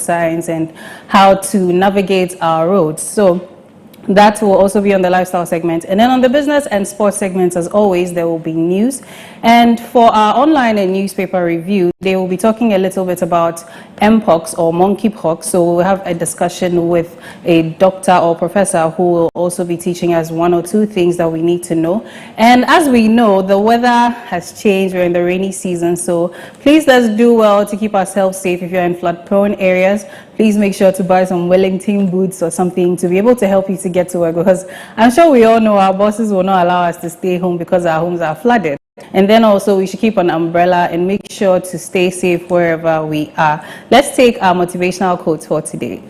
signs and how to navigate our roads. So that will also be on the lifestyle segment. And then on the business and sports segments, as always, there will be news. And for our online and newspaper review, they will be talking a little bit about mpox or monkeypox. So we'll have a discussion with a doctor or professor who will also be teaching us one or two things that we need to know. And as we know, the weather has changed. We're in the rainy season. So please let's do well to keep ourselves safe. If you're in flood-prone areas, please make sure to buy some Wellington boots or something to be able to help you to get to work, because I'm sure we all know our bosses will not allow us to stay home because our homes are flooded. And then also we should keep an umbrella and make sure to stay safe wherever we are. Let's take our motivational quotes for today.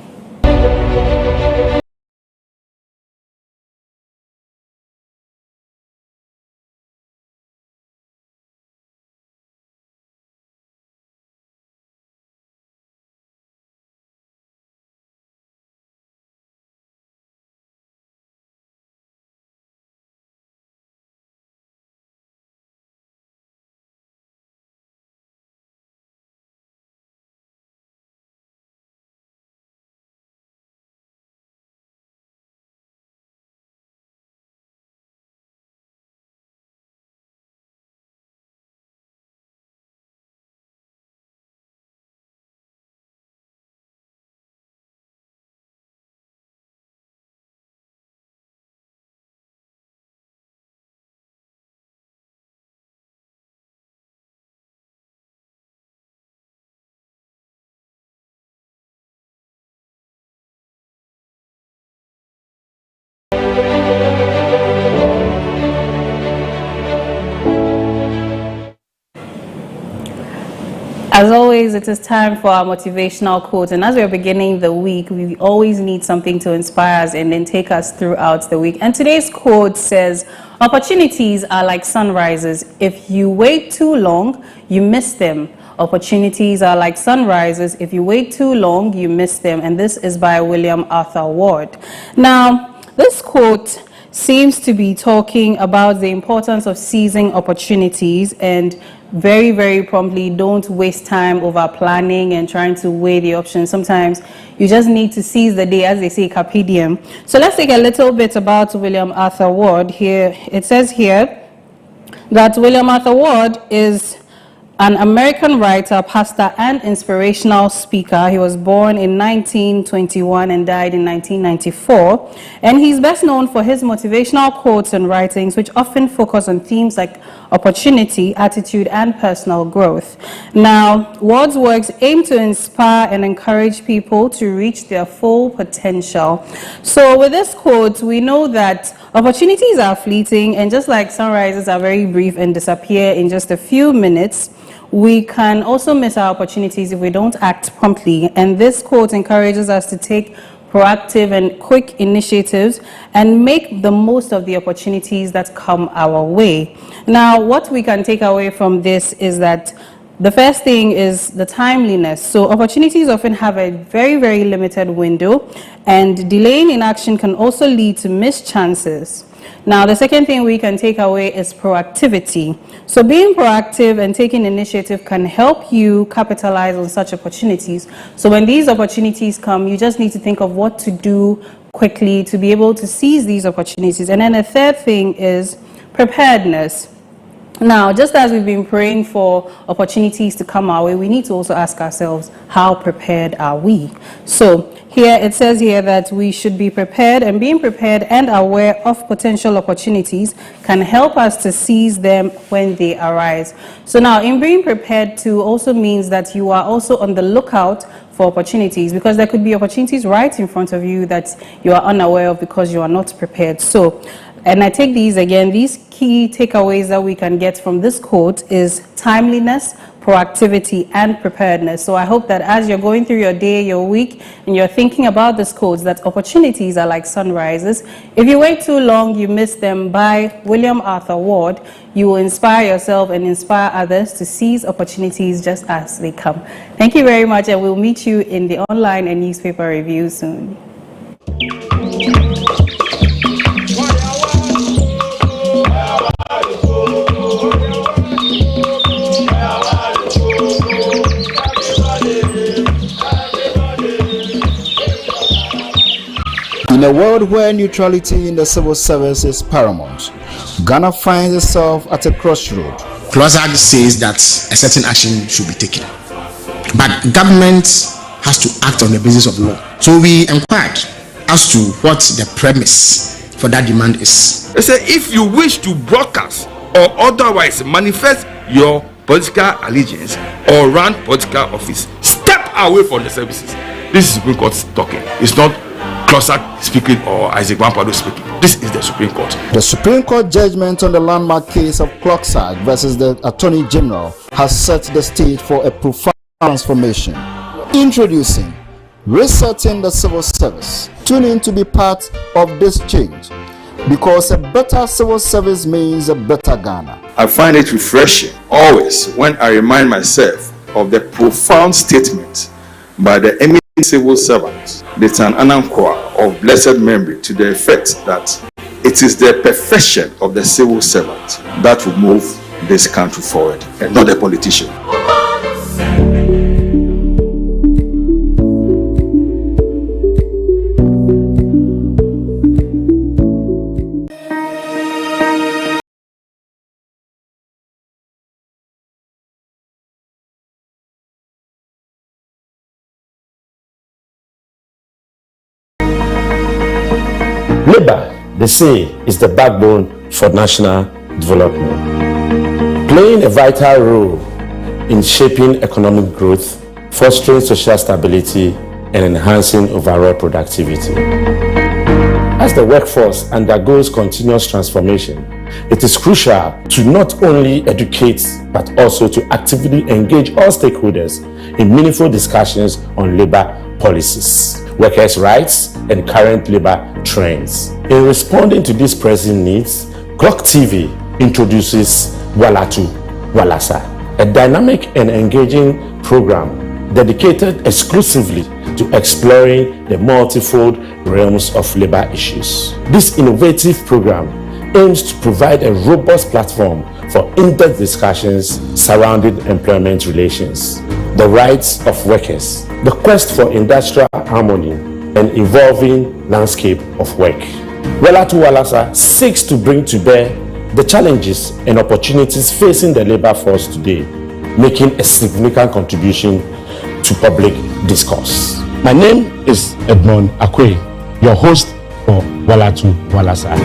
As always, it is time for our motivational quote. And as we're beginning the week, we always need something to inspire us and then take us throughout the week. And today's quote says, opportunities are like sunrises. If you wait too long, you miss them. Opportunities are like sunrises. If you wait too long, you miss them. And this is by William Arthur Ward. Now, this quote seems to be talking about the importance of seizing opportunities and very, very promptly. Don't waste time over planning and trying to weigh the options. Sometimes you just need to seize the day, as they say, carpe diem. So let's take a little bit about William Arthur Ward here. It says here that William Arthur Ward is an American writer, pastor, and inspirational speaker. He was born in 1921 and died in 1994. And he's best known for his motivational quotes and writings, which often focus on themes like opportunity, attitude, and personal growth. Now, Ward's works aim to inspire and encourage people to reach their full potential. So with this quote, we know that opportunities are fleeting, and just like sunrises are very brief and disappear in just a few minutes, we can also miss our opportunities if we don't act promptly. And this quote encourages us to take proactive and quick initiatives and make the most of the opportunities that come our way. Now, what we can take away from this is that the first thing is the timeliness. So opportunities often have a very, very limited window, and delaying in action can also lead to missed chances. Now, the second thing we can take away is proactivity. So being proactive and taking initiative can help you capitalize on such opportunities. So when these opportunities come, you just need to think of what to do quickly to be able to seize these opportunities. And then the third thing is preparedness. Now, just as we've been praying for opportunities to come our way, we need to also ask ourselves, how prepared are we? So here it says here that we should be prepared, and being prepared and aware of potential opportunities can help us to seize them when they arise. So now, in being prepared too also means that you are also on the lookout for opportunities, because there could be opportunities right in front of you that you are unaware of because you are not prepared. So, and I take these again, these key takeaways that we can get from this quote is timeliness, proactivity, and preparedness. So I hope that as you're going through your day, your week, and you're thinking about this quote, that opportunities are like sunrises. If you wait too long, you miss them, by William Arthur Ward. You will inspire yourself and inspire others to seize opportunities just as they come. Thank you very much, and we'll meet you in the online and newspaper review soon. In a world where neutrality in the civil service is paramount, Ghana finds itself at a crossroad. CLOSAG says that a certain action should be taken, but government has to act on the basis of law. So we inquired as to what the premise for that demand is. They say if you wish to broadcast or otherwise manifest your political allegiance or run political office, step away from the services. This is Supreme Court talking. It's not CLOSAG speaking or Isaac Wampado speaking. This is the Supreme Court. The Supreme Court judgment on the landmark case of CLOSAG versus the Attorney General has set the stage for a profound transformation. Introducing Resetting the Civil Service. Tune in to be part of this change, because a better civil service means a better Ghana. I find it refreshing always when I remind myself of the profound statement by the eminent civil servant, Lieutenant Anankwa of blessed memory, to the effect that it is the perfection of the civil servant that will move this country forward and not the politician. Labor, they say, is the backbone for national development, playing a vital role in shaping economic growth, fostering social stability, and enhancing overall productivity. As the workforce undergoes continuous transformation, it is crucial to not only educate but also to actively engage all stakeholders in meaningful discussions on labor policies, workers' rights, and current labor trends. In responding to these pressing needs, Clock TV introduces Walatu Walasa, a dynamic and engaging program dedicated exclusively to exploring the multifold realms of labor issues. This innovative program aims to provide a robust platform for in-depth discussions surrounding employment relations, the rights of workers, the quest for industrial harmony, and evolving landscape of work. Walatu Walasa seeks to bring to bear the challenges and opportunities facing the labor force today, making a significant contribution to public discourse. My name is Edmond Akwe, your host for Walatu Walasa.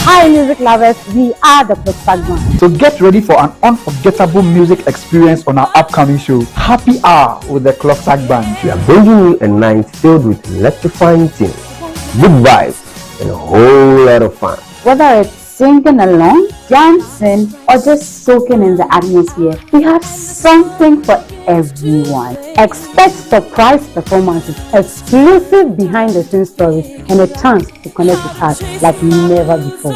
Hi music lovers, we are the CLOSAG Band. So get ready for an unforgettable music experience on our upcoming show, Happy Hour with the CLOSAG Band. We are bringing you a night filled with electrifying tunes, good vibes, and a whole lot of fun. Whether it's singing along, dancing, or just soaking in the atmosphere, we have something for everyone. Expect surprise performances, exclusive behind-the-scenes stories, and a chance to connect with us like never before.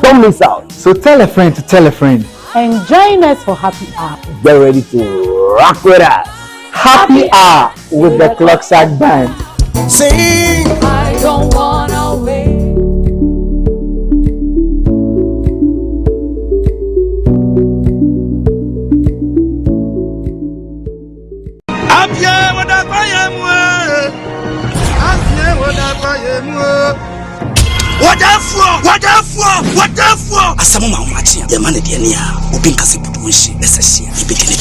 Don't miss out. So tell a friend to tell a friend. And join us for Happy Hour. Get ready to rock with us. Happy Hour with the CLOSAG Band. Sing, I don't wanna wait. Asamu maumachi ya mane diania ubinka sibudushi eseshia ibidini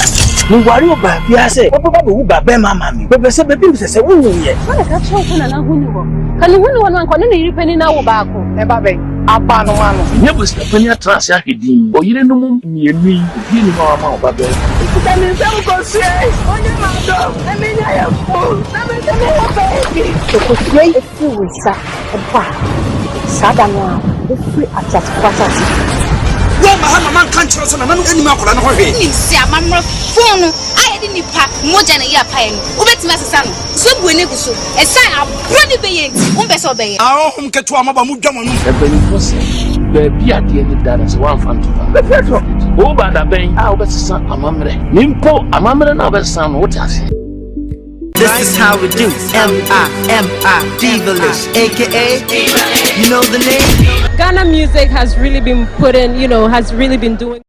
Muwari oba biase oba bu ba be mama mi bebe se bebi sese wunu ye Wala ka tso kana na hunu ho kali hunu wonu anko ne yiri pani na wo ba ko e ba be aba no ano nye bu se pani atrase ahedin oyire no mu mienu yi obi ni ma ma oba be ikuta ni se ko se onye ma do e me nya ya fu na me se mo ba e ko sei e fu wisa e ba sada no e fu atasa kwatasa Mahama man can't trust on another animal. Mamma phone. I didn't pack more than a year pine. Ubet Massan, so when it was so. A sign of bloody beings, Umbesobey. Our home get to a mobile Mujaman. The beer at the end of that is one fun to her. Over the bank, our best son, a mamre. Nimpo, a mamre, and our son, what I say. This is how we do. M-I-M-I, Divalish, aka, you know the name? Ghana music has really been put in, has really been doing.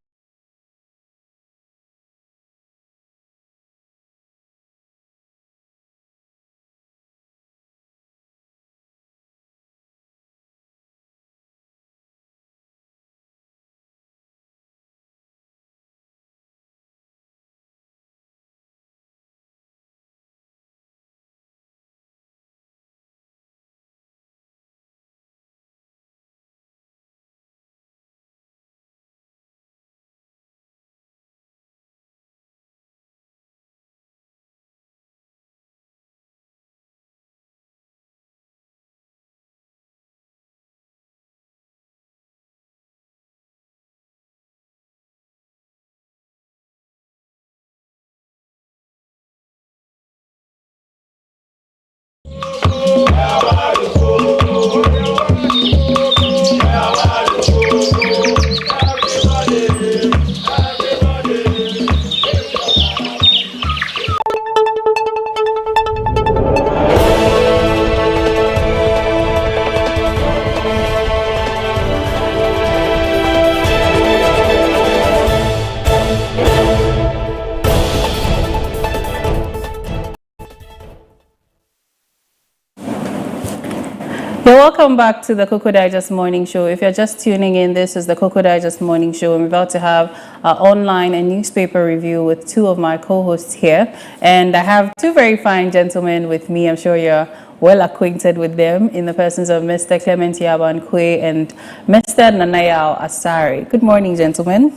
You're welcome back to the Koko Digest Morning Show. If you're just tuning in, this is the Koko Digest Morning Show. I'm about to have an online and newspaper review with two of my co-hosts here. And I have two very fine gentlemen with me. I'm sure you're well acquainted with them in the persons of Mr. Clement Yabankwe and Mr. Nanayao Asari. Good morning, gentlemen.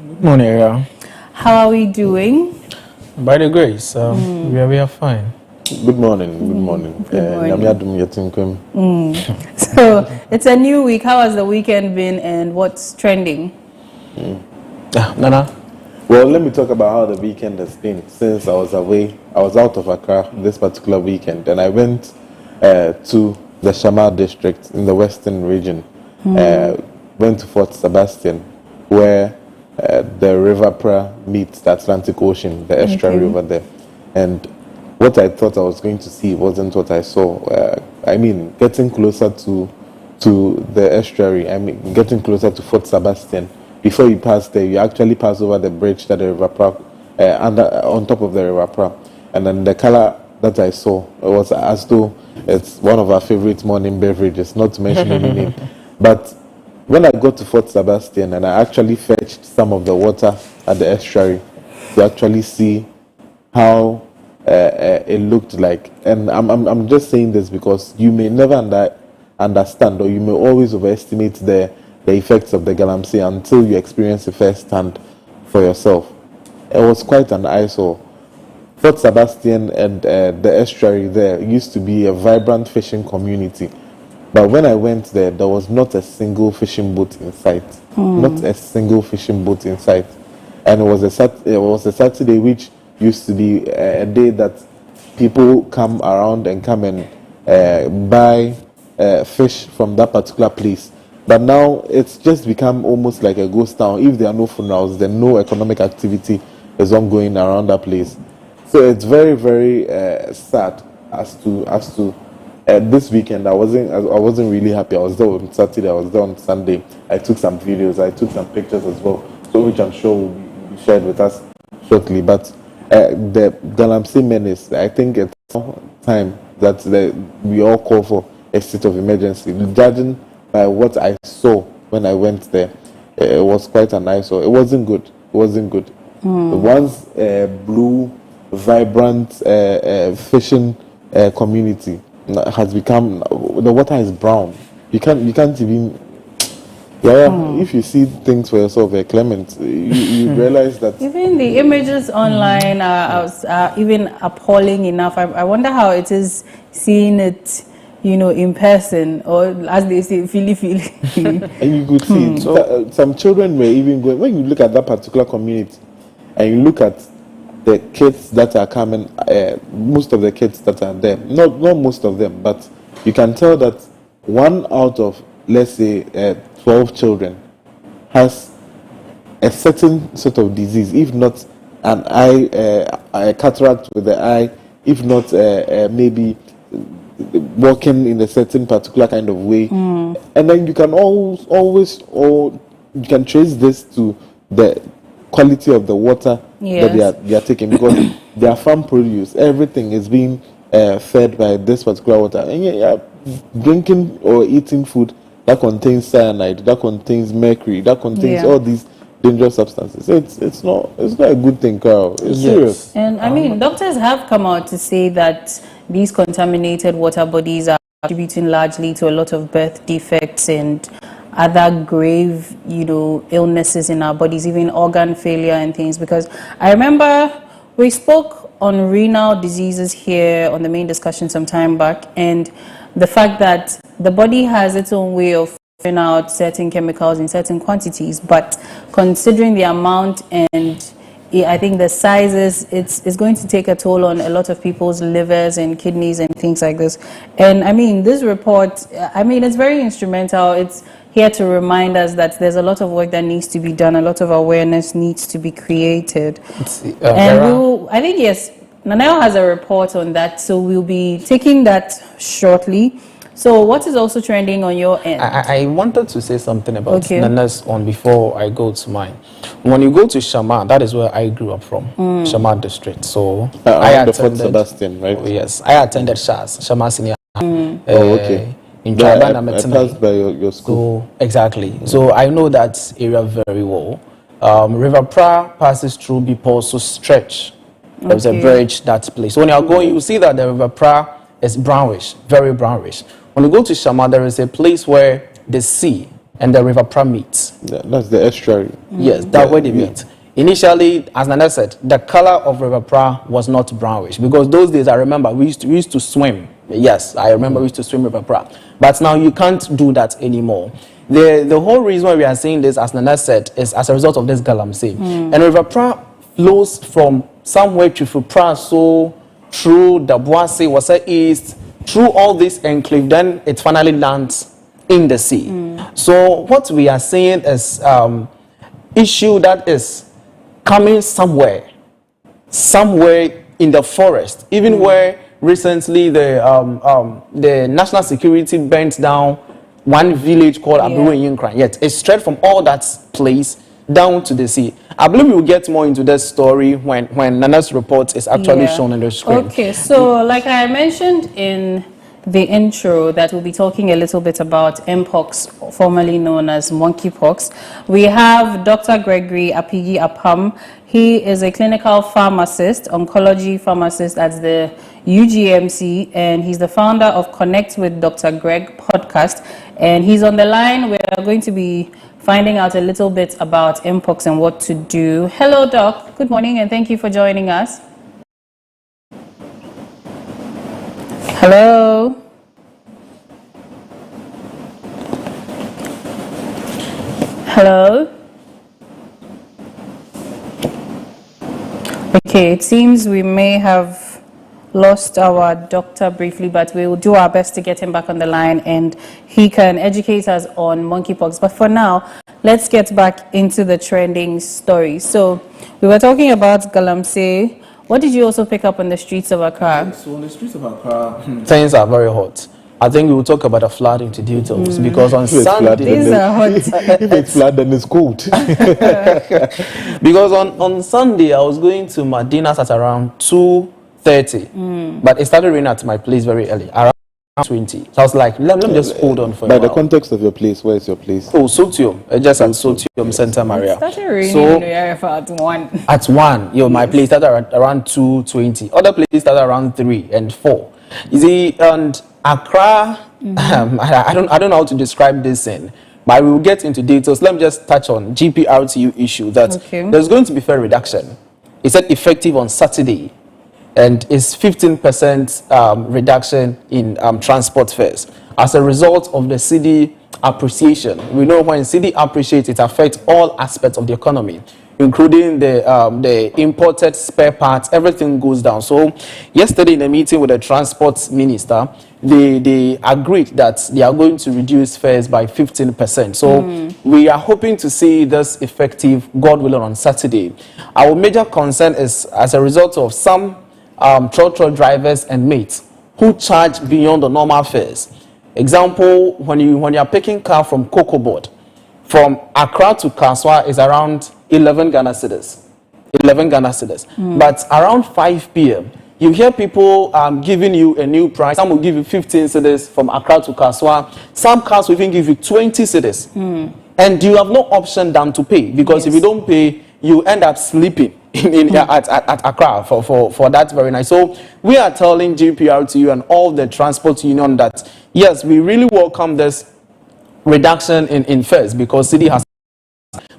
Good morning, Ria. How are we doing? By the grace, we are fine. Good morning. Good morning. So it's a new week. How has the weekend been and what's trending? Nana? Well, let me talk about how the weekend has been since I was away. I was out of Accra this particular weekend and I went to the Shamar district in the western region. Went to Fort Sebastian where the River Pra meets the Atlantic Ocean, the estuary over there. And what I thought I was going to see wasn't what I saw. Getting closer to the estuary, getting closer to Fort Sebastian. Before you pass there, you actually pass over the bridge that the River Pra, on top of the River Pra. And then the color that I saw, it was as though it's one of our favorite morning beverages, not to mention any name. But when I got to Fort Sebastian and I actually fetched some of the water at the estuary to actually see how it looked like, and I'm just saying this because you may never understand, or you may always overestimate the effects of the galamsey until you experience it firsthand for yourself. It was quite an eyesore. Fort Sebastian and the estuary there used to be a vibrant fishing community, but when I went there, there was not a single fishing boat in sight. Not a single fishing boat in sight, and it was a Saturday, which used to be a day that people come around and come and buy fish from that particular place. But now it's just become almost like a ghost town. If there are no funerals, then no economic activity is ongoing around that place. So it's very, very sad as to this weekend. I wasn't really happy. I was there on Saturday. I was there on Sunday. I took some videos. I took some pictures as well, so which I'm sure will be shared with us shortly. But the galamsey menace, I think it's time that we all call for a state of emergency. Judging by what I saw when I went there, it was quite an eyesore. It wasn't good. Once blue, vibrant fishing community has become, the water is brown. You can't even. If you see things for yourself, Clement, you realize that even the images online are even appalling enough. I wonder how it is seeing it, in person, or as they say, feel. And you could see some children were even going. When you look at that particular community, and you look at the kids that are coming, most of the kids that are there, not most of them, but you can tell that one out of, let's say, 12 children has a certain sort of disease, if not an eye, a cataract with the eye, if not maybe walking in a certain particular kind of way. And then you can always you can trace this to the quality of the water that they are taking, because their farm produce, everything is being fed by this particular water. And yeah, drinking or eating food that contains cyanide, that contains mercury, that contains all these dangerous substances. It's not a good thing, Carl. It's serious. And I mean, doctors have come out to say that these contaminated water bodies are contributing largely to a lot of birth defects and other grave, illnesses in our bodies, even organ failure and things. Because I remember we spoke on renal diseases here on the main discussion some time back, and the fact that the body has its own way of filtering out certain chemicals in certain quantities, but considering the amount and I think the sizes, it's going to take a toll on a lot of people's livers and kidneys and things like this. And I mean, this report, it's very instrumental. It's here to remind us that there's a lot of work that needs to be done, a lot of awareness needs to be created. And I think, yes, Nanel has a report on that, so we'll be taking that shortly. So what is also trending on your end? I wanted to say something about Nana's on before I go to mine. When you go to Shama, that is where I grew up from, Shama district. So I attended Fort Sebastian, right? Oh, yes, I attended Shama Senior. Okay. In I passed by your school. So, exactly. So I know that area very well. River Pra passes through before so stretch. There's a bridge that place. So when you are going, you see that the River Pra is brownish, very brownish. When you go to Shama, there is a place where the sea and the River Pra meet. That's the estuary. Yes, that's where they meet. Initially, as Nana said, the color of River Pra was not brownish, because those days I remember we used to swim. Yes, I remember we used to swim River Pra. But now you can't do that anymore. The whole reason why we are saying this, as Nana said, is as a result of this galamsey. And River Pra flows from somewhere to Pra, so through the Boise, Wasa East, through all this enclave, then it finally lands in the sea. So what we are saying is issue that is coming somewhere in the forest, even where recently the national security burnt down one village called Abu Yinkran. Yet it's straight from all that place down to the sea. I believe we will get more into that story when Nana's report is actually shown on the screen. Okay, so like I mentioned in the intro, that we'll be talking a little bit about Mpox, formerly known as monkeypox. We have Dr. Gregory Apigi Apam. He is a clinical pharmacist, oncology pharmacist at the UGMC, and he's the founder of Connect with Dr. Greg podcast. And he's on the line. We're going to be finding out a little bit about Mpox and what to do. Hello, Doc. Good morning, and thank you for joining us. Hello. Hello. Okay, it seems we may have lost our doctor briefly, but we will do our best to get him back on the line and he can educate us on monkeypox. But for now, let's get back into the trending story. So we were talking about galamsey. What did you also pick up on the streets of Accra? So on the streets of Accra, things are very hot. I think we will talk about the flood into details because on Sunday... Things are hot. If it's flood, then it's cold. Because on Sunday, I was going to Madina's at around 2:30, but it started raining at my place very early, around 20. So I was like, let me just hold on for a while. By the context of your place, where is your place? Oh, Sotium, just at Sotium Center Maria. It started raining in the area at 1. At 1, my place started around 2:20. Other places started around 3 and 4. You see, and Accra, I don't know how to describe this thing, but we will get into details. Let me just touch on GPRTU issue that there's going to be fare reduction. It said effective on Saturday, and it's 15% reduction in transport fares as a result of the cedi appreciation. We know when cedi appreciates, it affects all aspects of the economy, including the imported spare parts. Everything goes down. So yesterday in a meeting with the transport minister, they agreed that they are going to reduce fares by 15%. So we are hoping to see this effective, God willing, on Saturday. Our major concern is as a result of some truck drivers and mates who charge beyond the normal fares. Example, when you are picking car from Koko board, from Accra to Kaswa is around 11 Ghana cedis. 11 Ghana cedis. But around 5 p.m., you hear people giving you a new price. Some will give you 15 cedis from Accra to Kaswa. Some cars will even give you 20 cedis. And you have no option than to pay, because if you don't pay, you end up sleeping at Accra for that very night. So we are telling GPRTU and all the transport union that, yes, we really welcome this reduction in fares, because city has,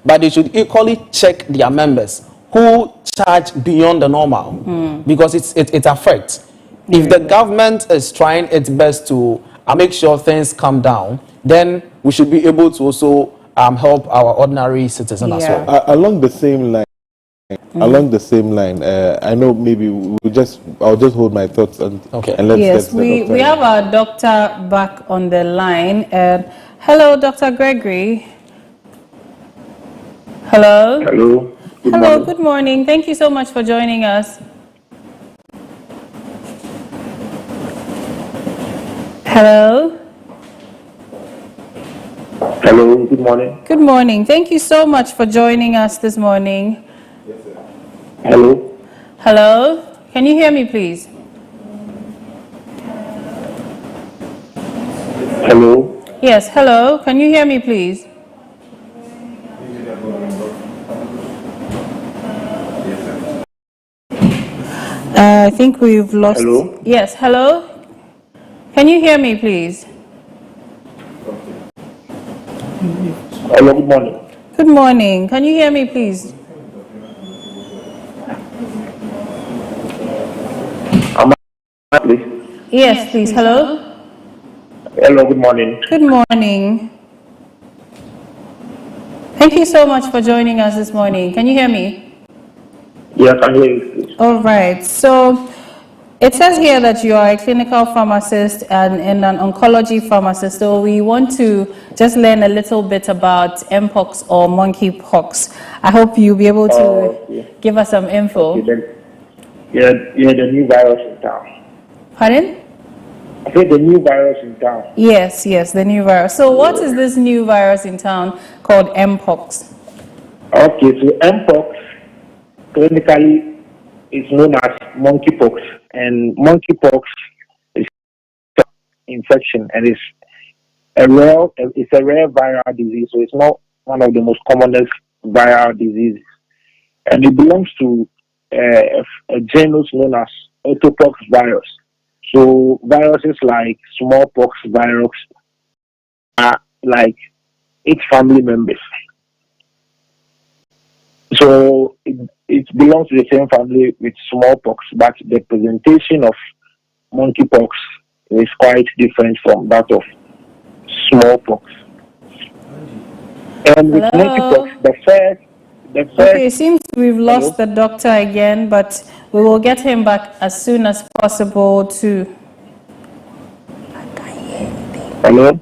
but they should equally check their members who charge beyond the normal, because it affects. If the government is trying its best to make sure things calm down, then we should be able to also help our ordinary citizens as well. Along the same line, I know maybe I'll just hold my thoughts and let's get to the doctor. We have our doctor back on the line. Hello, Dr. Gregory. Hello. Hello. Good morning. Thank you so much for joining us. Hello. Hello, good morning. Good morning. Thank you so much for joining us this morning. Hello. Hello. Can you hear me, please? Hello. Yes, hello. Can you hear me, please? I think we've lost. Hello. Yes, hello. Can you hear me, please? Hello, good morning. Good morning. Can you hear me, please? Please. Yes, please. Hello. Hello, good morning. Good morning. Thank you so much for joining us this morning. Can you hear me? Yes, I hear you, please. All right. So it says here that you are a clinical pharmacist and an oncology pharmacist. So we want to just learn a little bit about mpox or monkeypox. I hope you'll be able to give us some info. The new virus in town. Pardon? I said the new virus in town. Yes, the new virus. So what is this new virus in town called mpox? Okay, so mpox clinically is known as monkeypox, and monkeypox is infection, and it's a rare viral disease. So it's not one of the most commonest viral diseases, and it belongs to a genus known as orthopox virus. So viruses like smallpox virus are like its family members. So it belongs to the same family with smallpox, but the presentation of monkeypox is quite different from that of smallpox. And with monkeypox, the first. Okay, it seems we've lost the doctor again, but we will get him back as soon as possible to. Hello?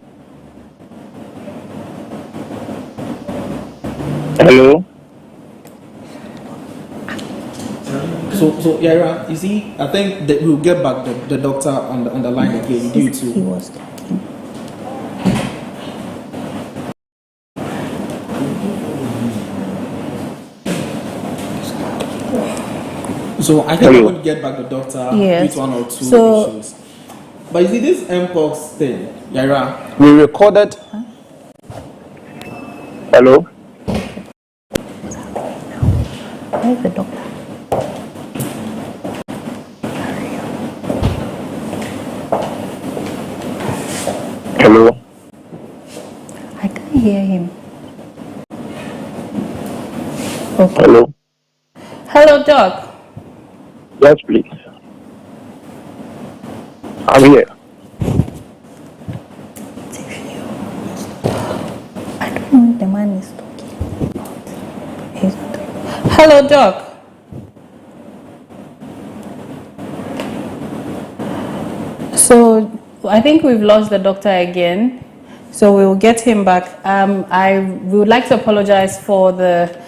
Hello? So Yaira, you see, I think that we'll get back the doctor on the line again due to. He was talking. So I think we would get back the doctor with one or two issues. But you see, this mpox thing, Yaira, we recorded. Hello? Where's the doctor? Hello? I can't hear him. Okay. Hello? Hello, Doc. Yes, please. I'm here. I don't know if the man is talking. He's not talking. Hello, Doc. So I think we've lost the doctor again. So we will get him back. I would like to apologize for the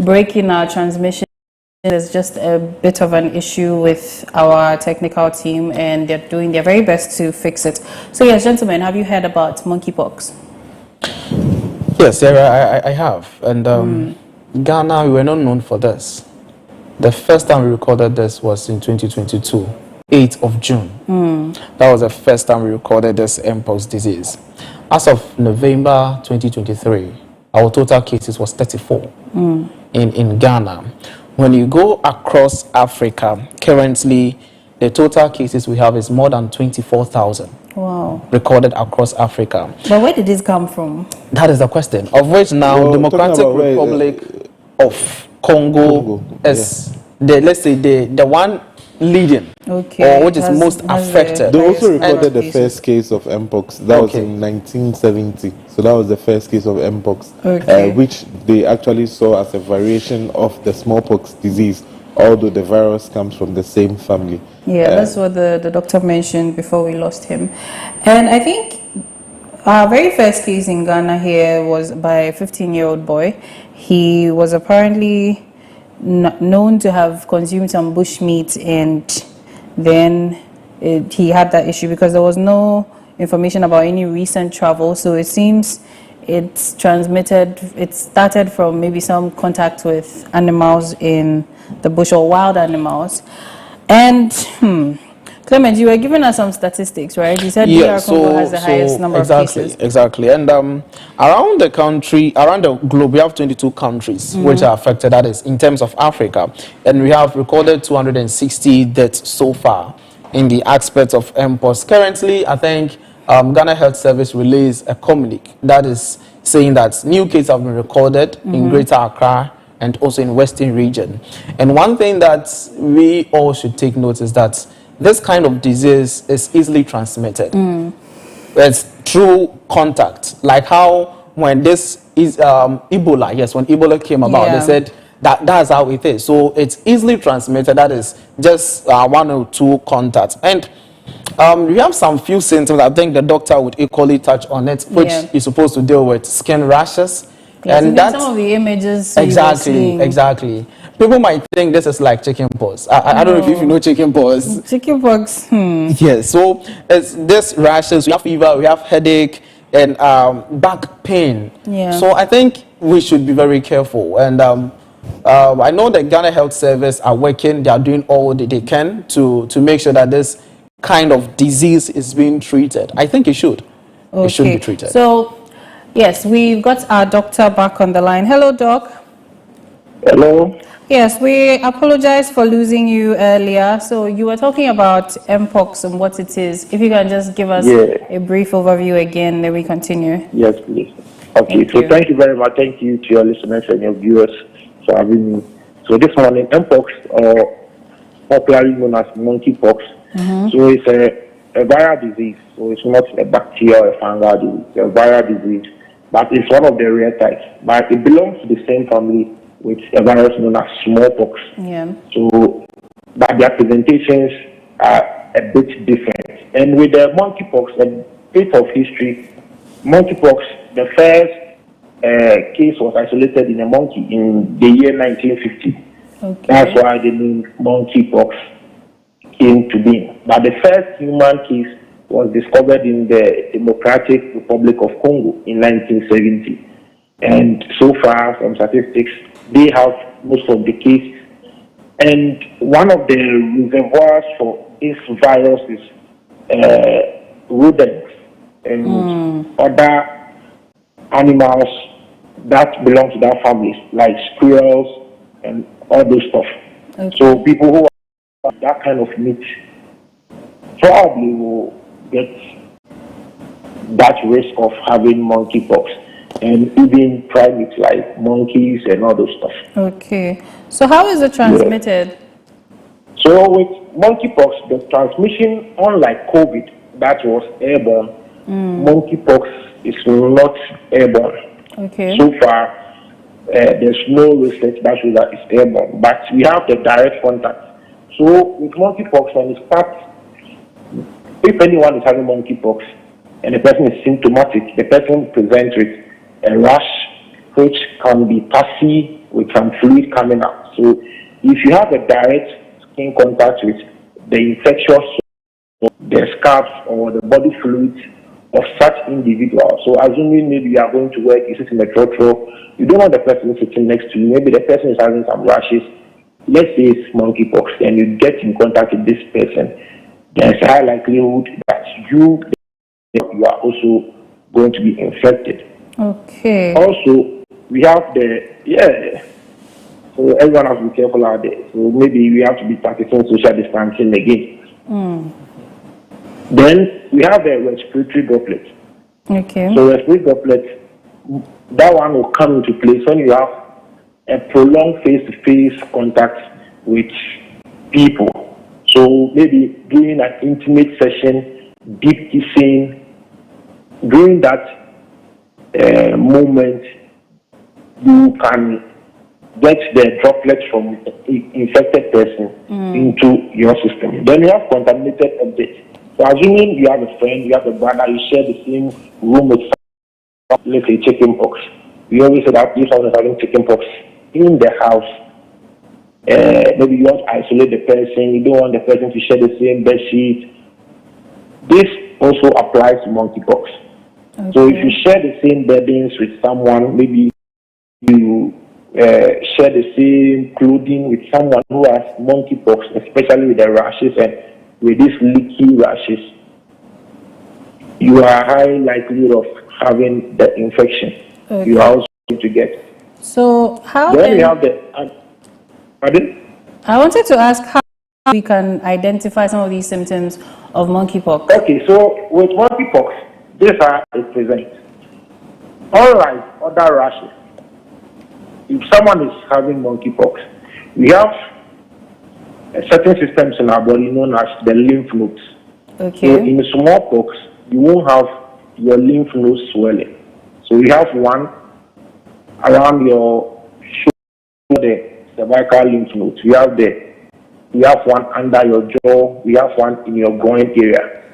break in our transmission. There's just a bit of an issue with our technical team, and they're doing their very best to fix it. So yes, gentlemen, have you heard about monkeypox? Yes, Sarah, I have. And Ghana, we were not known for this. The first time we recorded this was in 2022, 8th of June. That was the first time we recorded this mpox disease. As of November 2023, our total cases was 34 in Ghana. When you go across Africa, currently the total cases we have is more than 24,000. Wow. Recorded across Africa. But where did this come from? That is the question. Of which now Democratic Republic of Congo is let's say the one leading, or which is most affected. They also recorded the first case of mpox. That was in 1970. So that was the first case of mpox, which they actually saw as a variation of the smallpox disease, although the virus comes from the same family. Yeah, that's what the doctor mentioned before we lost him. And I think our very first case in Ghana here was by a 15-year-old boy. He was apparently known to have consumed some bushmeat, and then he had that issue because there was no information about any recent travel. So it seems it's transmitted, it started from maybe some contact with animals in the bush or wild animals. And Clement, you were giving us some statistics, right? You said DR Congo has the highest number of cases. Exactly. And around the country, around the globe, we have 22 countries which are affected, that is, in terms of Africa. And we have recorded 260 deaths so far in the aspect of mpox. Currently, I think Ghana Health Service released a communique that is saying that new cases have been recorded in Greater Accra and also in Western region. And one thing that we all should take note is that this kind of disease is easily transmitted. It's through contact, like how when this is Ebola, yes, when Ebola came about, they said that's how it is. So it's easily transmitted. That is just 1 or 2 contacts. And we have some few symptoms. I think the doctor would equally touch on it, which is supposed to deal with skin rashes. Yes, and that's some of the images. Exactly. People might think this is like chickenpox. I don't know if you know chickenpox. Chickenpox. Yes. So it's this rashes. We have fever. We have headache and back pain. Yeah. So I think we should be very careful. And I know the Ghana Health Service are working. They are doing all that they can to make sure that this kind of disease is being treated. I think it should. It should be treated. So. Yes, we've got our doctor back on the line. Hello, Doc. Hello. Yes, we apologize for losing you earlier. So you were talking about mpox and what it is. If you can just give us a brief overview again, then we continue. Yes, please. Okay, thank you very much. Thank you to your listeners and your viewers for having me. So this morning, mpox, or popularly known as monkeypox, so it's a viral disease. So it's not a bacterial or a fungal disease. It's a viral disease. But it's one of the rare types. But it belongs to the same family with a virus known as smallpox. Yeah. So, but their presentations are a bit different. And with the monkeypox, a bit of history, monkeypox, the first case was isolated in a monkey in the year 1950. Okay. That's why the name monkeypox came to be. But the first human case was discovered in the Democratic Republic of Congo in 1970. And so far, from statistics, they have most of the cases. And one of the reservoirs for this virus is rodents and other animals that belong to that family, like squirrels and all those stuff. So people who have that kind of meat probably will get that risk of having monkeypox, and even primates like monkeys and all those stuff. Okay. So how is it transmitted? So with monkeypox, the transmission, unlike COVID, that was airborne, monkeypox is not airborne. Okay. So far, there's no research that shows that it's airborne, but we have the direct contact. So with monkeypox, when it starts, if anyone is having monkeypox and the person is symptomatic, the person presents with a rash which can be pussy with some fluid coming out. So if you have a direct skin contact with the infectious, the scabs or the body fluids of such individual, so assuming maybe you are going to work, you sit in the trotro, you don't want the person sitting next to you, maybe the person is having some rashes, let's say it's monkeypox, and you get in contact with this person, there's a high likelihood that you are also going to be infected. Okay. Also, we have so everyone has to be careful out there. So maybe we have to be practicing social distancing again. Then we have the respiratory droplet. Okay. So respiratory droplet, that one will come into place when you have a prolonged face-to-face contact with people. So maybe during an intimate session, deep kissing, during that moment, you can get the droplets from infected person into your system. Then you have contaminated objects. So assuming you have a friend, you have a brother, you share the same room with someone, let's say chicken pox. We always say that if someone is having chicken pox in the house, maybe you want to isolate the person, you don't want the person to share the same bed sheet. This also applies to monkeypox. Okay. So if you share the same beddings with someone, maybe you share the same clothing with someone who has monkeypox, especially with the rashes and with these leaky rashes, you are high likelihood of having the infection. Okay. You are also going to get. So how then we have the pardon? I wanted to ask how we can identify some of these symptoms of monkeypox. Okay, so with monkeypox, these are it present. Unlike other rashes, if someone is having monkeypox, we have certain systems in our body known as the lymph nodes. Okay. So in smallpox, you won't have your lymph nodes swelling. So we have one around your shoulder, cervical lymph nodes. We have one under your jaw. We have one in your groin area.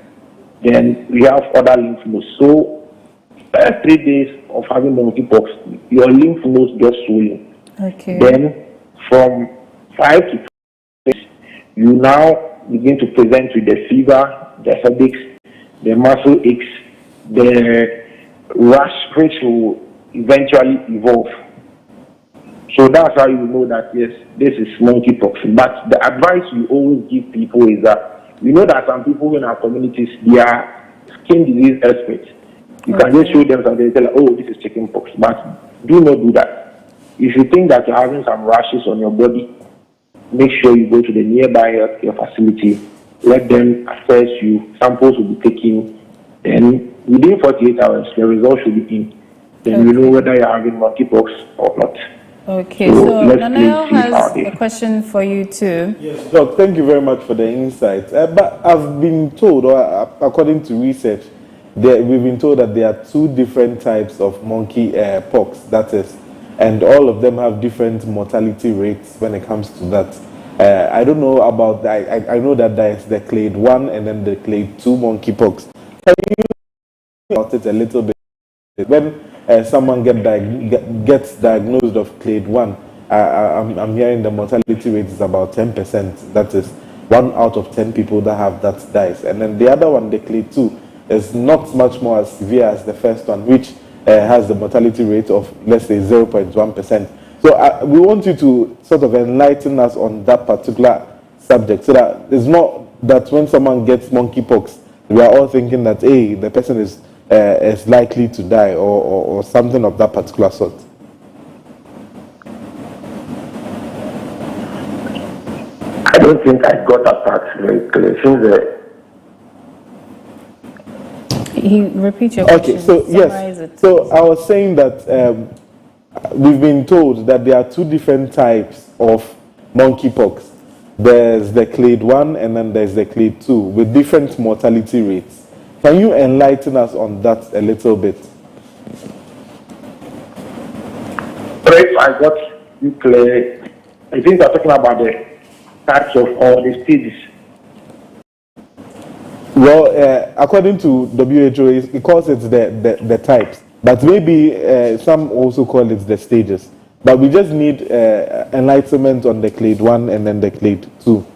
Then we have other lymph nodes. So first 3 days of having monkeypox, your lymph nodes get swollen. Okay. Then from 5 to 10 days, you now begin to present with the fever, the headaches, the muscle aches, the rash, which will eventually evolve. So that's how you know that yes, this is monkeypox. But the advice we always give people is that we know that some people in our communities, they are skin disease experts. You can just show them something and tell them, oh, this is chickenpox. But do not do that. If you think that you're having some rashes on your body, make sure you go to the nearby healthcare facility. Let them assess you. Samples will be taken. Then within 48 hours, the results should be in. Then you know whether you're having monkeypox or not. Okay, so Nanayo has a question for you too. Yes, Doc, thank you very much for the insight. But I've been told, or according to research, we've been told that there are 2 different types of monkeypox, that is, and all of them have different mortality rates when it comes to that. I don't know about that. I know that there is the clade 1 and then the clade 2 monkeypox. Can you talk about it a little bit? When someone gets diagnosed of clade 1, I'm hearing the mortality rate is about 10%. That is 1 out of 10 people that have that dies. And then the other one, the clade 2, is not much more as severe as the first one, which has the mortality rate of, let's say, 0.1%. So we want you to sort of enlighten us on that particular subject, so that it's not that when someone gets monkeypox, we are all thinking that, hey, the person is likely to die or something of that particular sort. I don't think I got that part very clear. Repeat your question. Okay, so yes, so I was saying that we've been told that there are 2 different types of monkeypox. There's the clade 1 and then there's the clade 2 with different mortality rates. Can you enlighten us on that a little bit? If I got you clear, I think you're talking about the types of all the stages. Well, according to WHO, it calls it the types, but maybe some also call it the stages. But we just need enlightenment on the clade 1 and then the clade 2.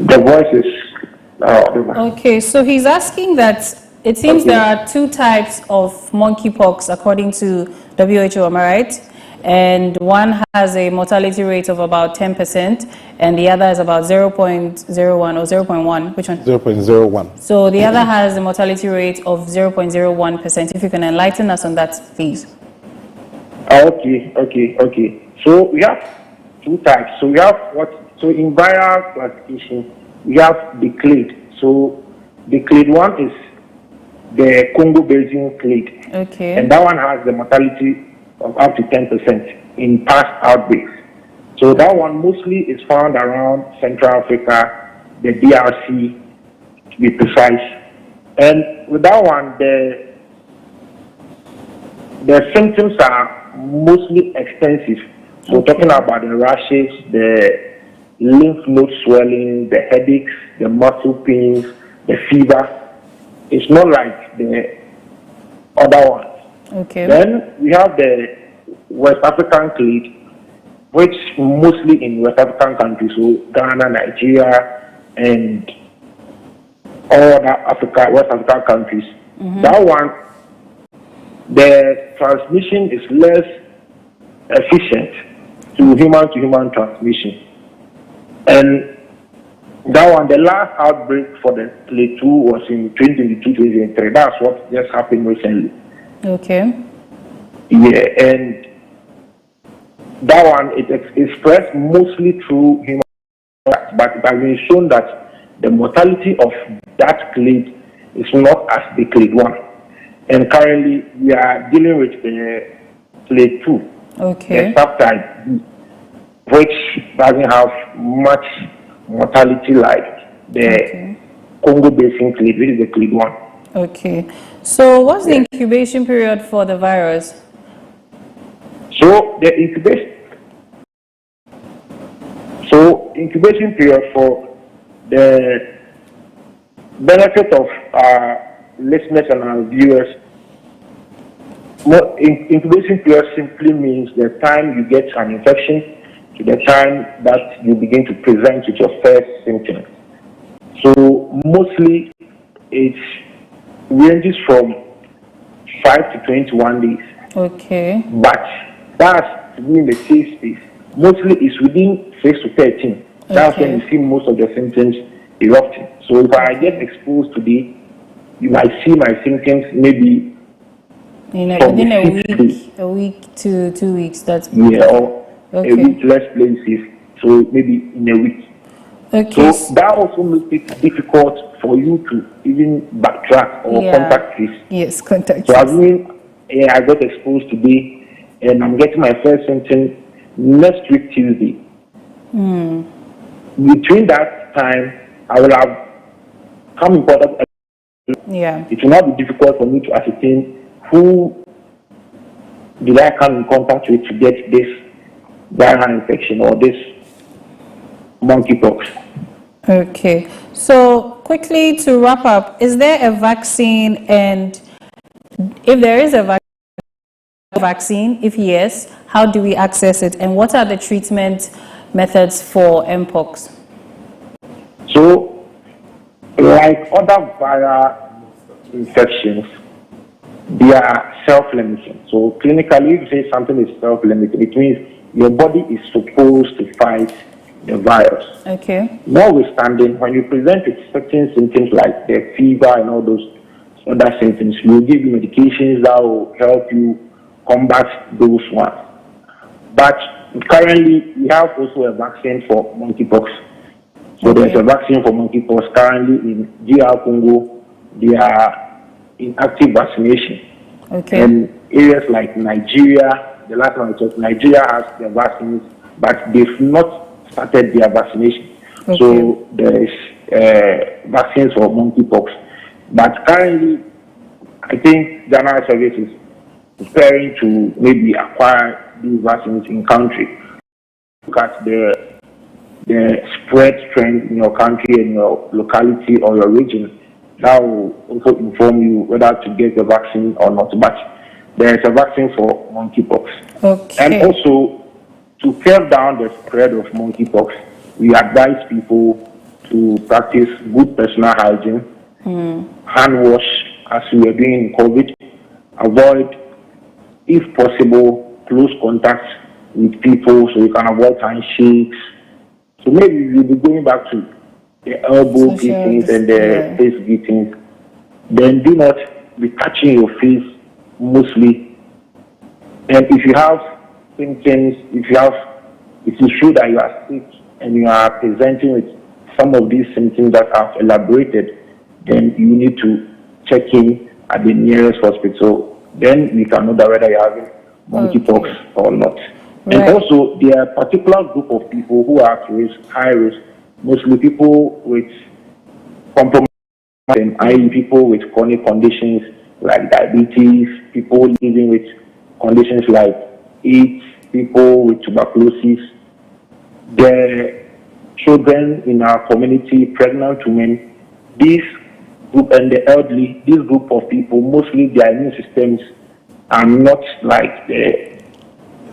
The voice is... Okay, so he's asking that it seems there are 2 types of monkeypox according to WHO, am I right? And one has a mortality rate of about 10%, and the other is about 0.01 or 0.1. Which one? 0.01. So the other has a mortality rate of 0.01%. If you can enlighten us on that, please. Okay. So we have 2 types. So we have so in viral classification, we have the clade. So the clade 1 is the Congo Basin clade. Okay. And that one has the mortality of up to 10% in past outbreaks. So that one mostly is found around Central Africa, the DRC, to be precise. And with that one, the symptoms are mostly extensive. So talking about the rashes, the lymph node swelling, the headaches, the muscle pains, the fever. It's not like the other ones. Okay. Then we have the West African clade, which mostly in West African countries, so Ghana, Nigeria, and all other West African countries. That one, the transmission is less efficient to human transmission. And that one, the last outbreak for the clade 2 was in 2022-2023. That's what just happened recently. Okay. Yeah, and that one, it spreads mostly through human, but it has been shown that the mortality of that clade is not as the clade 1. And currently, we are dealing with the clade 2, okay, the subtype B, which doesn't have much mortality like the Congo Basin clade, which is the clade 1. Okay. So what's the incubation period for the virus? So the incubation period, for the benefit of our listeners and our viewers, incubation period simply means the time you get an infection to the time that you begin to present with your first symptoms. So mostly it ranges from 5 to 21 days. Okay. But that's within the safe space. Mostly it's within 6 to 13. That's when you see most of the symptoms erupting. So if I get exposed today, you might see my symptoms maybe within a week to 2 weeks. That's or a week, less playing safe. So maybe in a week. Okay. So that also makes it difficult for you to even backtrack or contact trace. Yes, contact So trace. I mean, I got exposed today, and I'm getting my first symptom next week Tuesday. Between that time, I will have come in contact. Yeah. It will not be difficult for me to ascertain who did I come in contact with to get this viral infection or this monkeypox. Okay. So quickly to wrap up, is there a vaccine, and if there is a vaccine, if yes, how do we access it, and what are the treatment methods for mpox? So, like other viral infections, they are self-limiting. So clinically, if you say something is self-limiting, it means your body is supposed to fight the virus. Okay. Notwithstanding, when you present with certain symptoms like the fever and all those other symptoms, we'll give you medications that will help you combat those ones. But currently, we have also a vaccine for monkeypox. So there's a vaccine for monkeypox currently in DR Congo. They are in active vaccination. Okay. And areas like Nigeria, the last one I talked, Nigeria has their vaccines, but they've not started their vaccination. Okay. So there is vaccines for monkeypox. But currently, I think Ghana Service is preparing to maybe acquire these vaccines in country. Look at the spread trend in your country and your locality or your region. that will also inform you whether to get the vaccine or not. But there is a vaccine for monkeypox. Okay. And also, to curb down the spread of monkeypox, we advise people to practice good personal hygiene, hand wash as we were doing in COVID, avoid, if possible, close contact with people so you can avoid handshakes. So maybe you'll be going back to the elbow greetings and the face greetings. Then do not be touching your face mostly. And if you have symptoms, if you show that you are sick and you are presenting with some of these symptoms that I've elaborated, then you need to check in at the nearest hospital. Then we can know that whether you're having monkeypox or not. Right. And also, there are a particular group of people who are at risk, high risk, mostly people with compromise, i.e. people with chronic conditions like diabetes, people living with conditions like AIDS, people with tuberculosis, the children in our community, pregnant women, these group and the elderly, this group of people, mostly their immune systems are not like the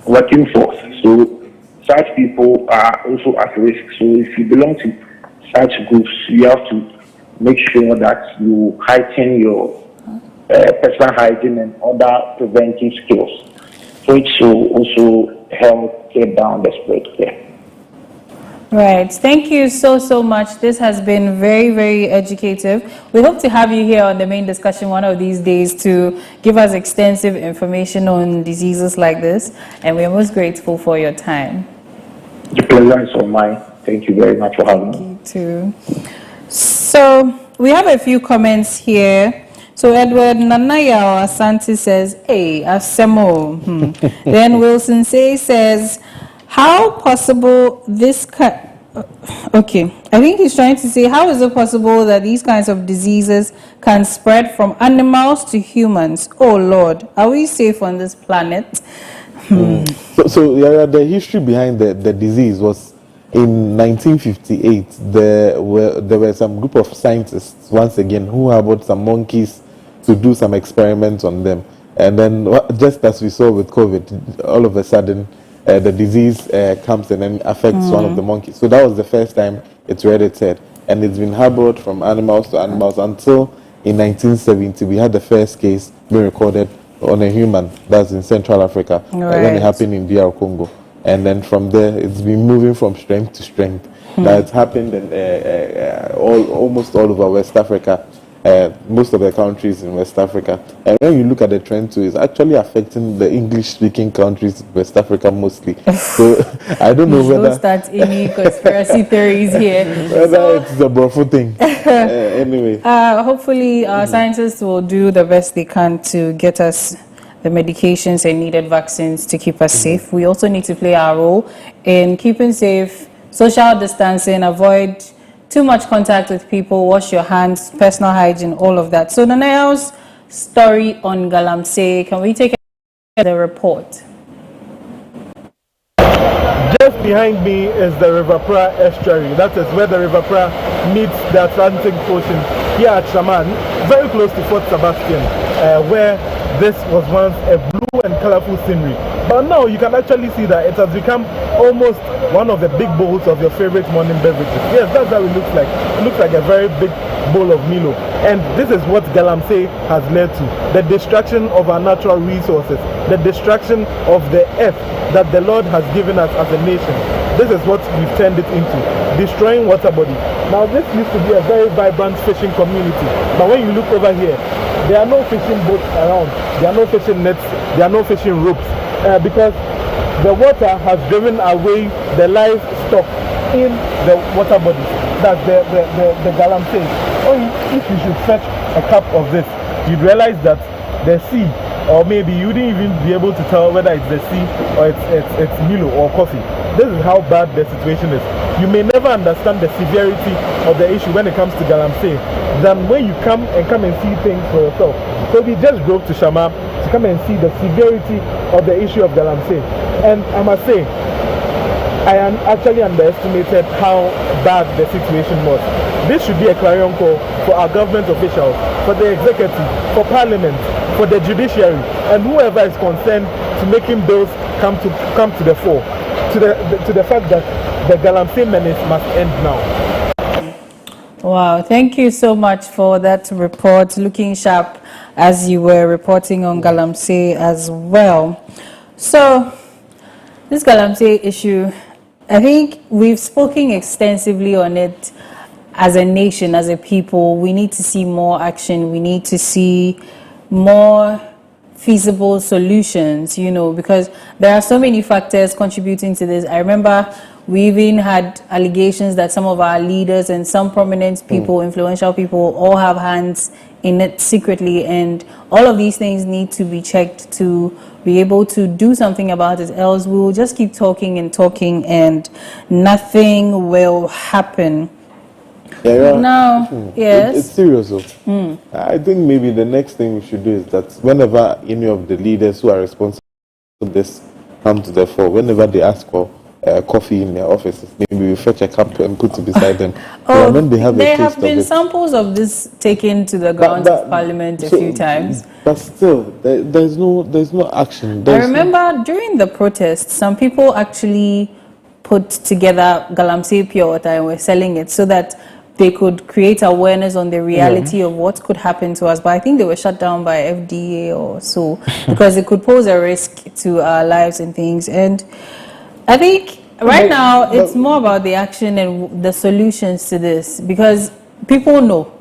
working force. So such people are also at risk. So if you belong to such groups, you have to make sure that you heighten your personal hygiene and other preventive skills, which will also help keep down the spread there. Right. Thank you so much. This has been very, very educative. We hope to have you here on the main discussion one of these days to give us extensive information on diseases like this. And we are most grateful for your time. The pleasure is all mine. Thank you very much for having me. Thank you too. So we have a few comments here. So Edward Nanaya Asante says, hey, Asemo. Then Wilson says, how possible this okay, I think he's trying to say, how is it possible that these kinds of diseases can spread from animals to humans? Oh Lord, are we safe on this planet? So the history behind the disease was in 1958. There were some group of scientists once again who harbored some monkeys to do some experiments on them, and then just as we saw with COVID, all of a sudden the disease comes and then affects one of the monkeys. So that was the first time it reared its head, and it's been harbored from animals to animals until in 1970 we had the first case being recorded on a human. That's in Central Africa, when it happened in DR Congo, and then from there it's been moving from strength to strength. That's happened in almost all over West Africa. Most of the countries in West Africa, and when you look at the trend too, it's actually affecting the English-speaking countries in West Africa mostly. So I don't know whether don't start any conspiracy theories here. Whether it's the Brofo thing. Anyway, hopefully our scientists will do the best they can to get us the medications and needed vaccines to keep us safe. We also need to play our role in keeping safe, social distancing, avoid too much contact with people, wash your hands, personal hygiene, all of that. So Nanaya's story on Galamsey, can we take the report? Just behind me is the River Pra estuary. That is where the River Pra meets the Atlantic Ocean here at Shaman, very close to Fort Sebastian, where this was once a blue and colorful scenery. But now you can actually see that it has become almost one of the big bowls of your favorite morning beverages. Yes, that's how it looks like. It looks like a very big bowl of Milo. And this is what Galamsey has led to. The destruction of our natural resources. The destruction of the earth that the Lord has given us as a nation. This is what we've turned it into. Destroying water bodies. Now this used to be a very vibrant fishing community. But when you look over here, there are no fishing boats around. There are no fishing nets. There are no fishing ropes. Because the water has driven away the livestock in the water bodies. That's the Galamsey. If you should fetch a cup of this, you'd realize that the sea, or maybe you wouldn't even be able to tell whether it's the sea or it's Milo or coffee. This is how bad the situation is. You may never understand the severity of the issue when it comes to Galamsey than when you come and see things for yourself. So we just drove to Shama to come and see the severity of the issue of Galamsey. And I must say, I actually underestimated how bad the situation was. this should be a clarion call for our government officials, for the executive, for parliament, for the judiciary, and whoever is concerned to making bills come to the fore, to the fact that the Galamsey menace must end now. Wow, thank you so much for that report, looking sharp as you were reporting on Galamsey as well. So, this Galamsey issue, I think we've spoken extensively on it as a nation, as a people. We need to see more action. We need to see more feasible solutions, you know, because there are so many factors contributing to this. I remember we even had allegations that some of our leaders and some prominent people, influential people, all have hands in it secretly, and all of these things need to be checked to be able to do something about it, else we will just keep talking and talking and nothing will happen. Now, yes. It's serious though. I think maybe the next thing we should do is that whenever any of the leaders who are responsible for this come to the fore, whenever they ask for coffee in their offices, maybe we fetch a cup and put it beside them. Oh, when they have have been samples of this taken to the grounds of Parliament a few times. But still, there's no action. I remember during the protests, some people actually put together Galamsey pure water and were selling it so that they could create awareness on the reality of what could happen to us. But I think they were shut down by FDA or so because it could pose a risk to our lives and things. And I think right now it's more about the action and the solutions to this, because people know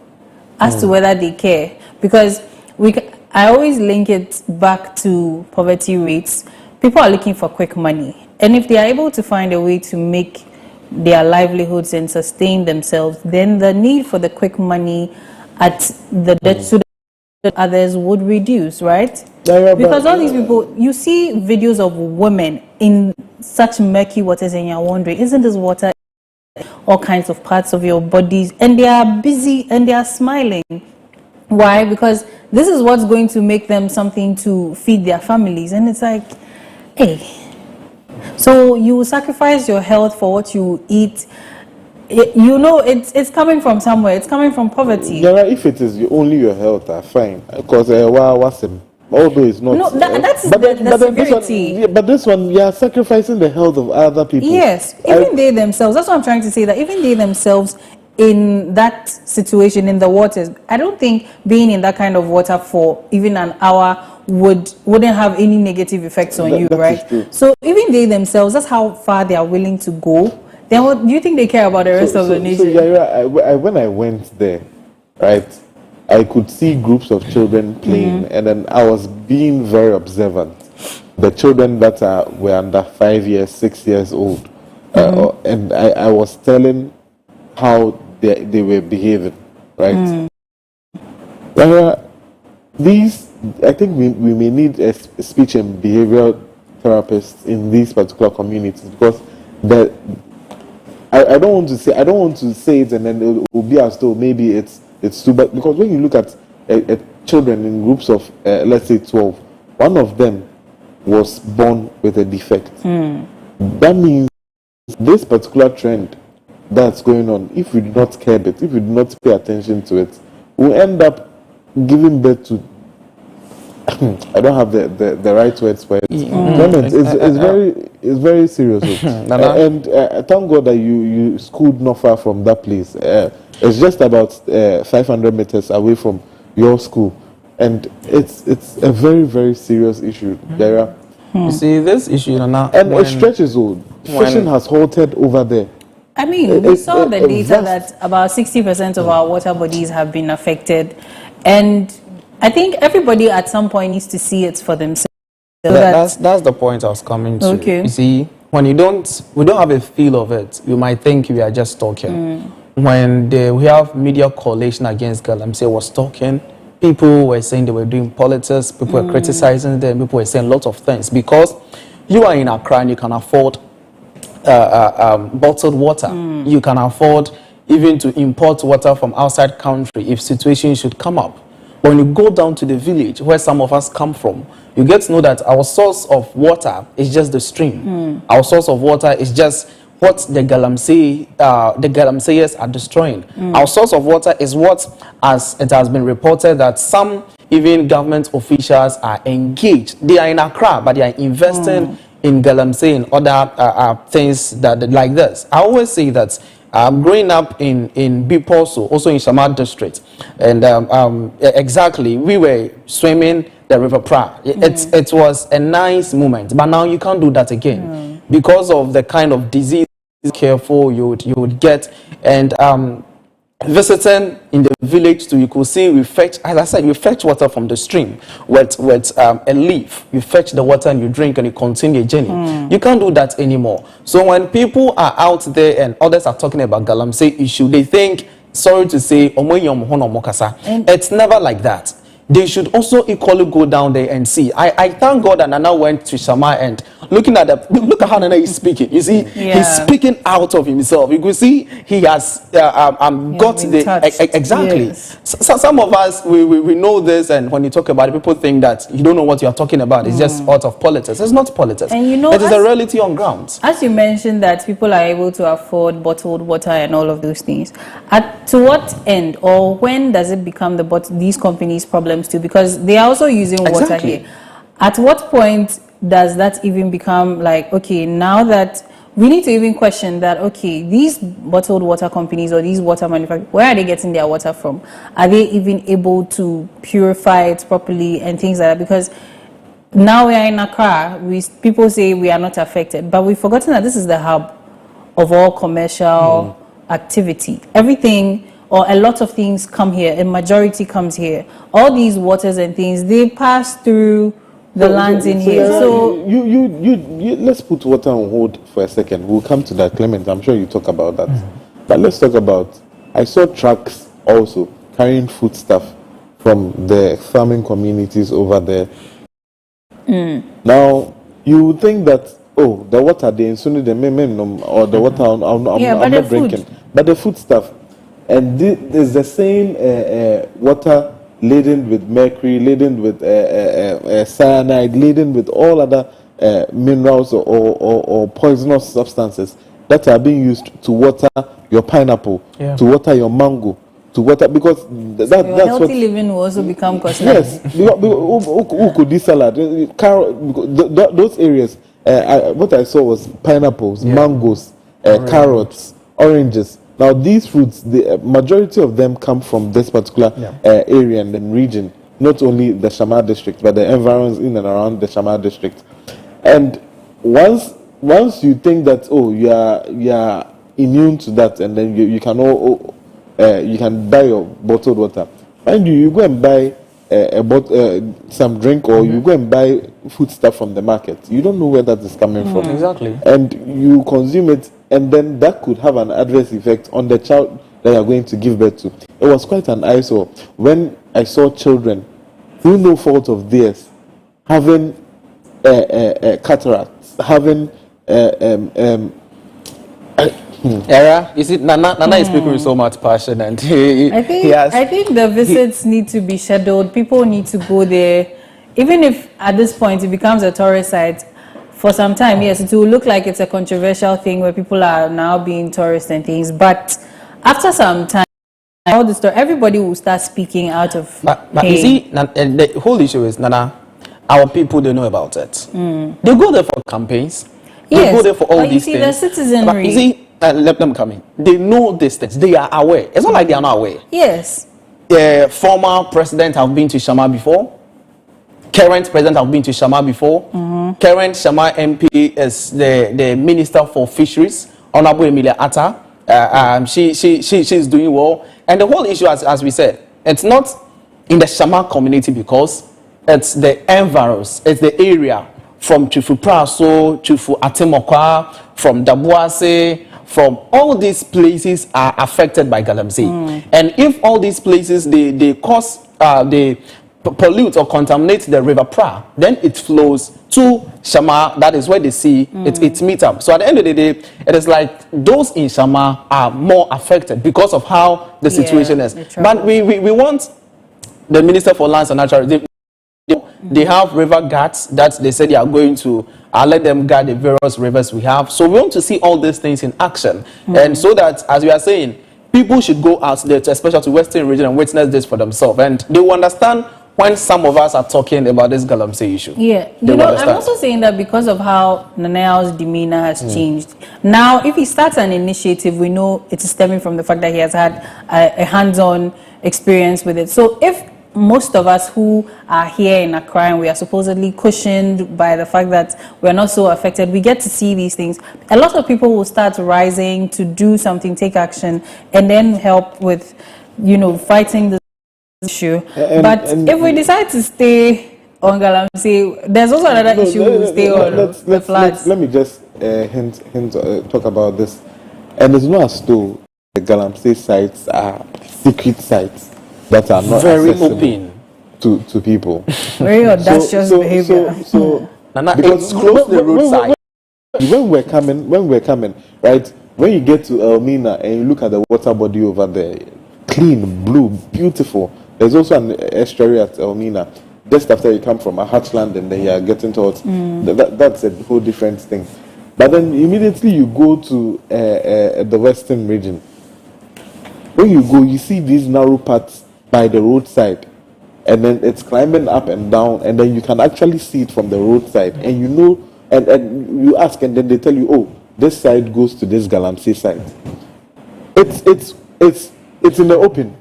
as to whether they care. Because I always link it back to poverty rates. People are looking for quick money. And if they are able to find a way to make their livelihoods and sustain themselves, then the need for the quick money at the debt to others would reduce, right? Because all these people, you see videos of women in such murky waters and you're wondering, isn't this water all kinds of parts of your bodies? And they are busy and they are smiling. Why? Because this is what's going to make them something to feed their families. And it's like, hey, so you sacrifice your health for what you eat. You know, it's coming from somewhere. It's coming from poverty. Yeah, if it is only your health, fine. Because although it's not. No, that's the security. But this one, you are sacrificing the health of other people. Yes, even they themselves. That's what I'm trying to say. That even they themselves, in that situation in the waters, I don't think being in that kind of water for even an hour wouldn't have any negative effects on you, right? So even they themselves, that's how far they are willing to go. Then what do you think they care about the rest of the nation? So when I went there, right, I could see groups of children playing, and then I was being very observant. The children that were under 5 years, 6 years old, and I was telling how they were behaving, right? I think we may need a speech and behavioral therapist in these particular communities, because I don't want to say it and then it will be as though maybe it's too bad, because when you look at children in groups of let's say 12, one of them was born with a defect. That means this particular trend that's going on, if we do not curb it, if we do not pay attention to it, we'll end up giving birth to I don't have the right words for it. It's very serious. And thank God that you schooled not far from that place. It's just about 500 meters away from your school, and it's a very, very serious issue. You see, this issue now, and it stretches old. Fishing has halted over there. I mean, we saw the data that about 60% of our water bodies have been affected, and I think everybody at some point needs to see it for themselves. That's the point I was coming to. Okay. You see, when we don't have a feel of it, you might think we are just talking. When we have media coalition against Galamsey was talking, people were saying they were doing politics, people were criticizing them, people were saying lots of things. Because you are in Accra and you can afford bottled water. You can afford even to import water from outside country if situations should come up. When you go down to the village where some of us come from, you get to know that our source of water is just the stream. Our source of water is just what the Galamseyers are destroying. Our source of water is what, as it has been reported, that some even government officials are engaged. They are in Accra, but they are investing in Galamsey and other things that like this. I always say that growing up in Biposo, also in Shama district, and exactly, we were swimming the River Pra. It was a nice moment, but now you can't do that again because of the kind of disease careful you would get. And visiting in the village too, you could see we fetch, as I said, you fetch water from the stream with a leaf. You fetch the water and you drink and you continue your journey. You can't do that anymore. So when people are out there and others are talking about Galamsey issue, they think, sorry to say, it's never like that. They should also equally go down there and see. I thank God that Nana went to Shama, and look at how Nana is speaking. You see, he's speaking out of himself. You could see he has got the exactly. Yes. So some of us we know this, and when you talk about it, people think that you don't know what you are talking about. It's just out of politics. It's not politics. And you know, it is a reality on ground. As you mentioned that people are able to afford bottled water and all of those things, to what end or when does it become these companies' problem too, because they are also using water here? At what point does that even become like, okay, now that we need to even question that, okay, these bottled water companies or these water manufacturers, where are they getting their water from? Are they even able to purify it properly and things like that? Because now we are in Accra, people say we are not affected, but we've forgotten that this is the hub of all commercial activity. Everything or a lot of things come here, a majority comes here. All these waters and things, they pass through the lands in here. So let's put water on hold for a second. We'll come to that, Clement. I'm sure you talk about that. But let's talk about, I saw trucks also carrying foodstuff from the farming communities over there. Now, you would think that, oh, the water they insulin the men or the water I'm not drinking. But the foodstuff. And there's the same water laden with mercury, laden with cyanide, laden with all other minerals or poisonous substances that are being used to water your pineapple, to water your mango, to water, because that's healthy what living will also become costly. Yes, who could this salad, those areas. What I saw was pineapples, mangoes, carrots, oranges. Now, these fruits, the majority of them come from this particular area and then region, not only the Shama district, but the environs in and around the Shama district. And once you think that, oh, you are immune to that, and then you can you can buy your bottled water, and you go and buy some drink, or you go and buy food stuff from the market. You don't know where that is coming from. Exactly. And you consume it, and then that could have an adverse effect on the child that you are going to give birth to. It was quite an eyesore when I saw children, through no fault of theirs, having cataracts, having Era, you see, Nana is speaking with so much passion, and I think the visits need to be scheduled. People need to go there, even if at this point it becomes a tourist site. For some time, yes, it will look like it's a controversial thing where people are now being tourists and things. But after some time, all the story, everybody will start speaking out of But you see, the whole issue is, Nana, our people don't know about it. They go there for campaigns. They go there for all these things. The citizenry. But you see, let them come in. They know these things. They are aware. It's not like they are not aware. Yes. The former president have been to Shama before. Current president have been to Shama before. Current Shama MP is the Minister for Fisheries, Honorable Emilia Atta. She's doing well. And the whole issue, as we said, it's not in the Shama community because it's the environs, it's the area from Chufu Praso, Chufu Atemokwa, from Dabuase, from all these places are affected by Galamsey. And if all these places, they cause, they pollute or contaminate the River Pra, then it flows to Shama. That is where they see it meet up. So at the end of the day, it is like those in Shama are more affected because of how the situation is. But we want the Minister for Lands and Natural. They have river guards that they said they are going to let them guard the various rivers we have. So we want to see all these things in action. And so that, as we are saying, people should go out there, especially to Western region, and witness this for themselves. And they will understand when some of us are talking about this Galamsey issue. Yeah, you know, I'm also saying that because of how Nanao's demeanor has changed. Now, if he starts an initiative, we know it is stemming from the fact that he has had a hands-on experience with it. So if most of us who are here in Accra and we are supposedly cushioned by the fact that we're not so affected, we get to see these things. A lot of people will start rising to do something, take action, and then help with, you know, fighting the issue. But if we decide to stay on Galamsey, there's also another issue we will stay on the floods. Let me just talk about this. And it's not as though the Galamsey sites are secret sites that are not very open to people. Very audacious behavior. Because it's close to the roadside. When we're coming, right? When you get to Elmina and you look at the water body over there, clean, blue, beautiful. There's also an estuary at Elmina. Just after you come from a hatchland and then you are getting towards that's a whole different thing. But then immediately you go to the western region. When you go, you see these narrow paths by the roadside, and then it's climbing up and down, and then you can actually see it from the roadside, and you know, and you ask, and then they tell you, oh, this side goes to this Galamsey side. It's in the open,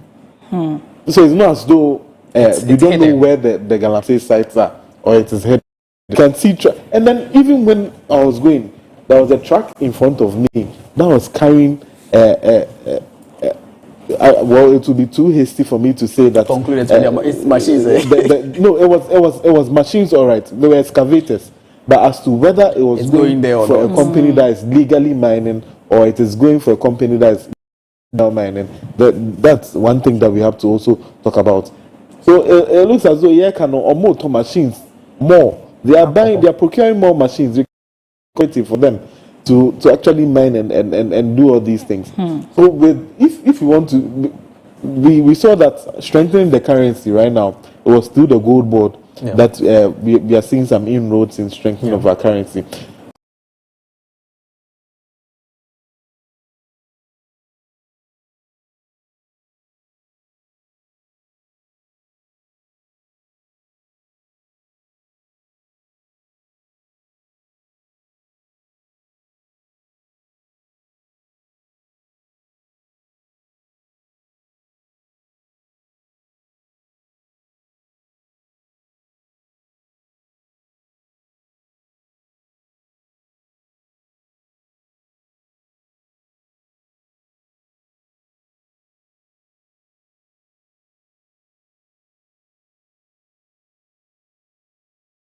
so it's not as though we don't know where the Galamsey sites are, or it is hidden. You can see, and then even when I was going, there was a truck in front of me that was carrying well, it would be too hasty for me to say that. It's machines. No, it was machines, all right. They were excavators, but as to whether it was going there for a company that is legally mining or it is going for a company that is illegal mining, that's one thing that we have to also talk about. So it looks as though or more machines, more. They are procuring more machines for them to actually mine and do all these things. So if you want to, we saw that strengthening the currency right now, it was through the gold board that we are seeing some inroads in strengthening of our currency.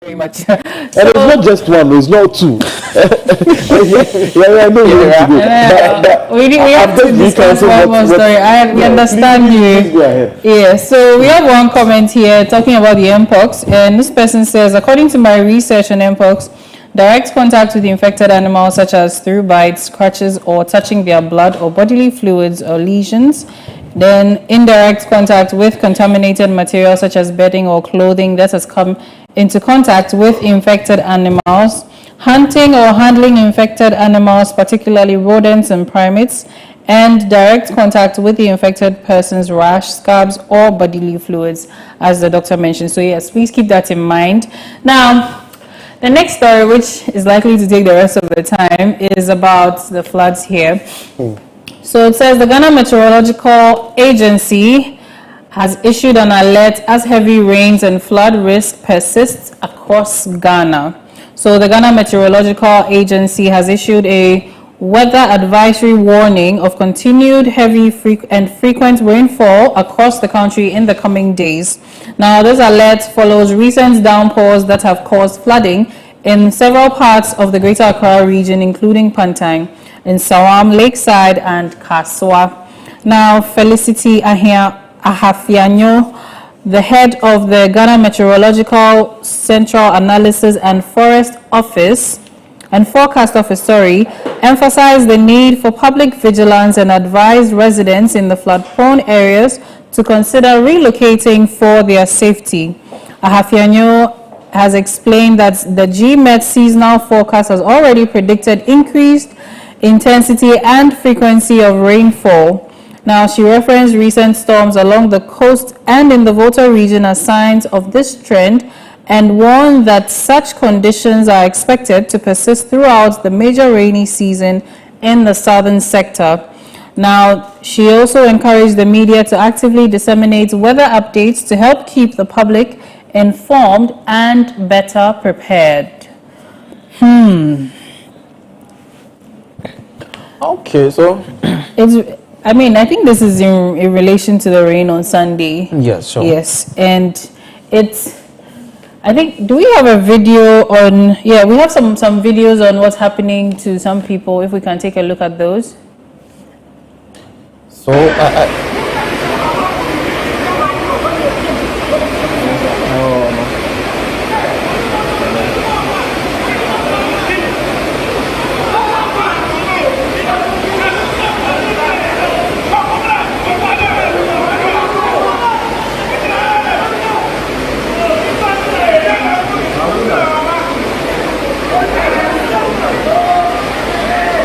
Very much. And it's not just one, it's not two. I know you want to go. We have to discuss one more story. We understand you. Please go ahead. Yeah, so we have one comment here talking about the mpox, and this person says, according to my research on mpox, direct contact with the infected animals, such as through bites, scratches, or touching their blood or bodily fluids or lesions. Then indirect contact with contaminated material, such as bedding or clothing that has come into contact with infected animals. Hunting or handling infected animals, particularly rodents and primates. And direct contact with the infected person's rash, scabs, or bodily fluids, as the doctor mentioned. So yes, please keep that in mind. Now, the next story, which is likely to take the rest of the time, is about the floods here. So it says the Ghana Meteorological Agency has issued an alert as heavy rains and flood risk persists across Ghana. So the Ghana Meteorological Agency has issued a weather advisory warning of continued heavy and frequent rainfall across the country in the coming days. Now, this alert follows recent downpours that have caused flooding in several parts of the Greater Accra region, including Pantang, in Sawam, Lakeside, and Kaswa. Now, Felicity Ahafianyo, the head of the Ghana Meteorological Central Analysis and Forecast Office, emphasized the need for public vigilance and advised residents in the flood-prone areas to consider relocating for their safety. Ahafianyo has explained that the GMET seasonal forecast has already predicted increased intensity and frequency of rainfall. Now, she referenced recent storms along the coast and in the Volta region as signs of this trend and warned that such conditions are expected to persist throughout the major rainy season in the southern sector. Now, she also encouraged the media to actively disseminate weather updates to help keep the public informed and better prepared. Okay, so I think this is in relation to the rain on Sunday. Yes, sure. Yes, and I think, do we have a video on, we have some videos on what's happening to some people, if we can take a look at those. So,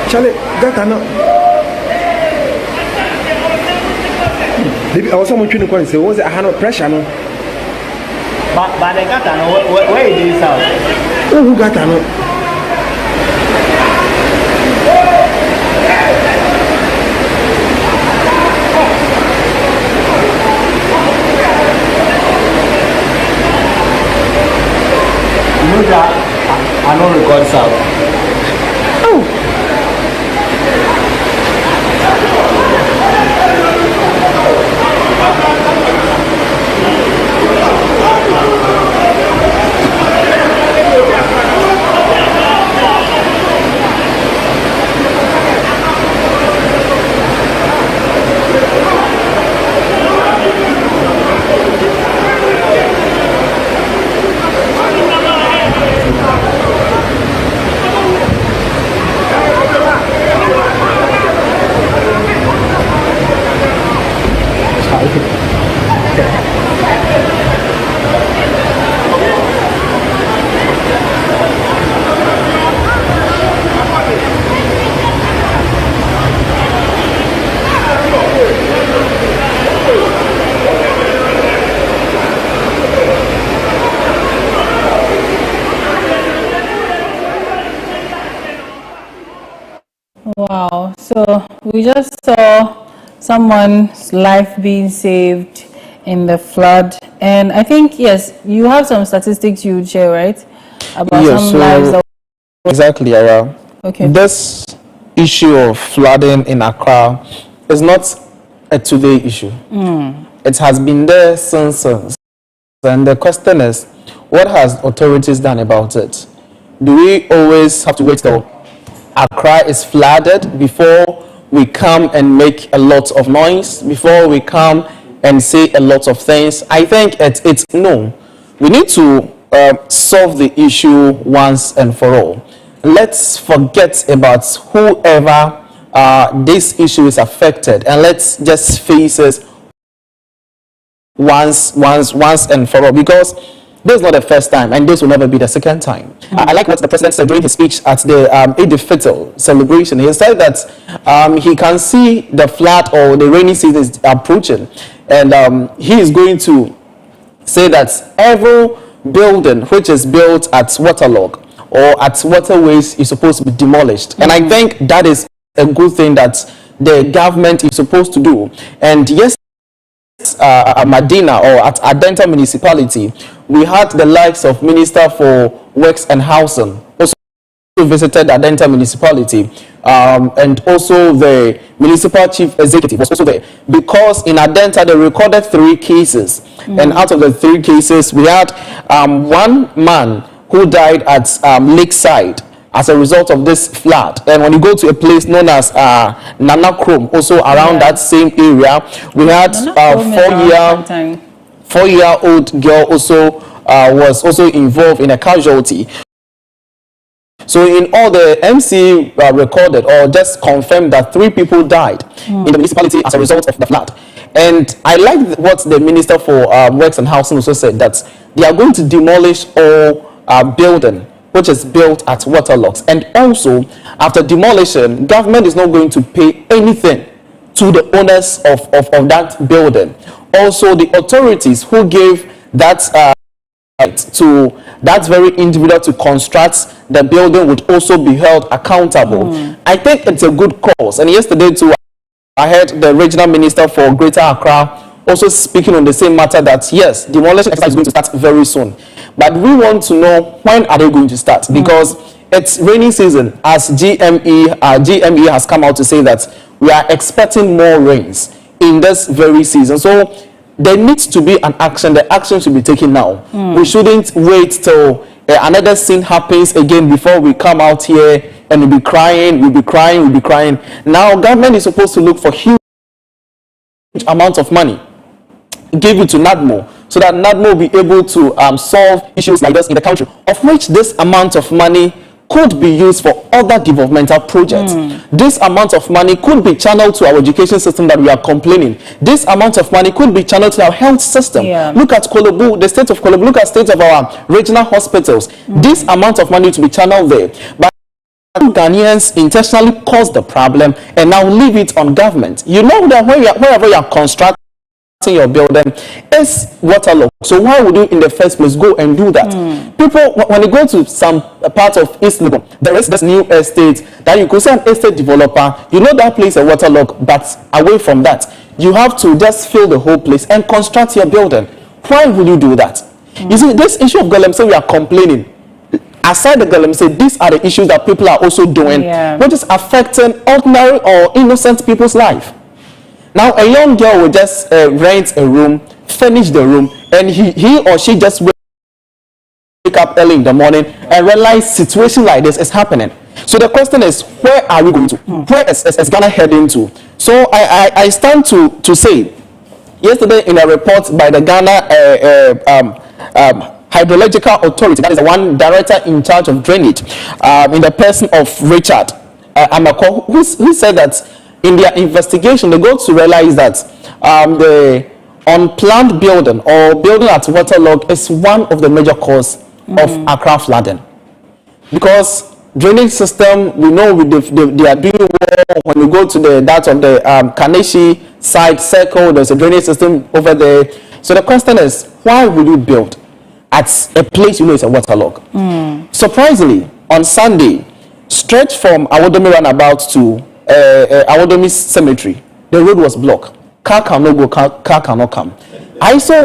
Charlie, that I was someone trying to call and say, was it a hand of pressure? No, but they got where it is out. Who got no? You know that I don't record sound. Wow, so we just saw someone's life being saved in the flood, and I think, yes, you have some statistics you would share, right? About some lives that exactly, Ara. Okay. This issue of flooding in Accra is not a today issue. It has been there since. And the question is, what has authorities done about it? Do we always have to wait till Accra is flooded before we come and make a lot of noise, before we come and say a lot of things? I think it's no. We need to solve the issue once and for all. Let's forget about whoever this issue is affected, and let's just face it once and for all, because this is not the first time, and this will never be the second time. I like what the president said during his speech at the Eid al-Fitr celebration. He said that he can see the flood or the rainy season is approaching, and he is going to say that every building which is built at waterlog or at waterways is supposed to be demolished. And I think that is a good thing that the government is supposed to do. And yes, Medina or at Adenta municipality, we had the likes of Minister for Works and Housing also visited Adenta municipality, and also the municipal chief executive was also there, because in Adenta they recorded 3 cases, and out of the 3 cases we had one man who died at Lakeside as a result of this flood. And when you go to a place known as Nana Chrome, also around that same area, we had a 4-year-old girl also was also involved in a casualty. So in all, the MC recorded or just confirmed that 3 people died in the municipality as a result of the flood. And I like what the Minister for Works and Housing also said, that they are going to demolish all building which is built at waterlogs. And also, after demolition, government is not going to pay anything to the owners of that building. Also, the authorities who gave that to that very individual to construct the building would also be held accountable. I think it's a good cause. And yesterday too, I heard the regional minister for Greater Accra also speaking on the same matter, that yes, demolition exercise is going to start very soon. But we want to know, when are they going to start? Because it's rainy season, as GME has come out to say that we are expecting more rains in this very season. So there needs to be an action. The action should be taken now. We shouldn't wait till another scene happens again before we come out here and we'll be crying. Now government is supposed to look for huge amounts of money, give it to NADMO, so that NADMO will be able to solve issues like this in the country, of which this amount of money could be used for other developmental projects. This amount of money could be channeled to our education system that we are complaining. This amount of money could be channeled to our health system. Look at Kolobu, the state of Kolobu. Look at state of our regional hospitals. This amount of money to be channeled there. But Ghanaians intentionally cause the problem and now leave it on government. You know that wherever you are constructing your building is waterlogged. So why would you in the first place go and do that? People, when you go to some part of East Legon, there is this new estate that you could say an estate developer, you know that place is waterlogged, but away from that, you have to just fill the whole place and construct your building. Why would you do that? You see, this issue of Galamsey, we are complaining. Aside the Galamsey, these are the issues that people are also doing, which is affecting ordinary or innocent people's life. Now, a young girl will just rent a room, furnish the room, and he or she just wake up early in the morning and realize situation like this is happening. So the question is, where are we going to? Where is Ghana heading to? So I stand to say, yesterday in a report by the Ghana Hydrological Authority, that is the one director in charge of drainage, in the person of Richard Amako, who said that in their investigation, they go to realize that the unplanned building or building at waterlog is one of the major causes of Accra flooding. Because drainage system, we know they are doing well. When you go to the Kaneshi side circle, there's a drainage system over there. So the question is, why will you build at a place you know is a waterlog? Surprisingly, on Sunday, straight from Awodomi roundabout to Awodomi cemetery, the road was blocked. Car cannot go, car cannot come. I saw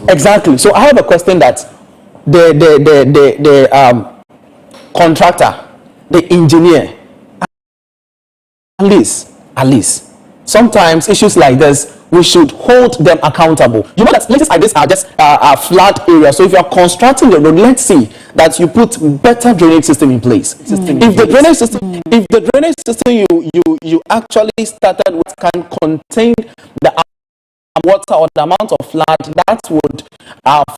exactly. So I have a question that the contractor, the engineer, at least, sometimes issues like this, we should hold them accountable. You know that places like this are just flat areas. So if you are constructing the road, let's see that you put better drainage system in place. If the drainage system you actually started with can contain the water or the amount of flood that would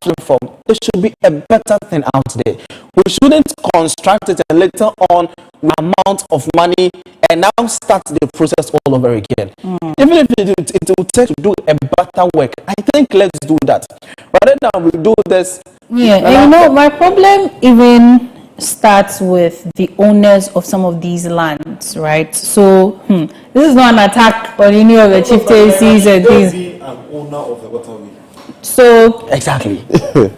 flow from, there should be a better thing out there. We shouldn't construct it and later on with amount of money and now start the process all over again. Even if it will take to do a better work, I think let's do that rather than we do this. My problem even starts with the owners of some of these lands, right? So this is not an attack on any of the chieftaincies and things. An owner of the waterway. So exactly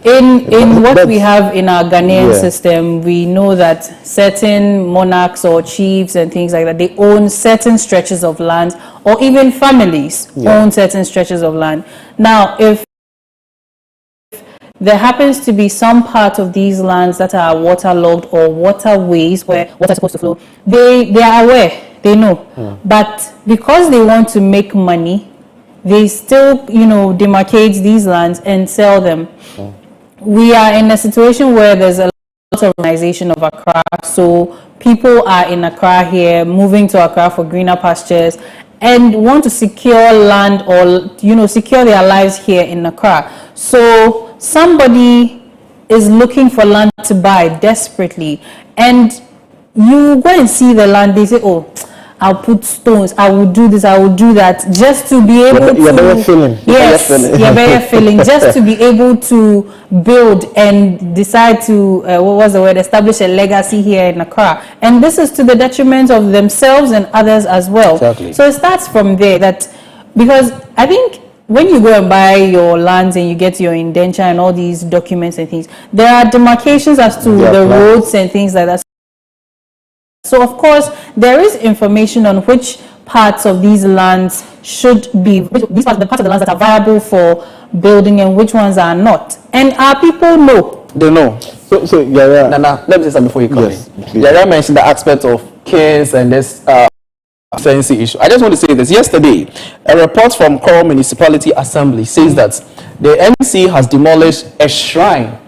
in what we have in our Ghanaian system, we know that certain monarchs or chiefs and things like that, they own certain stretches of land, or even families own certain stretches of land. Now, if there happens to be some part of these lands that are waterlogged or waterways where water is supposed to flow, they are aware, they know. But because they want to make money, they still, demarcate these lands and sell them. We are in a situation where there's a lot of urbanization of Accra. So people are in Accra here, moving to Accra for greener pastures and want to secure land or, secure their lives here in Accra. So somebody is looking for land to buy desperately. And you go and see the land, they say, oh, I'll put stones, I will do this, I will do that, just to be able you're to... better feeling. Yes, you're better feeling, just to be able to build and decide to, what was the word, establish a legacy here in Accra. And this is to the detriment of themselves and others as well. Exactly. So it starts from there, that, because I think when you go and buy your lands and you get your indenture and all these documents and things, there are demarcations as to the roads and things like that. So of course, there is information on which parts of these lands should be, these parts, the parts of the lands that are viable for building and which ones are not. And our people know. They know. So yeah. Nana, let me say something before you come Yes, in. please. Yaya mentioned the aspect of kings and this sensi issue. I just want to say this. Yesterday, a report from Koko Municipality Assembly says that the MC has demolished a shrine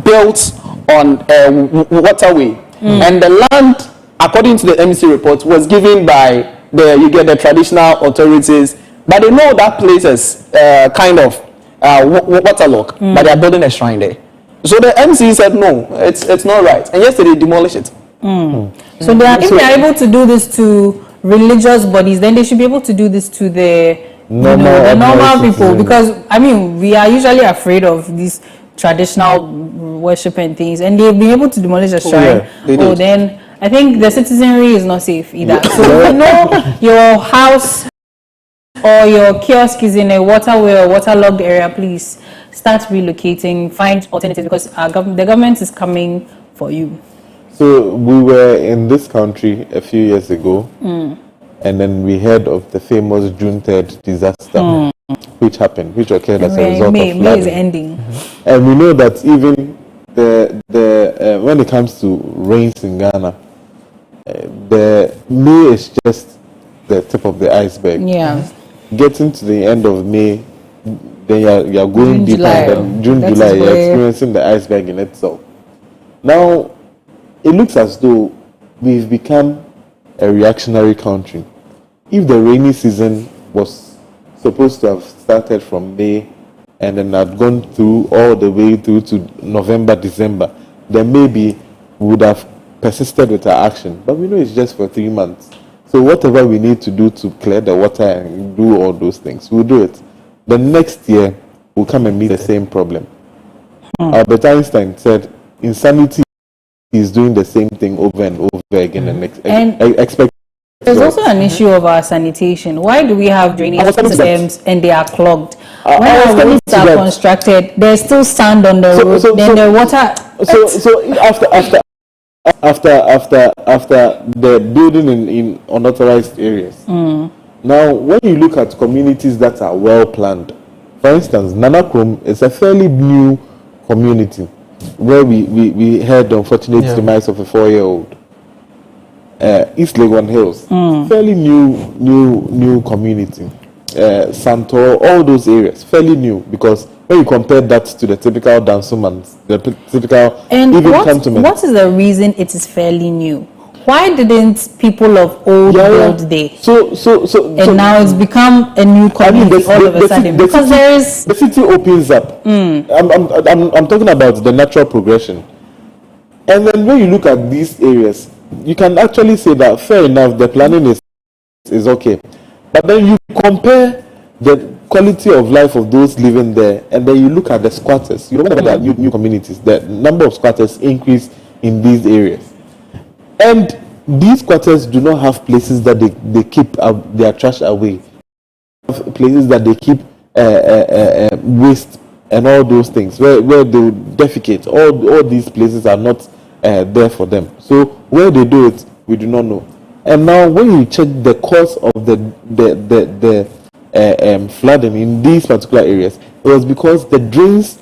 built on a waterway, and the land, according to the MC report, was given by the traditional authorities, but they know that place is kind of waterlogged, but they are building a shrine there. So the MC said no, it's not right, and yesterday they demolished it. So if they are able to do this to religious bodies, then they should be able to do this to the normal people, because I mean we are usually afraid of these traditional worship and things, and they've been able to demolish a shrine. Then I think the citizenry is not safe either. So if you know your house or your kiosk is in a waterway or waterlogged area, please start relocating, find alternatives, because the government is coming for you. So we were in this country a few years ago, and then we heard of the famous June 3rd disaster, which occurred as a result of flooding. May is ending. And we know that even when it comes to rains in Ghana, the May is just the tip of the iceberg. Yeah. Getting to the end of May, then you're going deeper. And then June, July, you're experiencing the iceberg in itself. Now, it looks as though we've become a reactionary country. If the rainy season was supposed to have started from May and then had gone through all the way through to November, December, then maybe we would have persisted with our action. But we know it's just for 3 months. So whatever we need to do to clear the water and do all those things, we'll do it. The next year, we'll come and meet the same problem. Albert Einstein said, insanity is doing the same thing over and over again and expect. There's also an issue of our sanitation. Why do we have drainage systems and they are clogged? When our roads are constructed, there's still sand on the road. Then the water. So after the building in unauthorized areas. Now, when you look at communities that are well planned, for instance, Nanakrom is a fairly new community where we heard the unfortunate demise of a 4-year-old. East Legon Hills, fairly new community. Santor, all those areas, fairly new, because when you compare that to the typical Dansumans, the typical cantonment. What is the reason it is fairly new? Why didn't people of old build there? So now it's become a new community all of a sudden, because the city opens up. I'm talking about the natural progression, and then when you look at these areas, you can actually say that fair enough, the planning is okay, but then you compare the quality of life of those living there, and then you look at the squatters. You know, whenever there are new communities, the number of squatters increase in these areas, and these squatters do not have places that they keep their trash away, places that they keep waste and all those things where they defecate. All these places are not there for them. So where they do it, we do not know. And now when you check the cause of the flooding in these particular areas, it was because the drains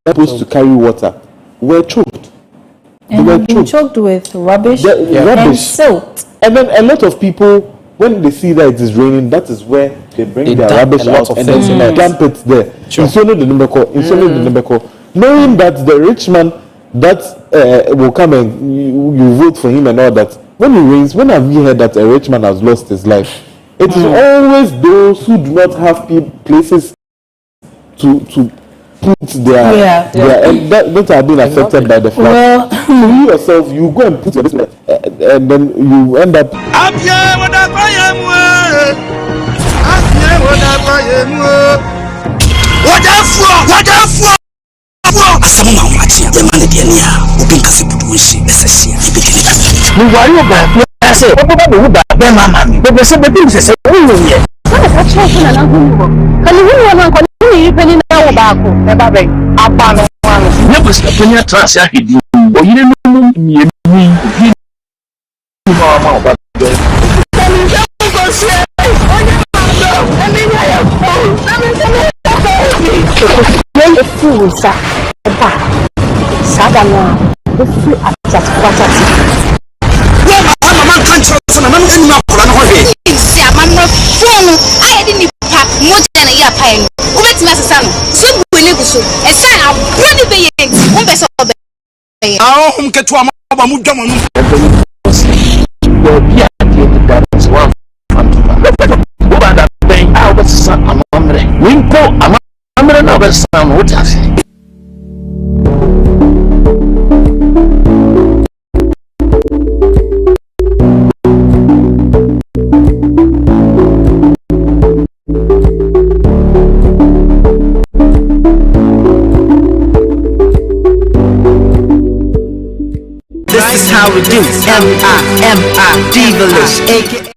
that were supposed to carry water were choked. And have been choked with rubbish and silt. And then a lot of people, when they see that it is raining, that is where they bring their rubbish out and then dump it there. Knowing that the rich man that will come and you vote for him and all that, when it rains, when have you heard that a rich man has lost his life? It is always those who do not have places to put their and that have been affected by the flood. Well, so you yourself, you go and put your business, and then you end up. This is how we do. M-I-M-I, Devilish, aka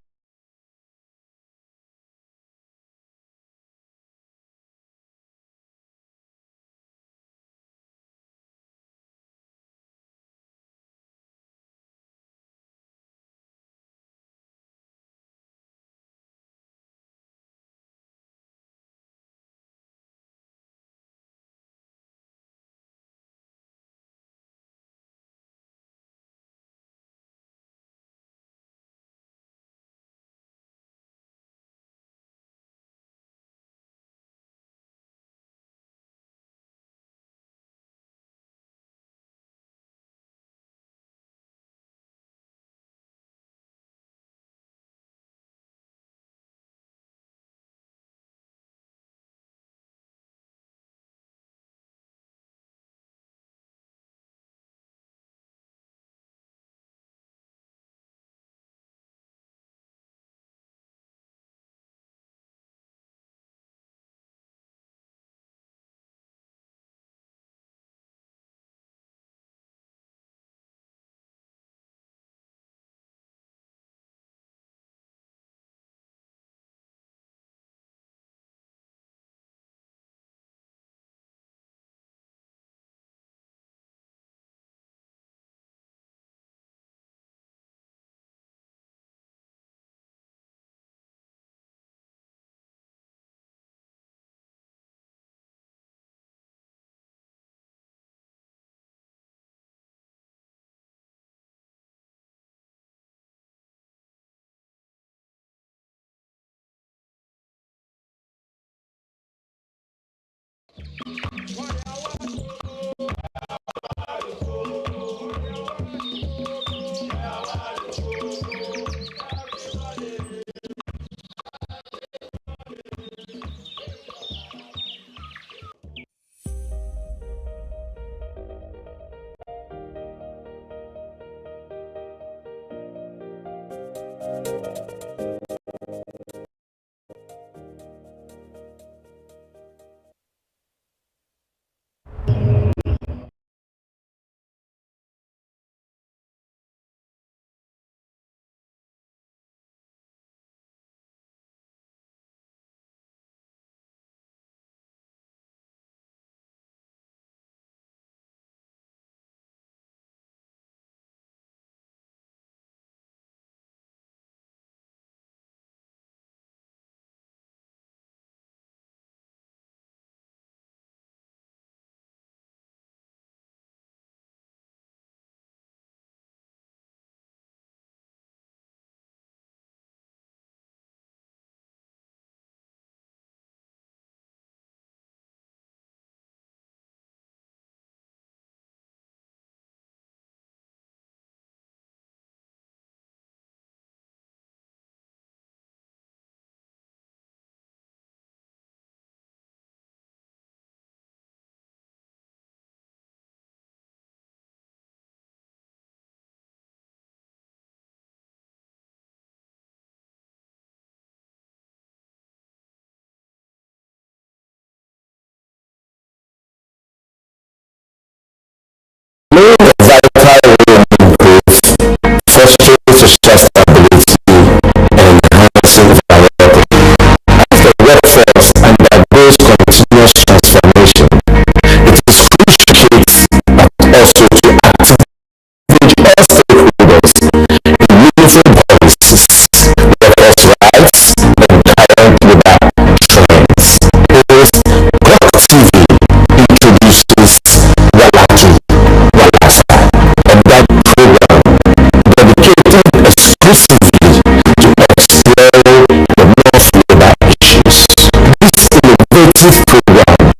innovative program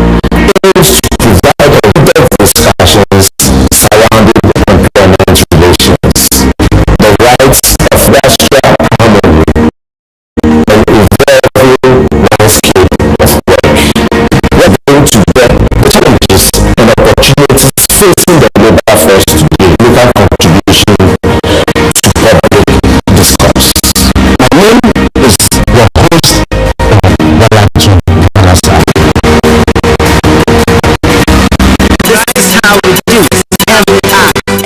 aims to provide in-depth discussions surrounding employment relations, the rights of racial harmony, and evolving landscape of work. We're going to get the challenges and opportunities facing the labor force today, local contribution to public discourse. My name is your host, Balaji Anasa. This is how we do it every time.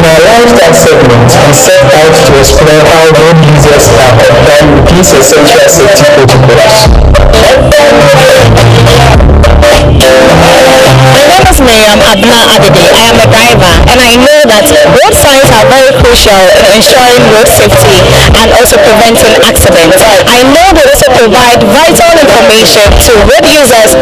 our lifestyle segment, we set out to explore how road users are complying with these essential safety protocols. My name is Miriam Abna Adede. I am a driver, and I know that road signs are very crucial in ensuring road safety and also preventing accidents. I know they also provide vital information to road users,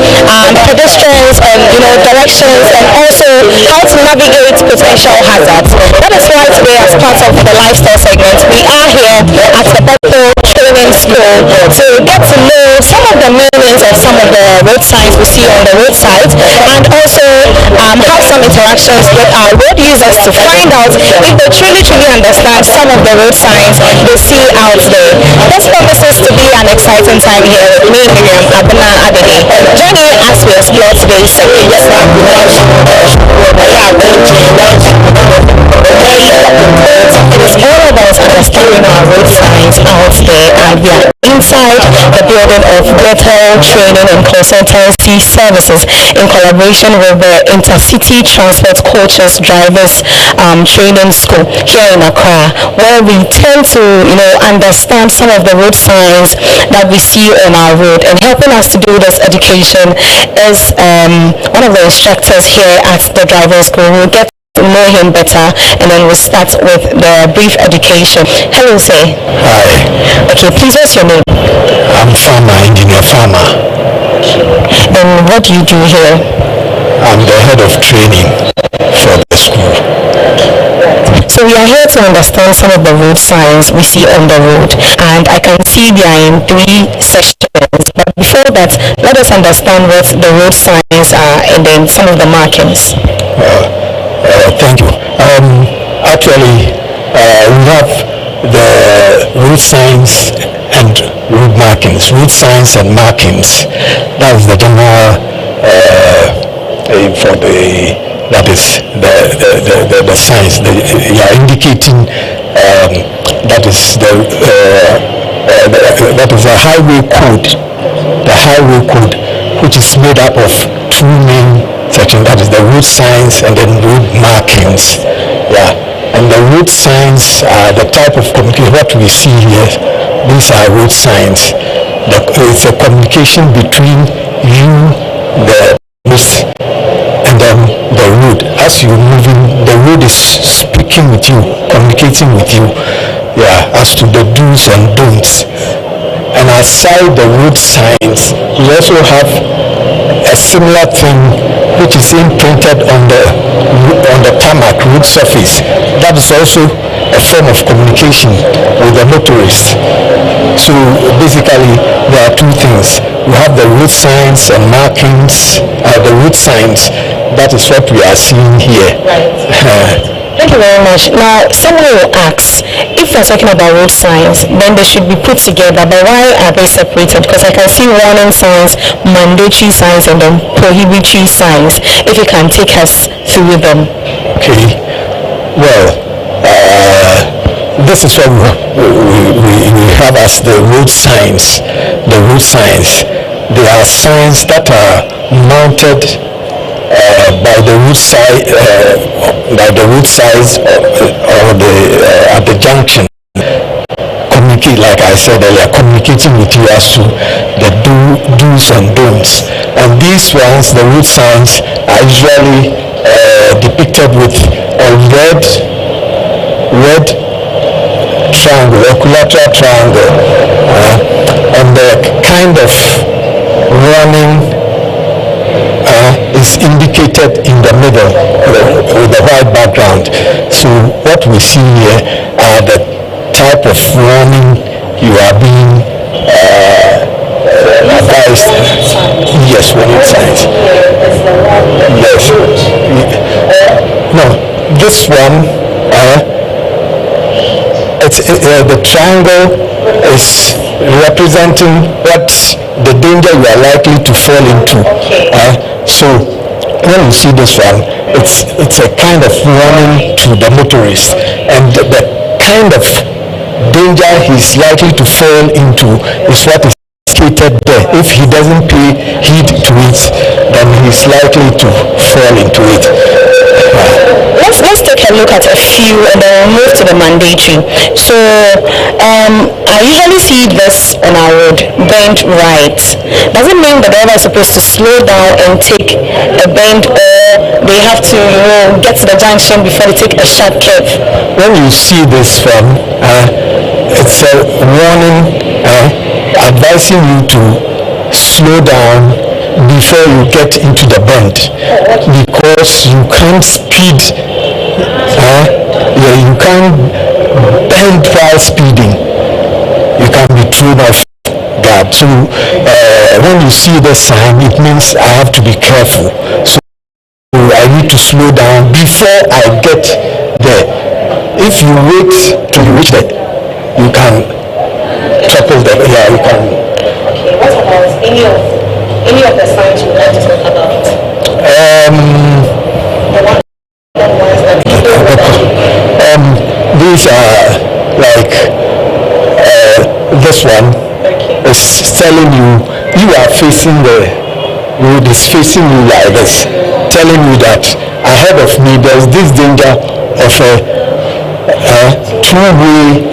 pedestrians, and directions, and also how to navigate potential hazards. That is why today, as part of the lifestyle segment, we are here at the Koko Training School to get to know some of the meanings of some of the road signs we see on the roadside, and also have some interactions with our road users to find out if they truly understand some of the road signs they see out there. This promises to be an exciting time here with me, Miriam Abuna Adede. Join me as we explore today's segment. It is all about understanding our road signs out there, and we are inside the building of Bethel Training and Consultancy Services in collaboration with the Intercity Transport Coaches Drivers Training School here in Accra, where we tend to understand some of the road signs that we see on our road. And helping us to do this education is one of the instructors here at the drivers school. We'll get to know him better, and then we'll start with the brief education. Hello, sir. Hi. Okay, please, what's your name? I'm Engineer Farmer. And what do you do here? I'm the head of training for the school. So we are here to understand some of the road signs we see on the road, and I can see they are in 3 sections. But before that, let us understand what the road signs are and then some of the markings. Thank you. Actually, we have the road signs and road markings. Road signs and markings. That's the general for that is the signs. You are indicating that is the highway code. The highway code, which is made up of 2 main sections. That is the road signs and then road markings. Yeah. And the road signs are the type of communication. What we see here, these are road signs. It's a communication between you, the and then the road. As you're moving, the road is speaking with you, communicating with you. Yeah, as to the do's and don'ts. And aside the road signs, we also have a similar thing which is imprinted on the tarmac road surface. That is also a form of communication with the motorist. So basically there are 2 things. We have the road signs and markings. The road signs, that is what we are seeing here. Thank you very much. Now, someone will ask, if we're talking about road signs, then they should be put together, but why are they separated? Because I can see warning signs, mandatory signs, and then prohibitory signs. If you can take us through them. Okay. Well, this is what we have as the road signs. The road signs. They are signs that are mounted by the roadside, or at the junction. Communicate, like I said earlier, communicating with you as to the do's and don'ts. And these ones, the road signs, are usually depicted with a red triangle, equilateral triangle, and the kind of warning is indicated in the middle with the white background. So what we see here are the type of warning you are being advised. Yes, warning signs. Yes. No, this one, the triangle is representing what the danger you are likely to fall into. So when you see this one, it's a kind of warning to the motorist, and the kind of danger he's likely to fall into is what is indicated there. If he doesn't pay heed to it, then he's likely to fall into it. Let's take a look at a few and then we'll move to the mandatory. So I usually see this on our road, bend right. Does it mean the driver is supposed to slow down and take a bend, or they have to get to the junction before they take a sharp curve? When you see this film, it's a warning advising you to slow down before you get into the bend, because you can't speed, you can't bend while speeding. You can be thrown off guard. So when you see the sign, it means I have to be careful. So I need to slow down before I get there. If you wait till you reach there, you can topple the, you can. Okay, what about any of the signs you would like to talk about? These are like this one is telling you are facing the road is facing you like this, telling you that ahead of me there's this danger of a two-way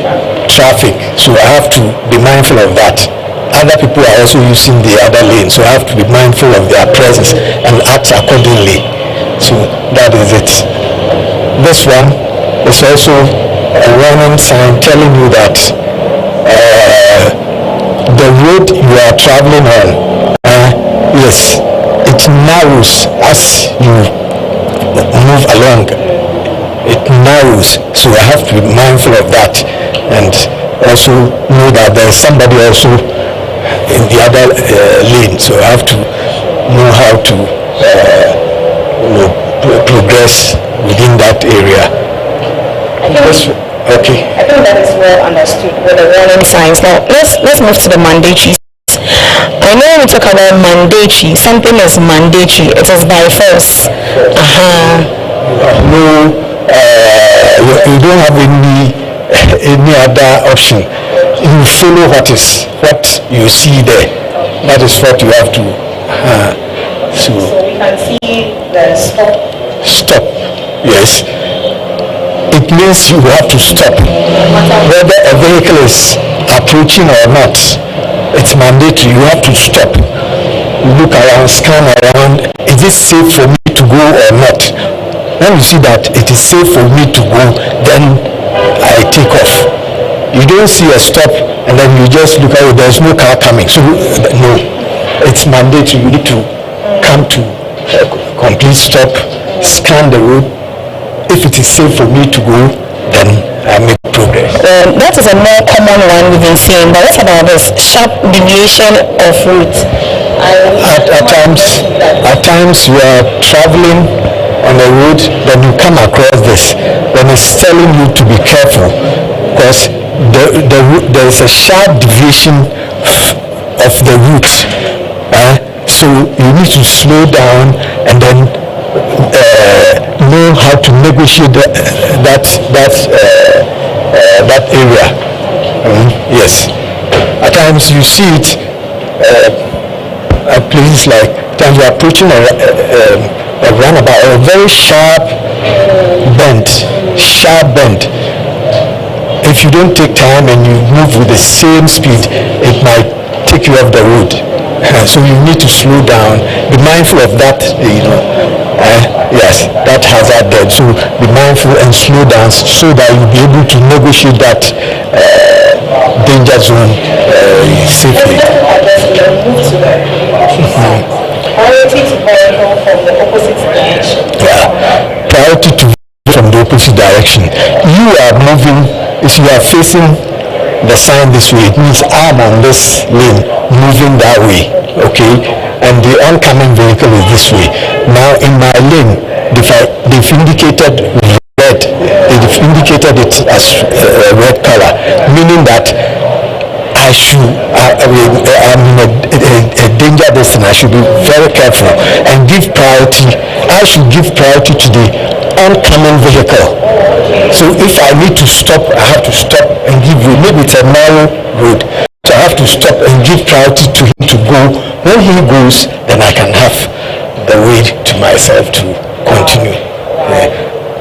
traffic, so I have to be mindful of that. Other people are also using the other lane, so I have to be mindful of their presence and act accordingly. So that is it. This one is also a warning sign telling you that the road you are traveling on, yes, it narrows as you move along. It narrows, so I have to be mindful of that, and also know that there is somebody also in the other lane, so I have to know how to progress within that area. Okay. I think that is well understood with the warning signs. Now let's move to the mandatory. I know when we talk about mandatory, something is mandatory. It is by force. No, you don't have any other option. You follow what you see there. That is what you have to. So we can see the stop. Stop. Yes. It means you have to stop. Whether a vehicle is approaching or not, it's mandatory. You have to stop. Look around, scan around. Is it safe for me to go or not? When you see that it is safe for me to go, then I take off. You don't see a stop and then you just look at it, there's no car coming. So no, it's mandatory. You need to come to a complete stop, scan the road. If it is safe for me to go, then I make progress. That is a more common one we've been seeing, but what about this sharp deviation of route? At times you are traveling on the road, then you come across this, then it's telling you to be careful, because there is a sharp deviation of the route. So you need to slow down and then know how to negotiate that area. Yes. At times you see it at places like times you're approaching a roundabout, a very sharp bend. If you don't take time and you move with the same speed, it might take you off the road. So you need to slow down. Be mindful of that, yes, that hazard there. So be mindful and slow down so that you'll be able to negotiate that danger zone safely. Priority to vehicle from the opposite direction. Yeah, priority to from the opposite direction. You are moving, if you are facing the sign this way, it means I'm on this lane moving that way, okay, and the oncoming vehicle is this way. Now in my lane they've indicated red, they've indicated it as a red color, meaning that I'm in a danger distance. I should be very careful and give priority. I should give priority to the oncoming vehicle. So if I need to stop, I have to stop and give way. Maybe it's a narrow road, So I have to stop and give priority to him to go. When he goes, then I can have the way to myself to continue.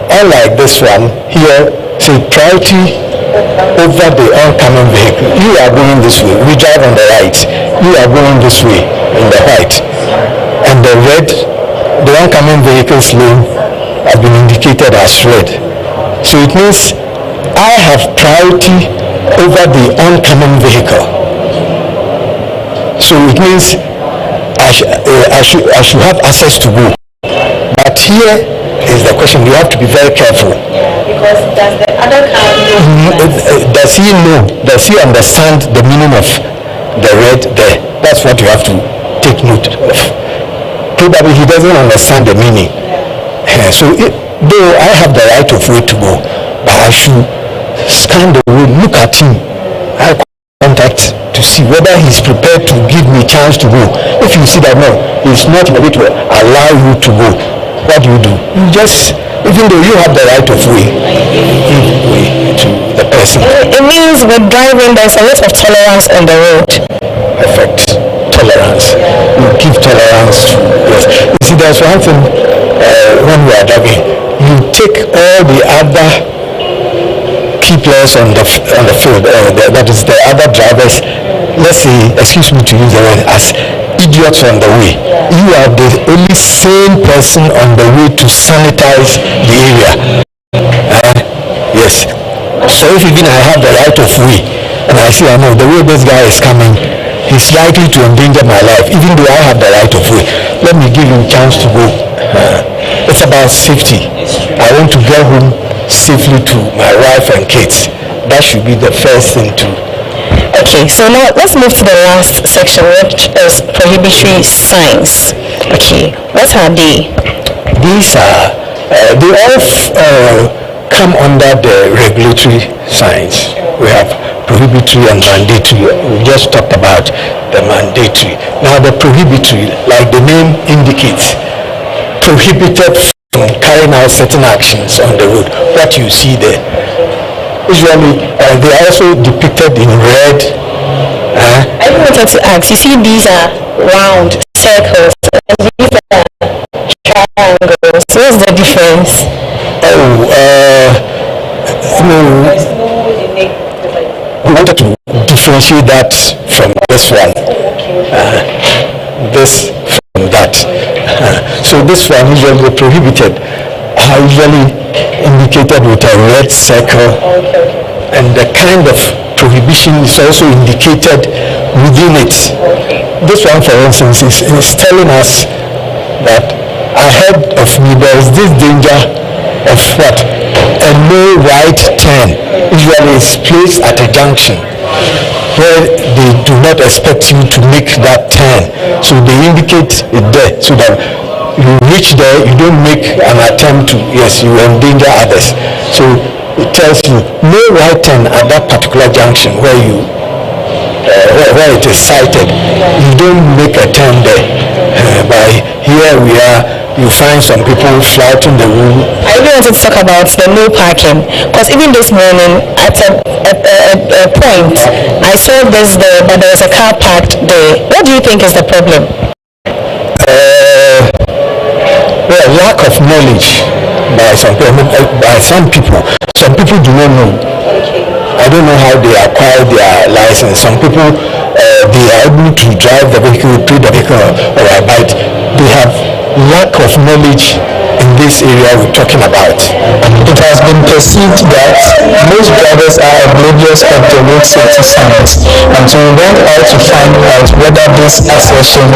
Unlike this one here, say priority over the oncoming vehicle. You are going this way, we drive on the right. You are going this way in the white. And the red, the oncoming vehicle's lane has been indicated as red. So it means I have priority over the oncoming vehicle. So it means I should have access to go. But here is the question, you have to be very careful. Because does the other car know? Does he know? Does he understand the meaning of the red there? That's what you have to take note of. Probably he doesn't understand the meaning. So though I have the right of way to go, but I should scan the road, look at him, I contact to see whether he's prepared to give me chance to go. If you see that no, he's not ready to allow you to go, what do? You just, even though you have the right of way, give way to the person. It means with driving there's a lot of tolerance on the road. Perfect. Tolerance. You give tolerance to, yes. You see, there's one thing when we are driving, you take all the other key players on the field, that is the other drivers, let's say, excuse me to use the word, as idiots on the way. You are the only sane person on the way to sanitize the area. Yes. So if even I have the right of way, and I see, I know the way this guy is coming, he's likely to endanger my life, even though I have the right of way. Let me give him a chance to go. It's about safety. I want to get home safely to my wife and kids. That should be the first thing to. Okay, so now let's move to the last section, which is prohibitory signs. Okay, what are they? These are, they all come under the regulatory signs. We have prohibitory and mandatory. We just talked about the mandatory. Now the prohibitory, like the name indicates, prohibited from carrying out certain actions on the road. What you see there. Usually, they are also depicted in red. I wanted to ask, you see these are round circles, and these are triangles. What's the difference? We wanted to differentiate that from this one. This from that. So this one usually prohibited are usually indicated with a red circle, and the kind of prohibition is also indicated within it. This one, for instance, is telling us that ahead of me there is this danger of what? A no right turn. Usually it's placed at a junction where they do not expect you to make that turn. So they indicate it there so that you reach there, you don't make an attempt to, yes, you endanger others. So it tells you no right turn at that particular junction where you where it is sighted. You don't make a turn there. By here we are, you find some people flouting the rule. I really wanted to talk about the no parking, because even this morning at a point I saw this there, but there was a car parked there. What do you think is the problem? Well, lack of knowledge by some people. Some people do not know. I don't know how they acquire their license. Some people, they are able to drive the vehicle, treat the vehicle, or but they have lack of knowledge in this area we're talking about. It has been perceived that most drivers are oblivious of the road safety signs, and so we went out to find out whether this assertion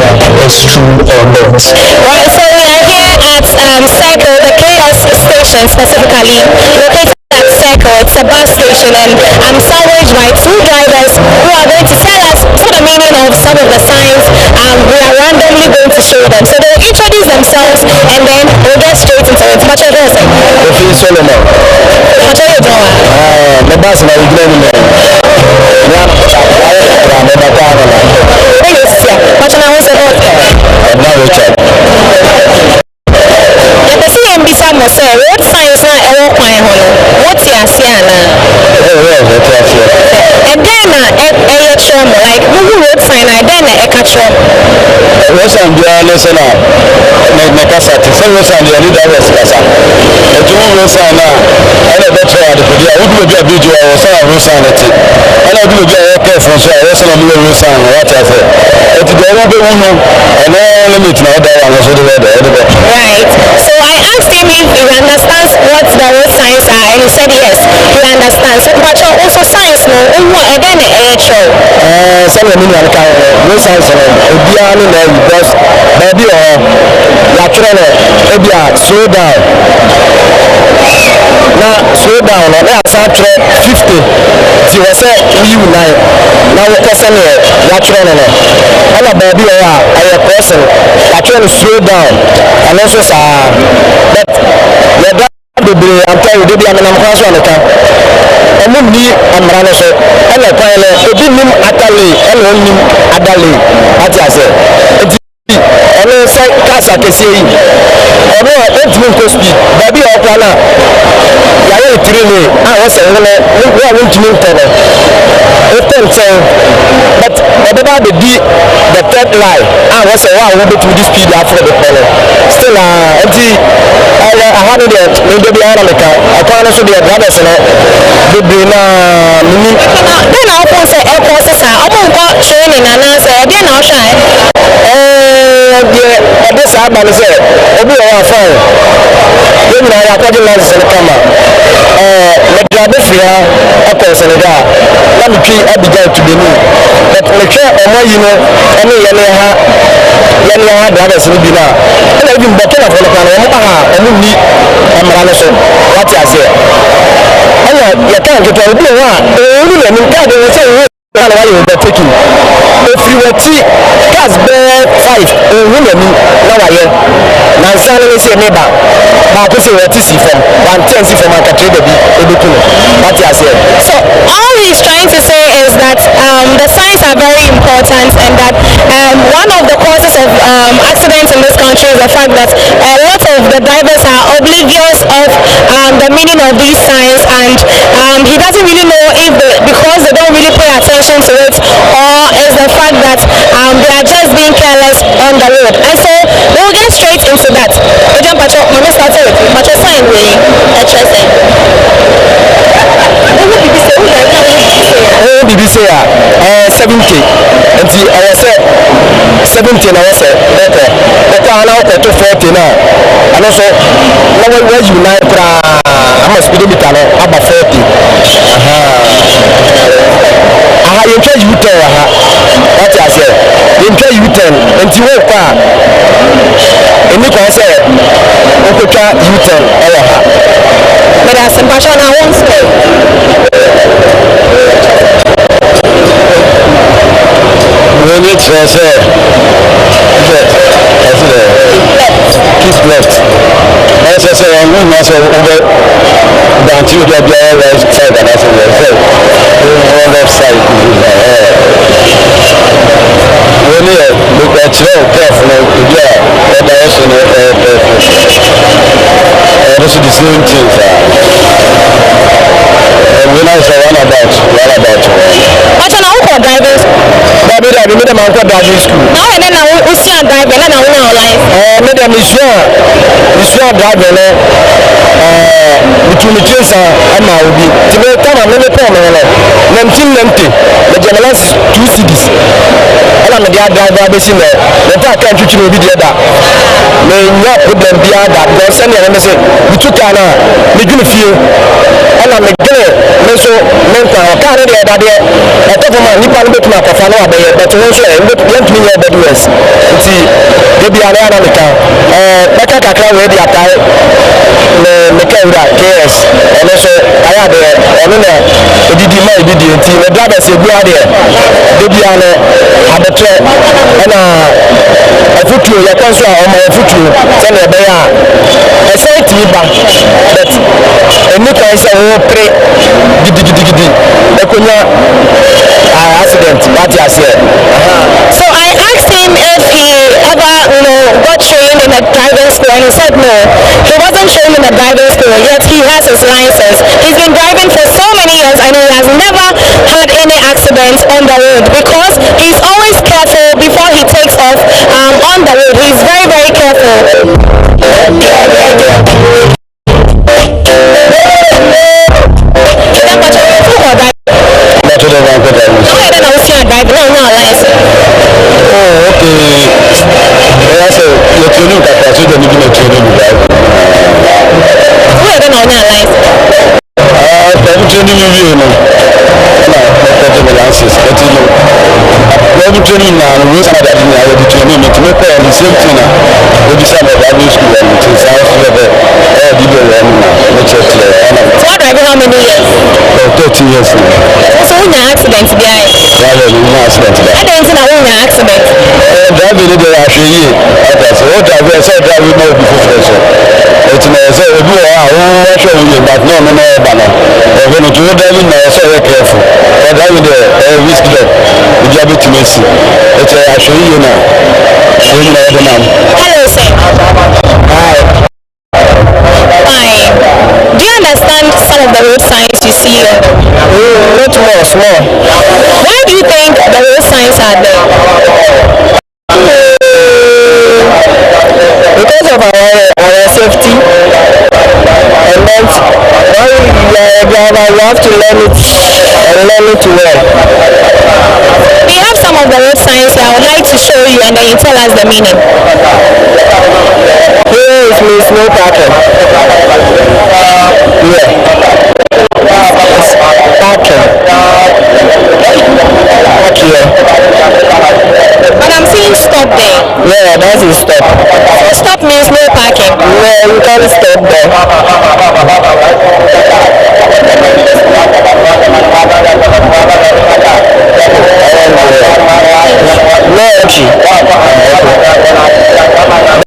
is true or not. Right, so we are here at Circle, the KS station specifically, located at Circle. It's a bus station, and I'm sandwiched by two drivers who are going to tell us the meaning of some of the signs, and we are randomly going to show them. So they'll introduce themselves, and then we'll get straight into it. What are you saying? What are you doing? The bus is not getting there. Road signs na ewo kwan ho no what you say ana and then a trauma, like who road sign I then a catch up. What's on the lesson? Nakasa, what's on the leader was Kasa. A two road sign now. I know that's why the video would be a video or some road sign at it. I know you get a careful, so I was on the road sign, what I said. It's the other one, and all limit now that I was over there. Right. So I asked him if he understands what the road signs are, and he said yes, he understands. But also science, no, and then a show. Some of the road signs are beyond the because maybe slow down. Now slow down, or that's after 50. She was said you now person natural and a baby or a person actually slow down and also but I'm telling you, I'm cross on the car. And me, I'm running so and a pilot, it didn't mean Atali, and only Adali, as I said. And then say, Casa can say, I know I don't mean to speak, baby or Pana. I ain't really, I was a woman, we are going to move to but whatever the third line, I was a while to this speed after the color. Still, I had it, maybe out of the car. I can't also be a brother, so they bring me. Then I'll say, a processor, I won't go training and I say, again, I'll try. Yeah, this happened, I said, I'll be our phone. Then I have got the license in the camera. Medradefia, a person, let me keep up the guy to the moon. But the care of my, any Yanya brothers will be now. And I've been better for the plan, and we need a manager. What I say? And you can't get a bit of only a minute. Taking. If you were cars bear 5, women now I am. Now, Sunday is your neighbor. But this is what is from 110 from my country. What I said. So, all he's trying to say is that the signs are very important, and that one of the causes of accidents in this country is the fact that a lot of the drivers are oblivious of the meaning of these signs, and he doesn't really know if because they don't really pay attention to it, or is the fact that they are just being careless on the road. And so we'll get straight into that. Agent Pacho, Mama started with Pacho sign really interesting. BBC 70 and I said 70 and I said better now to 40 now and also where you like I must be about 40 you tell you tell what I said you tell you tell and you work and you can say you tell but as a passion I won't say we need to say keep left. As I say, I'm not so over down to the right side, and that's what I say. On left side, we need to look at you carefully. Yeah, that direction this is the same thing. We know it's all about What's an outdoor drivers? I made them out of driving school. Now and then I will see a driver and I will know life. Made them sure driving between the trains and my will be. To the time I'm in the corner, 1990, the general is 2 cities. And I'm a driver, they see that. The time can't you be the other. May not put them beyond that. They'll send you and say, we took an hour, we're going to feel. And I'm a girl, so mental, I can't read that there. I thought of my Nippon book, my Pafano, but also, let me know the US. See, they be an American. Better Kakra, where they are tired. Mekera, KS, and also I had a DD, the drivers will be out there. They be on a track and a foot you can say on my foot you send a bear. I say to you, but a new place I will pray. Accident, what I said. So I asked him if he ever, got trained in a driving school, and he said no. He wasn't trained in a driving school, yet he has his license. He's been driving for so many years, and he has never had any accident accidents on the road because he's always careful before he takes off on the road. He's very, very careful. Training now, we start that in our training to make the same thing. We decide that we school and it is how to have a video and which is what driving how many years? 30 years now. So when your accident behind? Yeah, no accident. I don't think I won your accident. Driving it there actually. So what driver so driving now before fresh. It's no so we do our show you but no banner. When you driving now so very careful. Driving there risk there. You have to miss it. It's actually you know. Hello sir. Hi. Hi. Do you understand some of the road signs you see? Not more, small. Why do you think the road signs are there? Because of our safety. And then when you are a driver, you have to learn it and learn it well. We have some of the road signs I would like to show you and then you tell us the meaning. Here it means no parking. Yeah. Parking. Here. But I'm seeing stop there. Yeah, that is stop. So stop means no parking. Yeah, you can't stop there. No entry.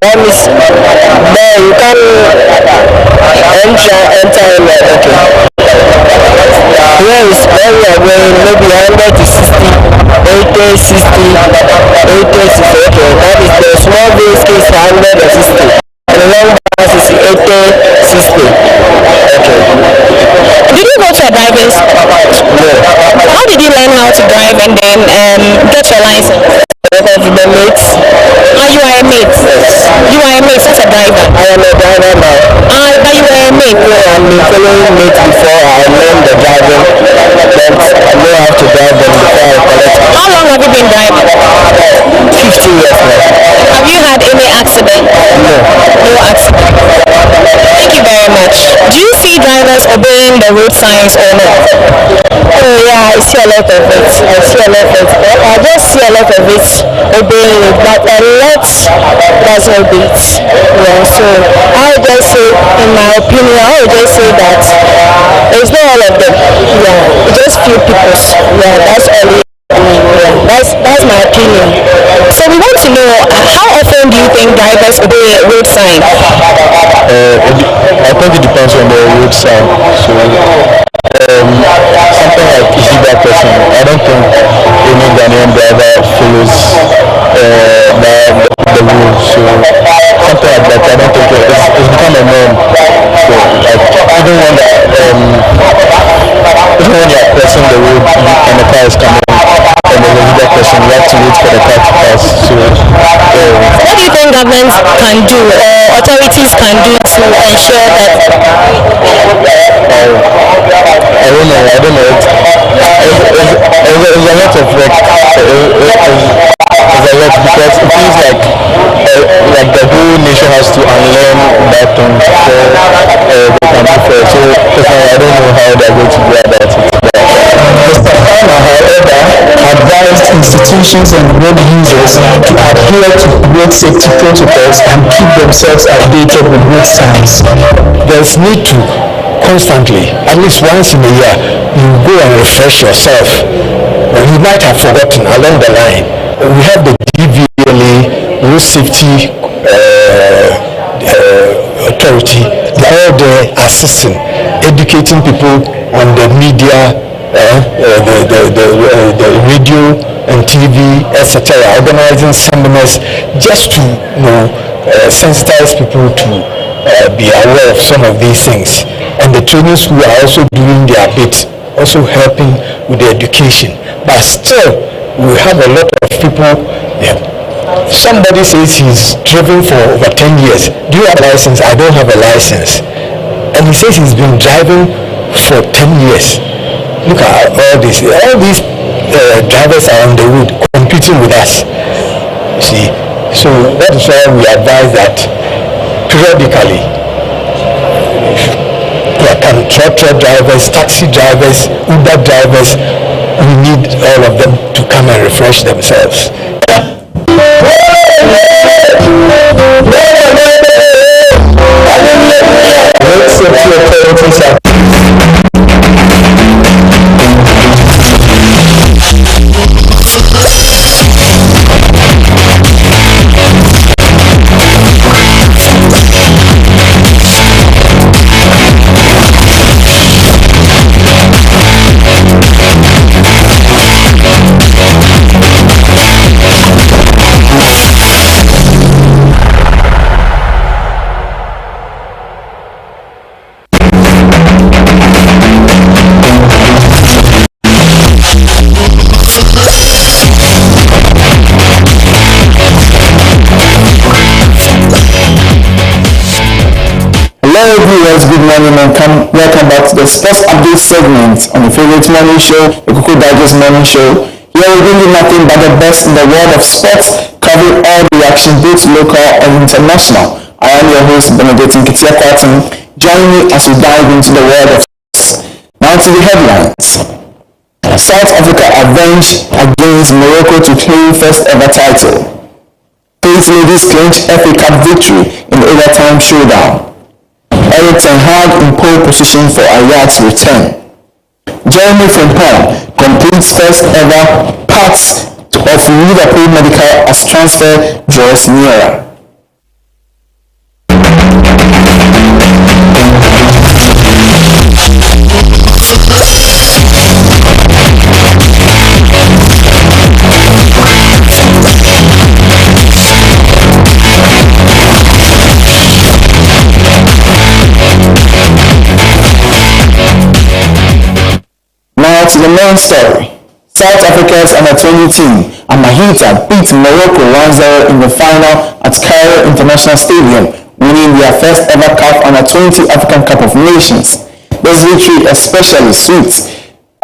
That means there you can enter in there. Okay. Here is where we are going, maybe 100 to 60, 80, 60, 80, 60. Okay, that is the small base case 100 or 60. And the long bus is 80, 60. Okay. Did you go to a driving school? No. How did you learn how to drive and then get your license? Because the mates. You are a mate? Yes. You are a mate, not a driver? I am a driver now. But you were a mate? Yeah, I've been following mates before I learned the driving. Then I know how to drive them before I collect. How long have you been driving? 15 years now. Have you had any accident? No. No accident. Thank you very much. Do you see drivers obeying the road signs or not? Oh yeah, I see a lot of it. I just see a lot of it obeying it, but a lot doesn't obey it. Yeah, so I would just say, in my opinion, I would just say that it's not all of them. Yeah, it's just few people. Yeah, that's all it. Yeah, that's my opinion. So we want to know how often do you think drivers obey road signs? I think it depends on the road sign. So something like zebra crossing, I don't think any Ghanaian driver follows the rules. So something like that, I don't think it's become a norm. So like even when you're crossing the road and the car is coming and there's a zebra crossing, you have to wait for the car to pass. So what do you think governments can do or authorities can do to ensure that? I don't know. It's a lot of work. It's a lot because it feels like the whole nation has to unlearn that thing before they can move forward. So personally, I don't know how they're going to do about it. Mr. Farmer, however, advised institutions and road users to adhere to road safety protocols and keep themselves updated with road signs. There's need to constantly, at least once in a year, you go and refresh yourself. You might have forgotten along the line. We have the DVLA, Road Safety Authority. They're all there assisting, educating people on the media, the radio and TV, etc., organizing seminars just to sensitize people to be aware of some of these things. And the training school are also doing their bit also helping with the education. But still, we have a lot of people. Yeah. Somebody says he's driven for over 10 years. Do you have a license? I don't have a license. And he says he's been driving for 10 years. Look at all this. All these drivers are on the road competing with us. See, so that is why we advise that periodically, truck drivers, taxi drivers, Uber drivers, we need all of them to come and refresh themselves. Hello viewers, good morning and welcome back to the Sports Update segment on the favorite morning show, the Koko Digest Morning Show. Here we bring you nothing but the best in the world of sports, covering all the action, both local and international. I am your host, Benedict Nketia Kwarton. Join me as we dive into the world of sports. Now to the headlines. South Africa avenged against Morocco to claim first ever title. Faith ladies clinch FA Cup victory in the overtime showdown. Eric Ten Hag in pole position for Ajax return. Jeremy Frimpong completes first ever parts of Liverpool medical as transfer draws nearer. To the main story. South Africa's under-20 team, Amahita, beat Morocco 1-0 in the final at Cairo International Stadium, winning their first ever CAF Under-20 African Cup of Nations. This victory especially sweet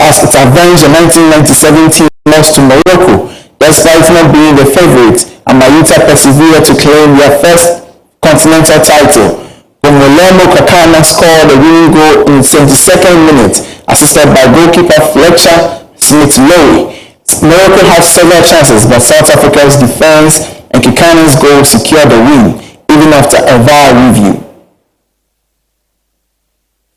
as it avenged the 1997 team loss to Morocco. Despite not being the favourite, Amahita persevered to claim their first continental title. Gomolemo Kakana scored the winning goal in the 72nd minute, assisted by goalkeeper Fletcher Smith-Lowe. Morocco had several chances, but South Africa's defense and Kikana's goal secured the win, even after a VAR review.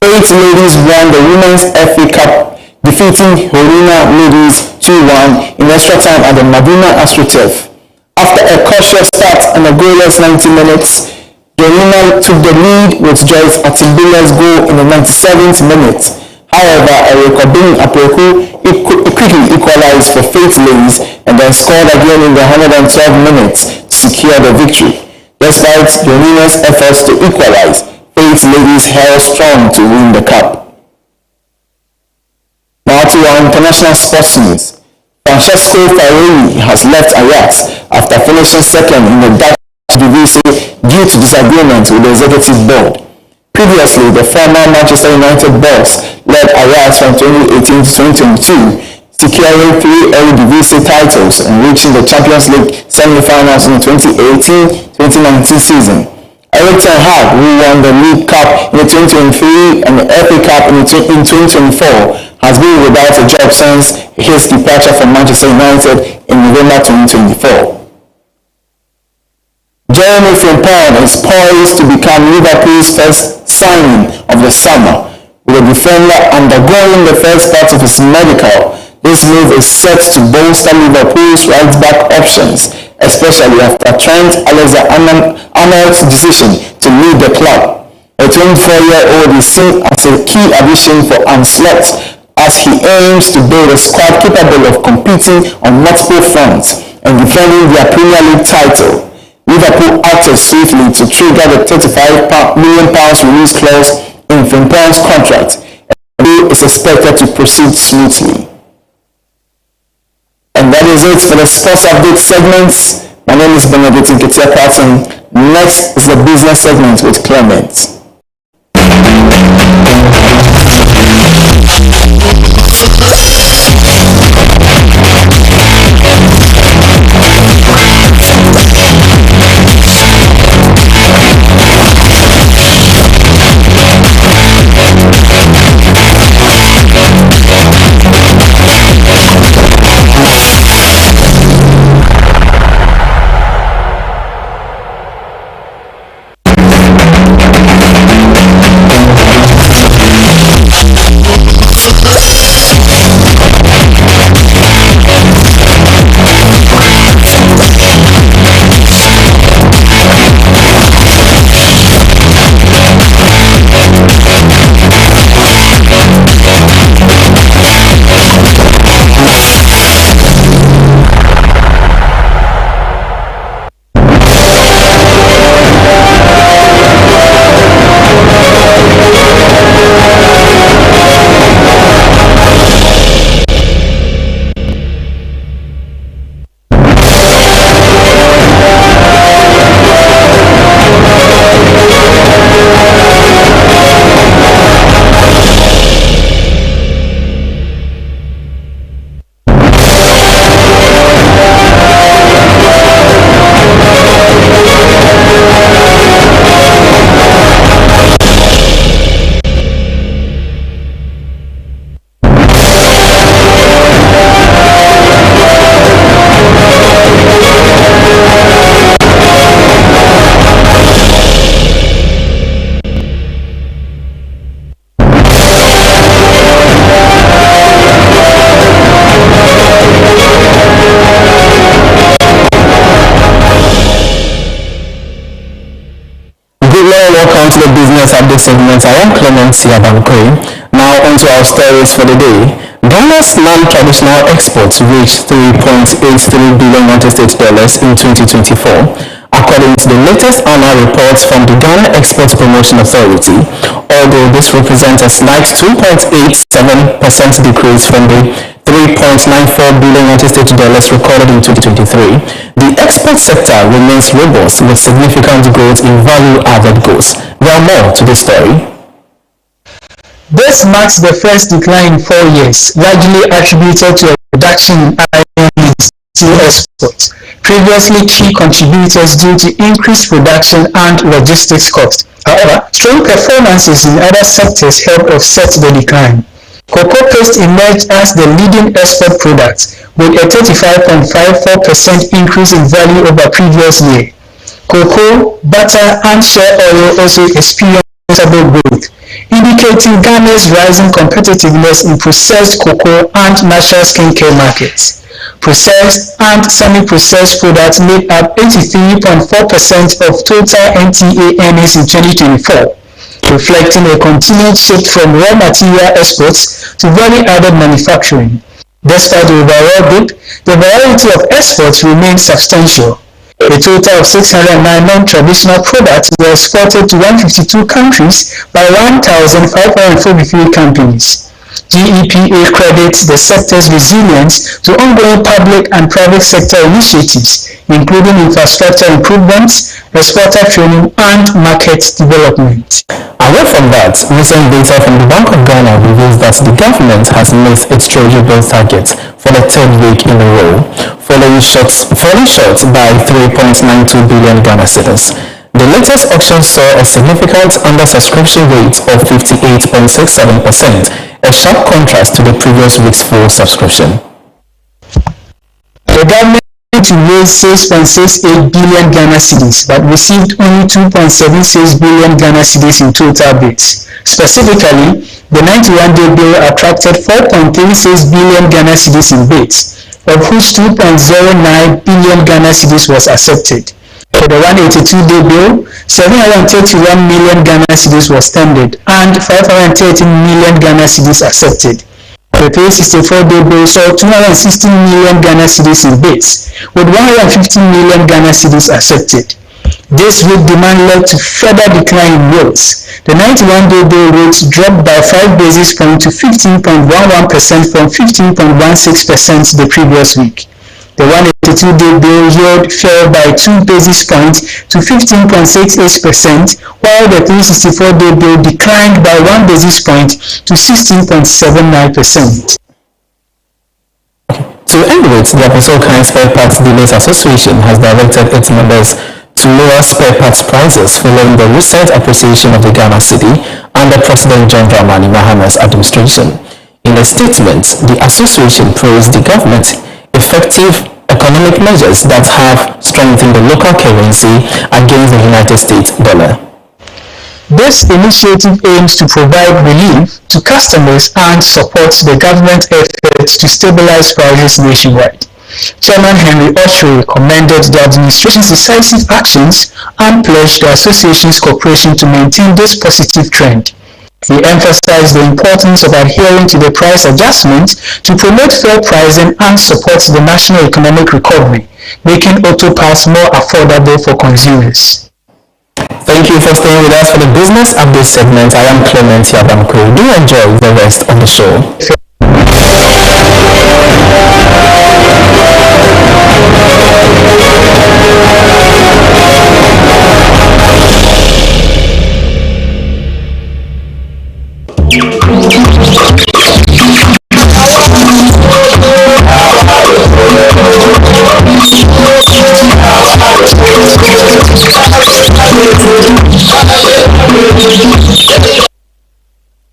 Eight ladies won the Women's FA Cup, defeating Horina ladies 2-1 in extra time at the Madina AstroTurf. After a cautious start and a goalless 90 minutes, Horina took the lead with Joyce Atimbila's goal in the 97th minute. However, Erika Bin Apreku quickly equalized for Faith Ladies and then scored again in the 112 minutes to secure the victory. Despite Horina's efforts to equalize, Faith Ladies held strong to win the cup. Now to our international sports news. Francesco Farelli has left Ajax after finishing second in the Dutch Divisie due to disagreement with the executive board. Previously, the former Manchester United boss led Ajax from 2018 to 2022, securing 3 Eredivisie titles and reaching the Champions League semi-finals in the 2018-2019 season. Eric Ten Hag, who won the League Cup in the 2023 and the FA Cup in 2024, has been without a job since his departure from Manchester United in November 2024. Jeremy Frimpong is poised to become Liverpool's first signing of the summer, with the defender undergoing the first part of his medical. This move is set to bolster Liverpool's right-back options, especially after Trent Alexander-Arnold's decision to leave the club. The 24-year-old is seen as a key addition for Ancelotti as he aims to build a squad capable of competing on multiple fronts and defending their Premier League title. Liverpool acted swiftly to trigger the £35 million release clause in Frimpong's contract, and they show is expected to proceed smoothly. And that is it for the sports update segments. My name is Benedict Nketiah. Next is the business segment with Clement. Welcome to the business update segment. I am Clement Siabankwe. Now on to our stories for the day. Ghana's non-traditional exports reached $3.83 billion in 2024. According to the latest annual reports from the Ghana Export Promotion Authority, although this represents a slight 2.87% decrease from the $3.94 billion recorded in 2023, the export sector remains robust with significant growth in value-added goods. There are more to this story. This marks the first decline in 4 years, largely attributed to a reduction in iron and steel exports, previously key contributors due to increased production and logistics costs. However, strong performances in other sectors helped offset the decline. Cocoa paste emerged as the leading export product, with a 35.54% increase in value over previous year. Cocoa, butter, and shea oil also experienced notable growth, indicating Ghana's rising competitiveness in processed cocoa and natural skincare markets. Processed and semi-processed products made up 83.4% of total NTA earnings in 2024. Reflecting a continued shift from raw material exports to value-added manufacturing. Despite the overall dip, the variety of exports remained substantial. A total of 609 non-traditional products were exported to 152 countries by 1,543 companies. GEPA credits the sector's resilience to ongoing public and private sector initiatives, including infrastructure improvements, exporter training, and market development. Away from that, recent data from the Bank of Ghana reveals that the government has missed its treasury bill target for the third week in a row, falling short by 3.92 billion Ghana cedis. The latest auction saw a significant undersubscription rate of 58.67%, a sharp contrast to the previous week's full subscription. The government raised 6.68 billion Ghana cedis, but received only 2.76 billion Ghana cedis in total bids. Specifically, the 91-day bill attracted 4.36 billion Ghana cedis in bids, of which 2.09 billion Ghana cedis was accepted. For the 182-day bill, 731 million Ghana cedis was tendered and 513 million Ghana cedis accepted. The 364-day bill saw 216 million Ghana cedis in bids, with 150 million Ghana cedis accepted. This weak demand led to further decline in yields. The 91-day bill rate dropped by 5 basis points to 15.11% from 15.16% the previous week. The 182-day bill yield fell by 2 basis points to 15.68%, while the 364-day bill declined by 1 basis point to 16.79%. To end with, the Apostle Spare Parts Dealers Association has directed its members to lower spare parts prices following the recent appreciation of the Ghana cedi under President John Dramani Mahama's administration. In a statement, the association praised the government's effective economic measures that have strengthened the local currency against the United States dollar. This initiative aims to provide relief to customers and supports the government's efforts to stabilize prices nationwide. Chairman Henry Oshwe commended the administration's decisive actions and pledged the association's cooperation to maintain this positive trend. He emphasized the importance of adhering to the price adjustment to promote fair pricing and support the national economic recovery, making auto parts more affordable for consumers. Thank you for staying with us for the business update segment. I am Clement Yabamko. Do enjoy the rest of the show.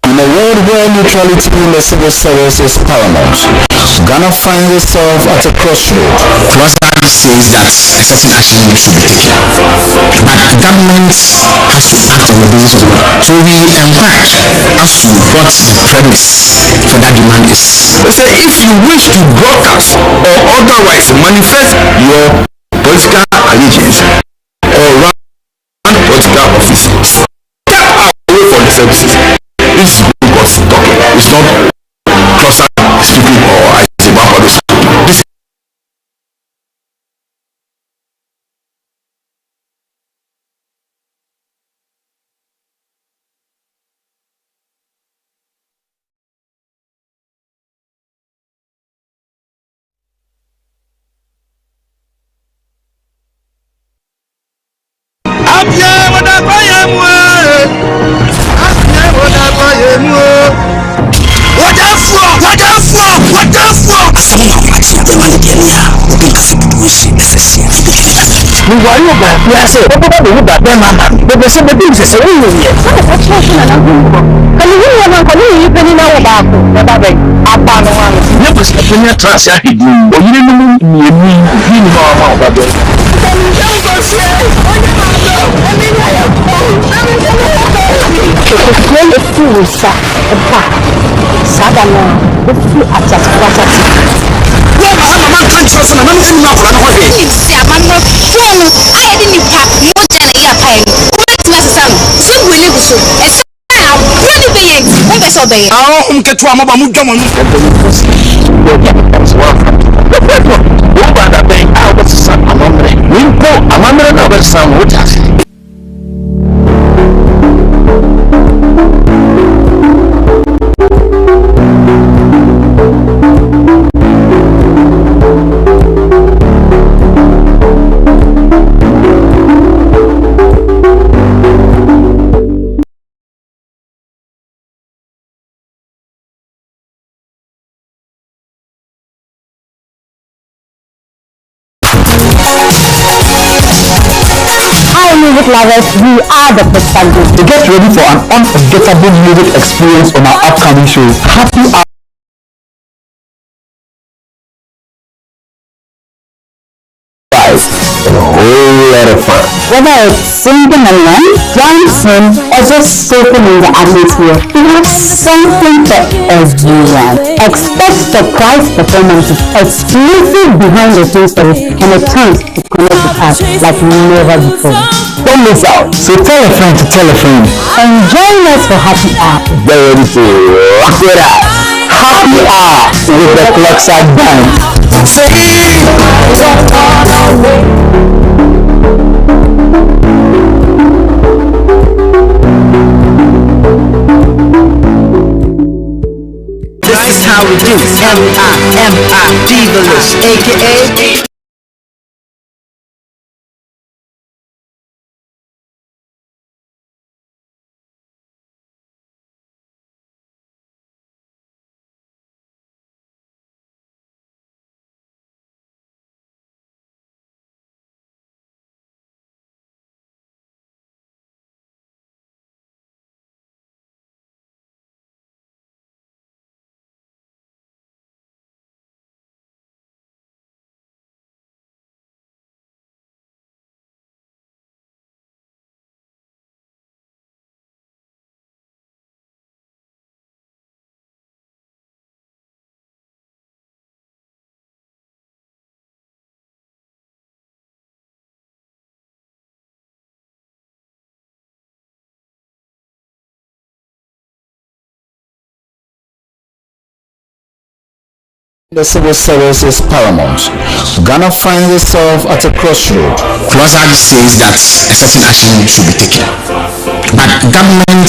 In a world where neutrality in the civil service is paramount, Ghana finds itself at a crossroad. Once that says that certain action needs to be taken, but the government has to act on the basis of law. So we enquire as to what the premise for that demand is. So if you wish to broadcast or otherwise manifest your political allegiance or run political offices, step away from the services. This is God's talking. It's not Closer speaking or I say Baba speaking. This Wari o ba fiase o ba be ba be mama be be se be bi se we ye o cho na na gumbo kali wi ya man kali yi peni na wo ba ko ba be apa no wa ne ko se peni trans ya hidi o yire no mu ni emi ni ni ma ma ba be kali ya ko se o ni ma do e mi na ya ko na mi se mo ko ye fu sa pa sada na o fu atati kwatati man can't trust na nanu enu akora na hoye ni si amamro fonu ayedi nipa moja na iya pai no ubetima sesa no so buene guso esa abro ni beye o be so beye awo nketu amaba mu dwamo nu wo ba da ben a wo sesa amamre nimpo amamre na be sam wo ta Music lovers, we are the perfect group. To get ready for an unforgettable music experience on our upcoming show, Happy Hour. And a whole lot of fun. Whether it's singing along, dancing, or just soaking in the atmosphere, we have something for everyone. Expect surprise performances, exclusive behind the scenes stories, and a chance to connect with us like never before. Don't miss out. So tell a friend to tell a friend. And join us for Happy Hour. Get ready to rock it out. Happy Hour with the Clockside Band. Say, Devilish, aka The civil service is paramount. Ghana finds itself at a crossroad. Closer says that a certain action should be taken. But government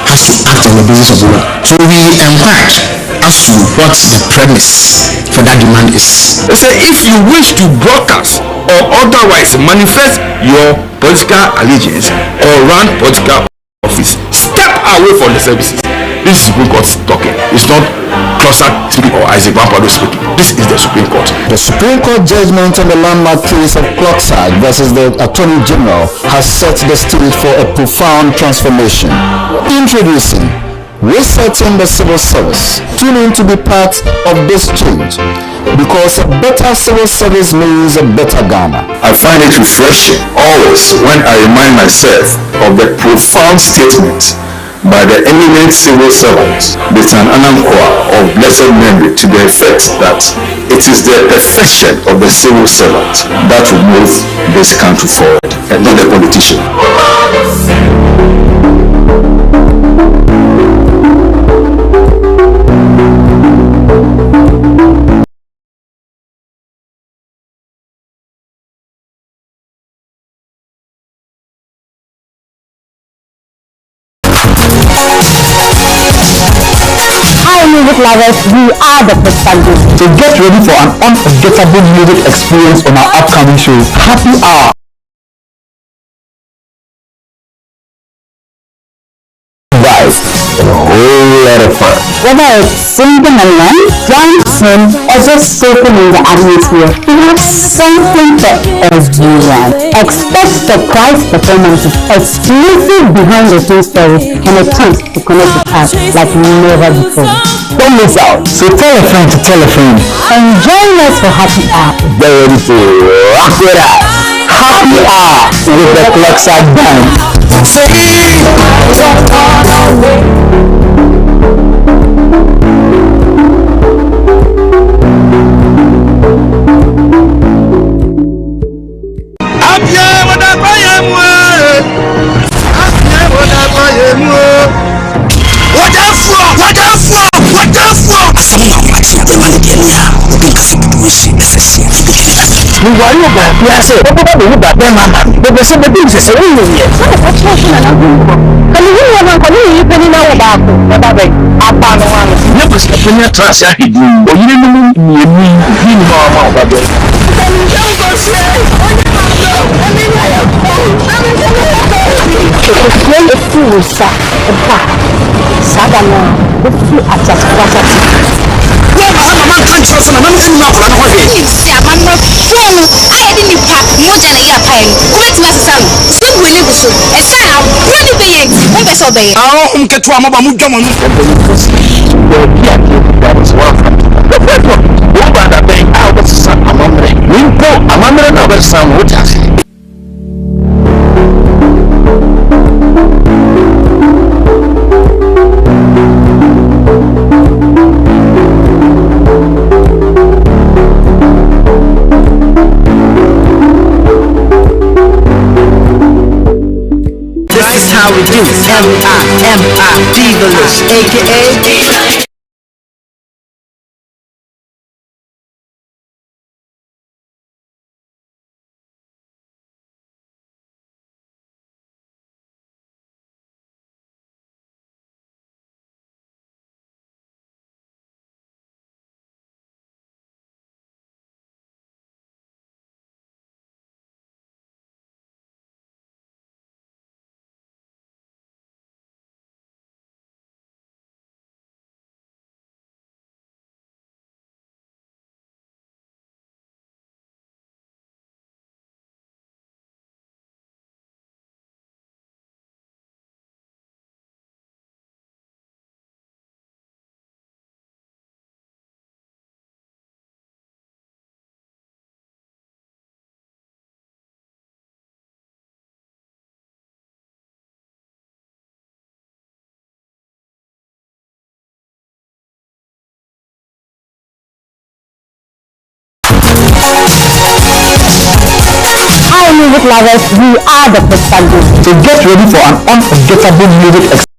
has to act on the basis of the law. So we inquired as to what the premise for that demand is. They say if you wish to broadcast or otherwise manifest your political allegiance or run political office, step away from the services. This is Supreme Court talking. It's not Closer speaking or Isaac Bampado speaking. This is the Supreme Court. The Supreme Court judgment on the landmark case of Clockside versus the Attorney General has set the stage for a profound transformation. Introducing Resetting the Civil Service. Tune in to be part of this change, because a better civil service means a better Ghana. I find it refreshing always when I remind myself of the profound statement by the eminent civil servant, Mr. Anankwa of blessed memory, to the effect that it is the perfection of the civil servant that will move this country forward, and not the politician. Music lovers, we are the Perspective. So get ready for an unforgettable music experience on our upcoming show, Happy Hour. Guys, a whole lot of fun. Whether it's singing along, dancing, or just soaking in the atmosphere, we have something for everyone. Expect surprise performances, exclusive behind-the-scenes stories, and a chance to connect with us like never before. Don't miss out. So tell a friend to tell a friend. And join us for Happy Hour. Get ready to rock with us. Happy Hour with the Clockside Band. Why you back? Yes, sir. What about you back there, Mama? But the same thing is a real year. What's wrong? Can you hear me? Can you hear me now about it? About one. Never step in your trash. I did. Or you didn't know me. You know about it. Can you go say? I mean, I am cold. I mean, when the fool sat the back, Sadana, the fool at just process. Mama can't trust me. I'm not going to hold it. I'm not phone. I didn't pack more than a year pine. Wait, my son. Still will live so. A son, I'm really big. Who is obeying? I'll get to a mama. That was one. The first one. Who brought that thing out of the sun? I'm wondering. We go. I'm wondering about some water. This is how we do M-I-M-I Devilish, aka music lovers, we are the Clocksack Group. So get ready for an unforgettable music experience.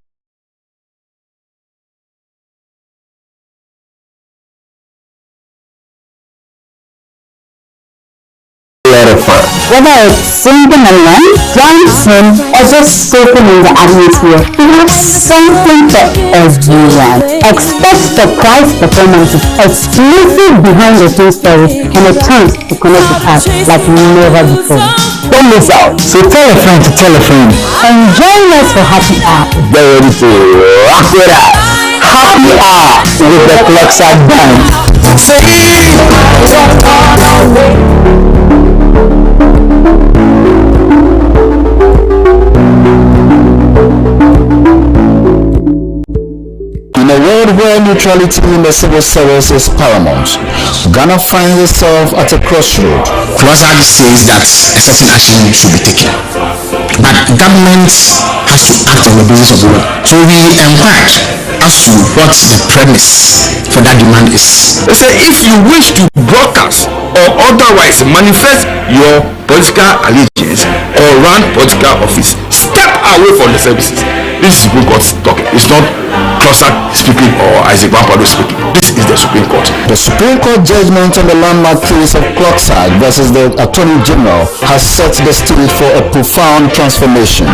Whether it's singing along, dancing, or just soaking in the atmosphere, we have something for everyone. Expect surprise performances, exclusive behind-the-scenes stories, and a chance to connect with us like never before. Don't miss out. So tell a friend to tell a friend. And join us for Happy Hour. Get ready to rock with us. Happy Hour with the Clocksack Band. In a world where neutrality in the civil service is paramount, Ghana finds itself at a crossroad. Clocksack says that a certain action should be taken, but government has to act on the basis of the law. So we inquired as to what the premise for that demand is. They say if you wish to broadcast or otherwise manifest your political allegiance or run political office, step away from the services. This is Supreme Court talking. It's not Clocksack speaking or Isaac Wampado speaking. This is the Supreme Court. The Supreme Court judgment on the landmark case of Clocksack versus the Attorney General has set the stage for a profound transformation.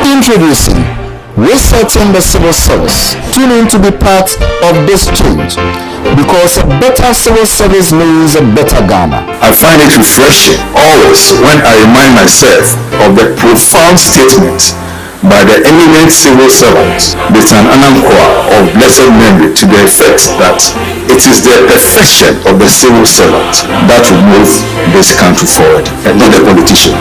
Introducing Resetting the Civil Service. Tune in to be part of this change, because a better civil service means a better Ghana. I find it refreshing always when I remind myself of the profound statement by the eminent civil servant, Mr. Anankwa of blessed memory, to the effect that it is the perfection of the civil servant that will move this country forward, and not the politician.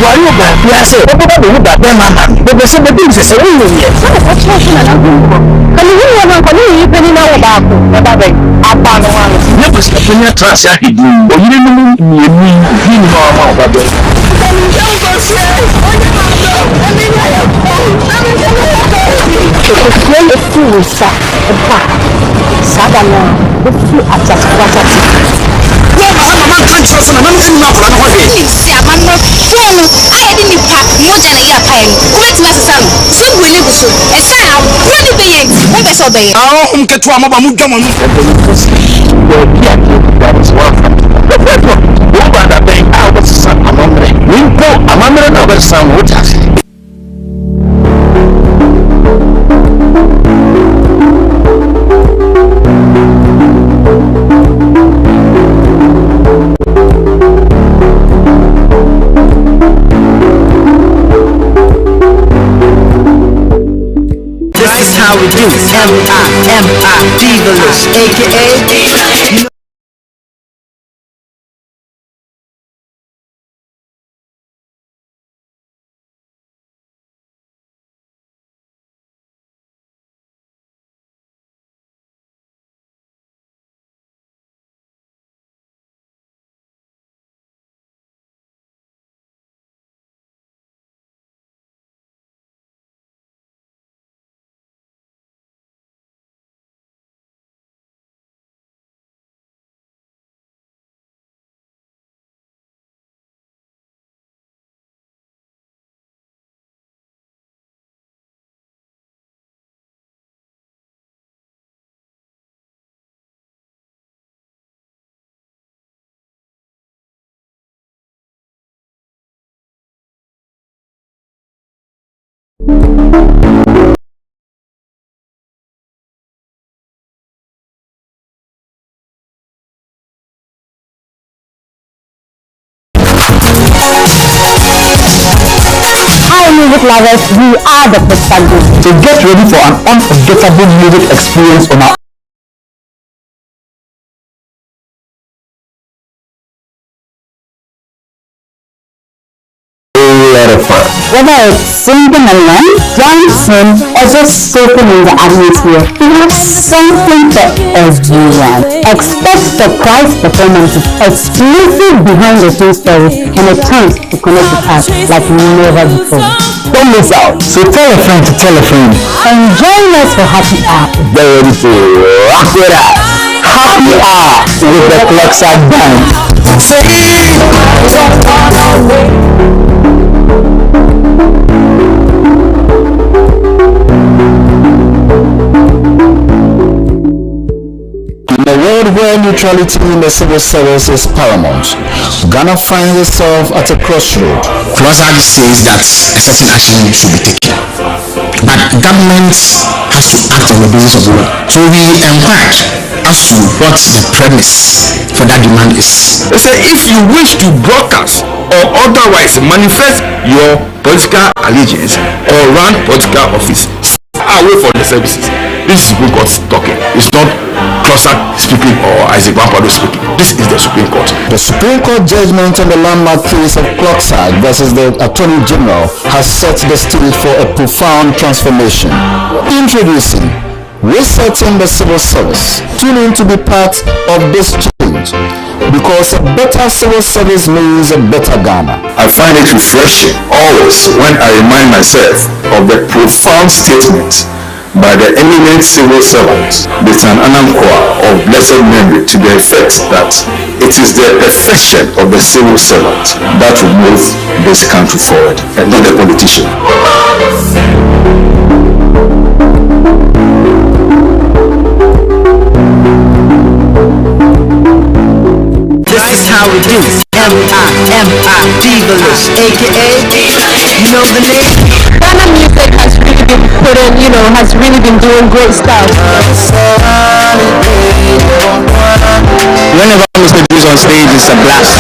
Wari ọba bí a ṣe ọkọ bá lòun gbàgbé màmá gbogbo ṣe bẹbí ìṣẹ̀ṣẹ̀ wọ́n yìí yẹ. Sọ́dọ̀ kọ́ tí wọ́n ṣe nàná gbọ́n gbọ́. Kàlí wíwọ náà kọ́ ní ìyí pé nínú àwọn báàkù lọ́ba bẹ̀ apanu wa lọ. Ní bó ṣe fún ní àtúnṣe àhìdí òyìnbó nínú mìíràn bí nínú ọmọ ọba bẹ. Ìkànnì ìjẹun kò ṣe é, ó ní màá lọ, ẹni ní ayẹ fún, ẹni ní ayẹ fún. Òkùnkùn lè fi ìwòsàn ẹ̀bà sábà náà ó fi àjàkúrájà sí. Wọ́n máa ń máa ń kàn sọ́sọ́ náà nínú àkùrá náà wọ́n yẹ. Ní ìsì àmàmọ́ fóònù ayẹ̀dí nípa mọ́jà náà yà pa ẹni. Wọ́n bẹ̀ tí wọ́n sísá nù. Sọ́ọ̀bù ilé ìbùsùn ẹ̀sán àbúrò ní bẹ́yẹ̀ ntì wọ́n bẹ̀ sọ bẹ́yẹ̀. Àwọn ohun kẹtù àmọ́ bá mú jọmọ nù. Wọ́n bá dàbẹ̀ àwọn sísan àmọ́mẹ́rẹ́. Ní nkó àmọ́mẹ́rẹ́ náà bẹ̀ sàn wọ́n jà sí. This is how we do. M-I-M-I, Divalous, aka Hi music lovers, we are the Clocksack Group. So get ready for an unforgettable music experience on our Whether it's singing along, dancing, or just soaking in the atmosphere, we have something for everyone. Expect surprise performances, exclusive behind-the-scenes stories, and a chance to connect with us like never before. Don't miss out. So tell a friend to tell a friend. And join us for Happy Hour. Get ready to rock it out. Happy Hour with the Clockside Band. In a world where neutrality in the civil service is paramount, Ghana finds itself at a crossroad. Clockside says that a certain action should be taken, but government has to act on the basis of law. So we enquire as to what the premise for that demand is. They say if you wish to broadcast or otherwise manifest your political allegiance or run political office, stay away from the services. This is Supreme Court talking. It's not Clockside speaking or Isaac Bampado speaking. This is the Supreme Court. The Supreme Court judgment on the landmark case of Clockside versus the Attorney General has set the stage for a profound transformation. Introducing Resetting the Civil Service. Tune in to be part of this change, because a better civil service means a better Ghana. I find it refreshing always when I remind myself of the profound statement by the eminent civil servant, Mr. Anankwa of blessed memory, to the effect that it is the perfection of the civil servant that will move this country forward, and not the politician. This is how we do. M-I-M-I, Divalish, aka, you know the name? Ghana music has really been put in, has really been doing great stuff. Whenever Mr. D is on stage, it's a blast.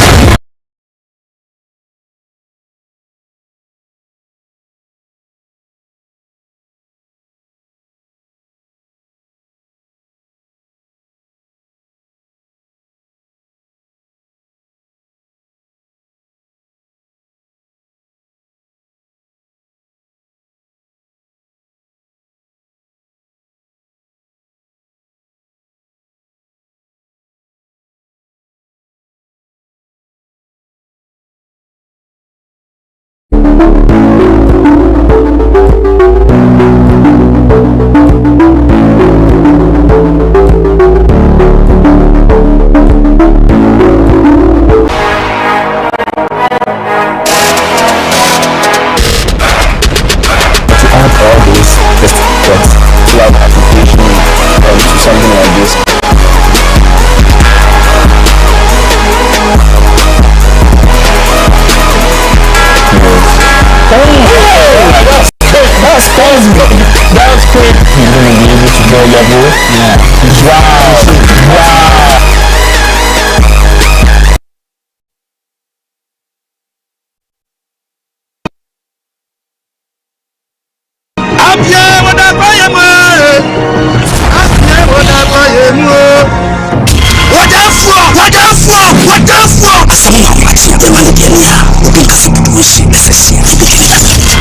That's crazy. You're gonna be able to go level. Yeah. Wow.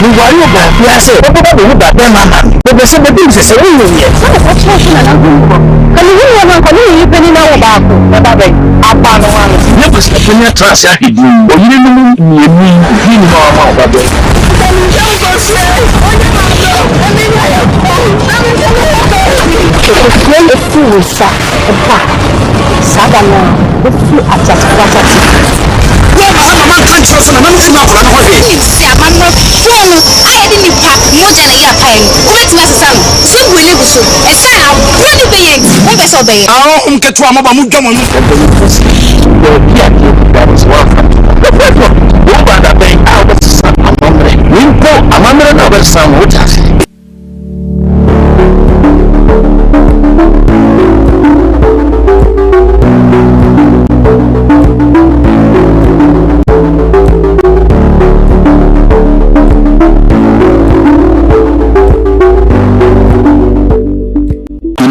Why you got yes? What about the wood that them man? But the same thing is the same way. What question and can you hear one? Can you even know about what are they? Apano one. You must have been a trans ya hidi. Or you didn't know you know about that.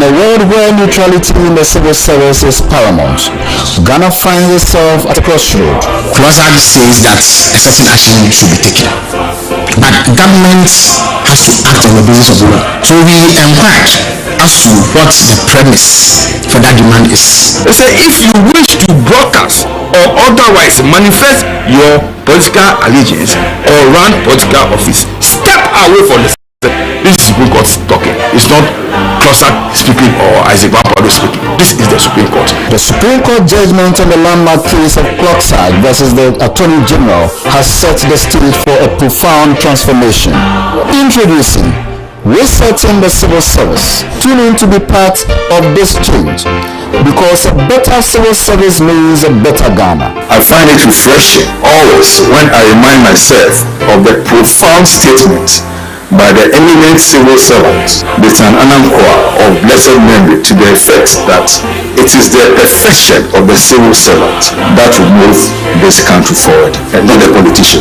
In a world where neutrality in the civil service is paramount, Ghana finds itself at a crossroad. CLOSAG says that a certain action should be taken, but government has to act on the basis of the law. So we enquire as to what the premise for that demand is. They say if you wish to broadcast or otherwise manifest your political allegiance or run political office, step away from the. This is Supreme Court talking. It's not CLOSAG speaking or Isaac Bapado speaking. This is the Supreme Court. The Supreme Court judgment on the landmark case of CLOSAG versus the Attorney General has set the stage for a profound transformation. Introducing Resetting the Civil Service. Tune in to be part of this change, because a better civil service means a better Ghana. I find it refreshing always when I remind myself of the profound statement by the eminent civil servant, Lieutenant Anankwa of blessed memory, to the effect that it is the perfection of the civil servant that will move this country forward, and not the politician.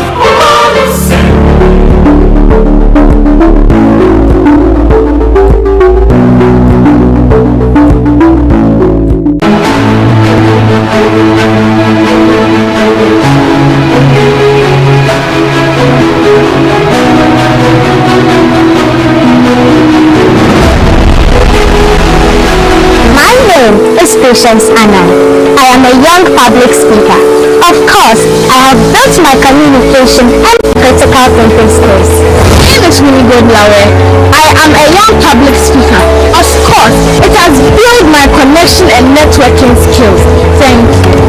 Patience Anna. I am a young public speaker. Of course, I have built my communication and critical thinking skills. My name is Winnie Godlawe. I am a young public speaker. Of course, it has built my connection and networking skills. Thank you.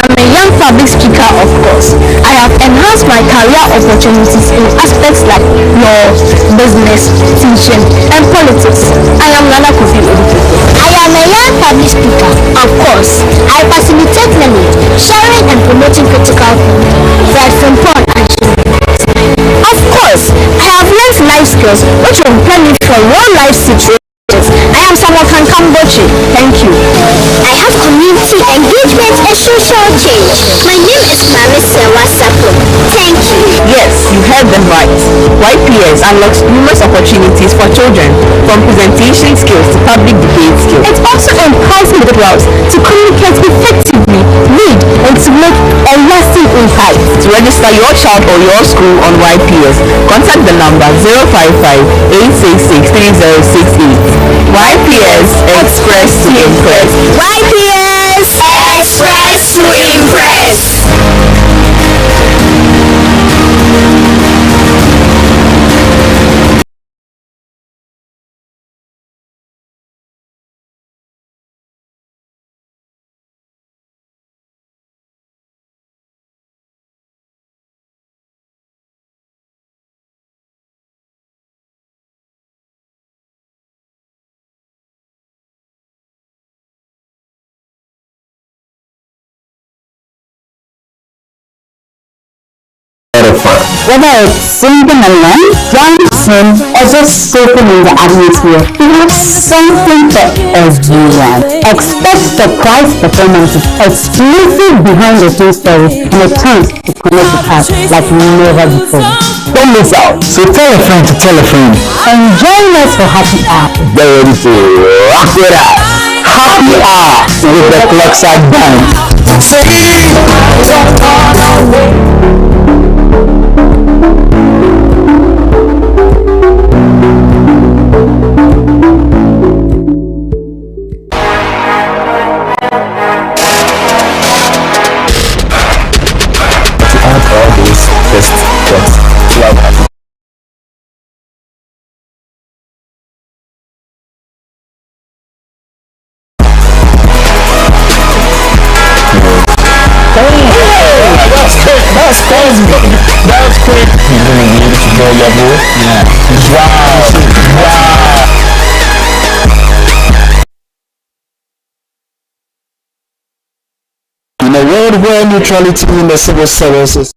I am a young public speaker, of course. I have enhanced my career opportunities in aspects like law, business, teaching, and politics. I am Nana Kofi Odukoko. I am a young public speaker. Of course, I facilitate learning, sharing, and promoting critical thinking. That's important, actually. Of course, I have learned life skills which will prepare me for real-life situations. I am someone from Cambodia. Thank you. I have community engagement and social change. My name is Marissa Wasapo. Thank you. Yes, you heard them right. YPS unlocks numerous opportunities for children, from presentation skills to public debate skills. It also empowers individuals to communicate effectively, lead, and to make a lasting impact. To register your child or your school on YPS, contact the number 055-866-3068. YPS Express to Impress. YPS Express to Impress. Whether it's singing along, dancing, or just soaking in the atmosphere, we have something for everyone. Expect surprise performances, exclusive behind-the-scenes stories, and a chance to connect with us like never before. Don't miss out. So tell a friend to tell a friend. And join us for Happy Hour. Get ready to rock it out. Happy Hour with the CLOSAG Band. That's quick. Yeah. Wow. In a world where neutrality in the civil service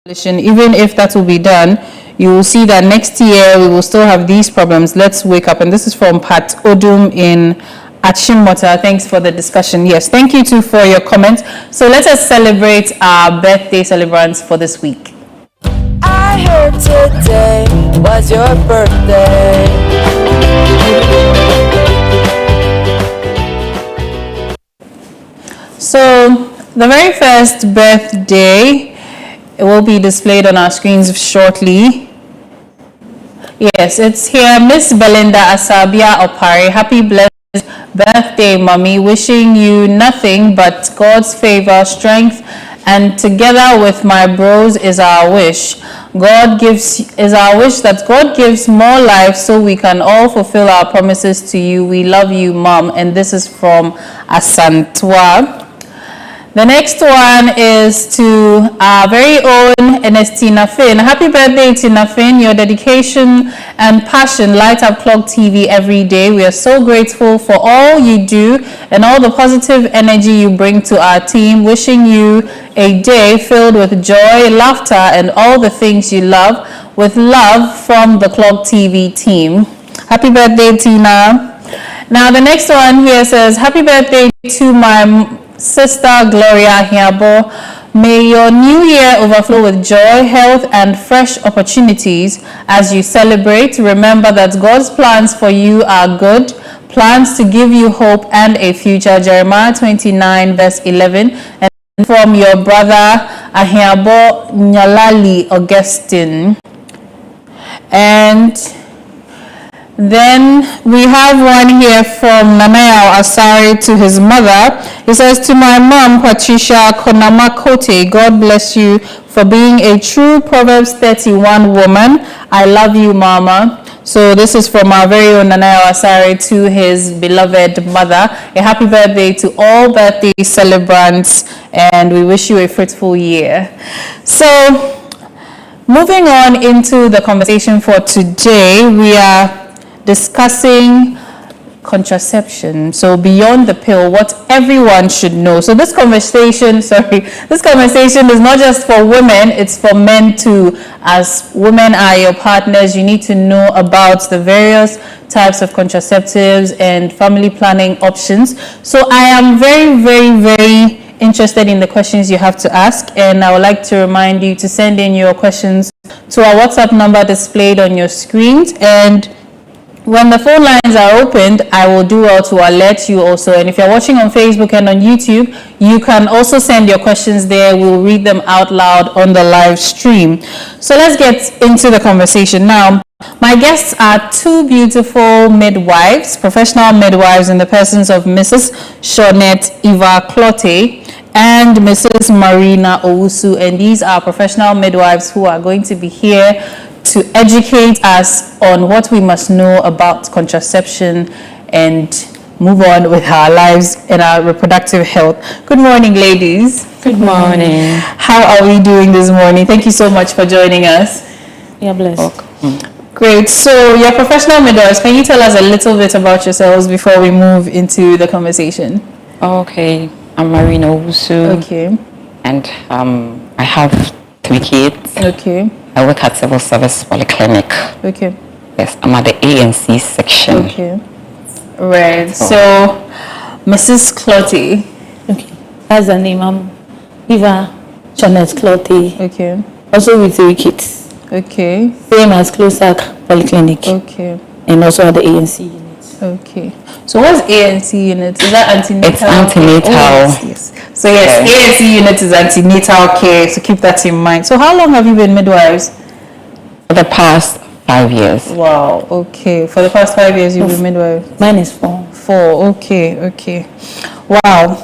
Even if that will be done, you will see that next year we will still have these problems. Let's wake up. And this is from Pat Odum in Achimota. Thanks for the discussion. Yes, thank you too for your comments. So let us celebrate our birthday celebrants for this week. I heard today was your birthday. So the very first birthday, it will be displayed on our screens shortly. Yes, it's here. Miss Belinda Asabia Opari. Happy blessed birthday, mommy. Wishing you nothing but God's favor, strength, and together with my bros is our wish. That God gives more life so we can all fulfill our promises to you. We love you, mom. And this is from Asantwa. The next one is to our very own Ernestina Finn. Happy birthday, Tina Finn. Your dedication and passion light up Clock TV every day. We are so grateful for all you do and all the positive energy you bring to our team. Wishing you a day filled with joy, laughter, and all the things you love. With love from the Clock TV team. Happy birthday, Tina. Now, the next one here says, happy birthday to my Sister Gloria Hiabo. May your new year overflow with joy, health, and fresh opportunities as you celebrate. Remember that God's plans for you are good, plans to give you hope and a future. Jeremiah 29 verse 11. And from your brother Ahiabo Nyalali Augustine. And then we have one here from Nanayao Asari to his mother. He says, to my mom, Patricia Konamakote, God bless you for being a true Proverbs 31 woman. I love you, mama. So this is from our very own Nanayao Asari to his beloved mother. A happy birthday to all birthday celebrants, and we wish you a fruitful year. So moving on into the conversation for today, we are discussing contraception, so beyond the pill, what everyone should know. So this conversation is not just for women, it's for men too. As women are your partners, you need to know about the various types of contraceptives and family planning options. So I am very, very, very interested in the questions you have to ask, and I would like to remind you to send in your questions to our WhatsApp number displayed on your screens. And when the phone lines are opened, I will do well to alert you also. And if you're watching on Facebook and on YouTube, you can also send your questions there. We'll read them out loud on the live stream. So let's get into the conversation now. My guests are two beautiful midwives, professional midwives, in the persons of Mrs. Shonette Eva Clotte and Mrs. Marina Owusu. And these are professional midwives who are going to be here to educate us on what we must know about contraception and move on with our lives and our reproductive health. Good morning, ladies. Good morning. How are we doing this morning? Thank you so much for joining us. Yeah, blessed. Great. So you're professional midwives. Can you tell us a little bit about yourselves before we move into the conversation? Okay. I'm Marina Owusu. Okay. And I have 3 kids. Okay. I work at Civil Service Polyclinic. Okay. Yes, I'm at the ANC section. Okay. Right. So, Mrs. Clotte. Okay. That's the name. I'm Eva Janet Clotte. Okay. Also with 3 kids. Okay. Same as Closac Polyclinic. Okay. And also at the ANC unit. Okay. So what's ANC unit? Is that antenatal? It's antenatal. Oh, yes. So yes, ANC unit is antenatal care. So keep that in mind. So how long have you been midwives? For the past 5 years. Wow. Okay. For the past 5 years, you've been midwife. Mine is 4. 4. Okay. Okay. Wow.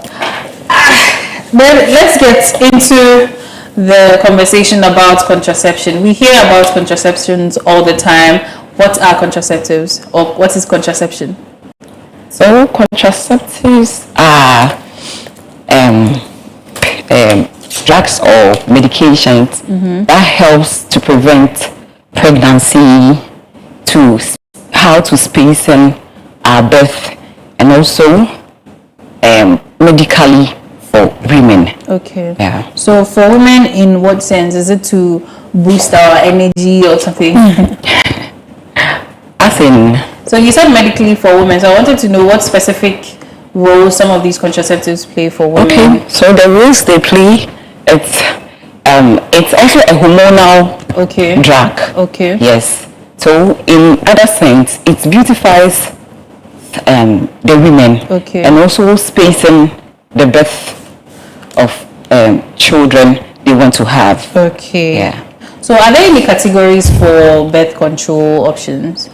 Then let's get into the conversation about contraception. We hear about contraceptions all the time. What are contraceptives, or what is contraception? So contraceptives are drugs or medications that helps to prevent pregnancy, to how to space in birth, and also medically for women. Okay. Yeah. So for women, in what sense? Is it to boost our energy or something? As in... So you said medically for women, so I wanted to know what specific role some of these contraceptives play for women. Okay, so the roles they play, it's also a hormonal drug. Okay. Yes. So in other sense, it beautifies the women. Okay. And also spacing the birth of children they want to have. Okay. Yeah. So are there any categories for birth control options?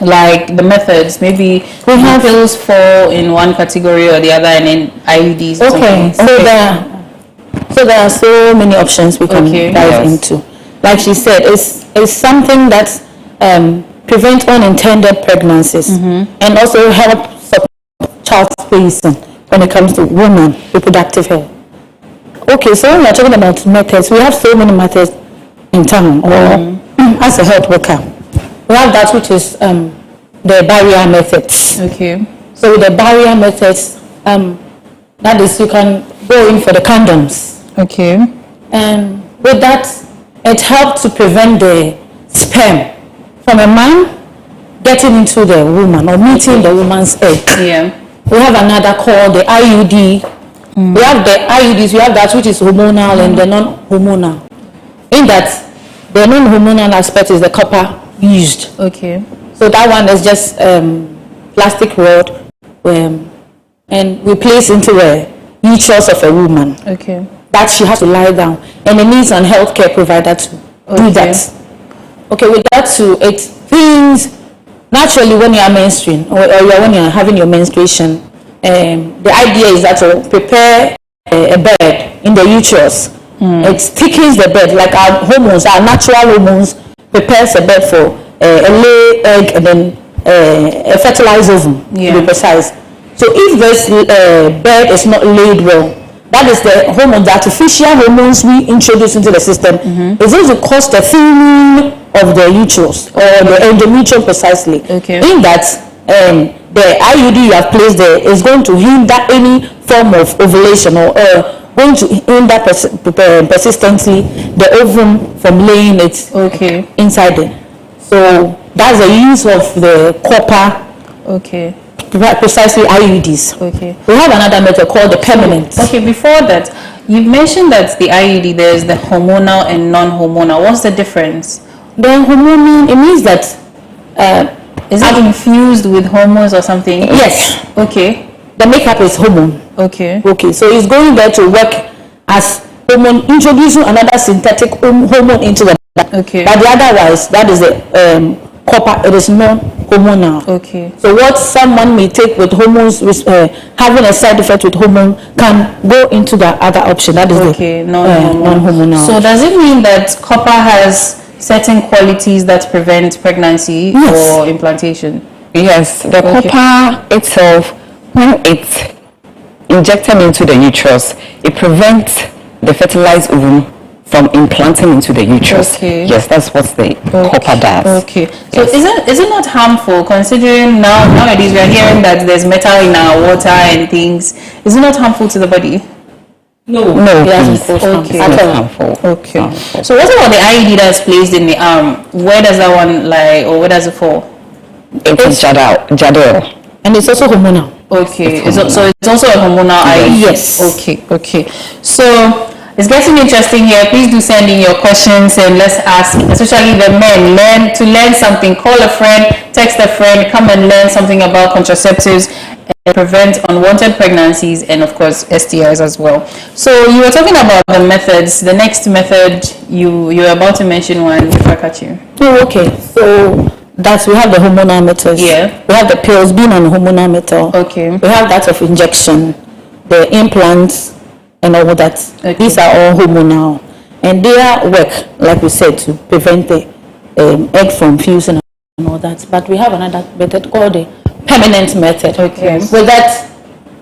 Like the methods, maybe we have pills fall in one category or the other, and then IUDs. Okay, so there are so many options we can dive into. Like she said, it's something that prevents unintended pregnancies and also helps child spacing when it comes to women reproductive health. Okay, so when we're talking about methods, we have so many methods in town or as a health worker. We have that which is the barrier methods. Okay. So with the barrier methods, that is you can go in for the condoms. Okay. And with that, it helps to prevent the sperm from a man getting into the woman or meeting the woman's egg. Yeah. We have another called the IUD. We have the IUDs, we have that which is hormonal and the non-hormonal. In that, the non-hormonal aspect is the copper used. Okay. So that one is just plastic rod and we place into a uterus of a woman. Okay. That she has to lie down, and it needs an healthcare provider to do that. Okay, with that too, it things naturally when you are menstruating or when you are having your menstruation. The idea is that to prepare a bed in the uterus. It thickens the bed, like our hormones, our natural hormones prepares a bed for a lay egg and then a fertilized ovum, to be precise. So if this bed is not laid well, that is the hormone, the artificial hormones we introduce into the system. It's going to cause the thinning of the uterus or the endometrium precisely. Okay. In that, the IUD you have placed there is going to hinder any form of ovulation or going to hinder persistently the ovum from laying it inside it. So that's the use of the copper. Okay. Precisely IUDs. Okay. We have another method called the permanent. Okay, before that, you've mentioned that the IUD, there's the hormonal and non-hormonal. What's the difference? The hormonal, it means that is it infused with hormones or something? Yes. Okay. The makeup is hormone. Okay. Okay, so it's going there to work as hormone, introducing another synthetic hormone into the body. Okay. But the otherwise, that is the copper, it is non-hormonal. Okay. So what someone may take with hormones, having a side effect with hormone, can go into the other option. That is the non-hormonal. So does it mean that copper has certain qualities that prevent pregnancy or implantation? Yes, the copper itself, when it's injected into the uterus, it prevents the fertilized ovum from implanting into the uterus. Okay. Yes, that's what the copper does. Okay. So is it not harmful, considering nowadays we are hearing that there's metal in our water and things? Is it not harmful to the body? No, it doesn't cause Okay. harmful. Okay. So what about the IUD that's placed in the arm? Where does that one lie, or where does it fall? It's jadel. And it's also hormonal. Okay. So it's also a hormonal IUD? Yes. Okay. So it's getting interesting here. Please do send in your questions and let's ask, especially the men, learn something. Call a friend, text a friend, come and learn something about contraceptives and prevent unwanted pregnancies and of course STIs as well. So you were talking about the methods. The next method you were about to mention one if I catch you. Oh, okay. So that we have the hormonal methods. Yeah. We have the pills being on the hormonal method. Okay. We have that of injection, the implants, and all that. Okay. These are all hormonal, and their work, like we said, to prevent the egg from fusing and all that. But we have another method called the permanent method. Okay. With that,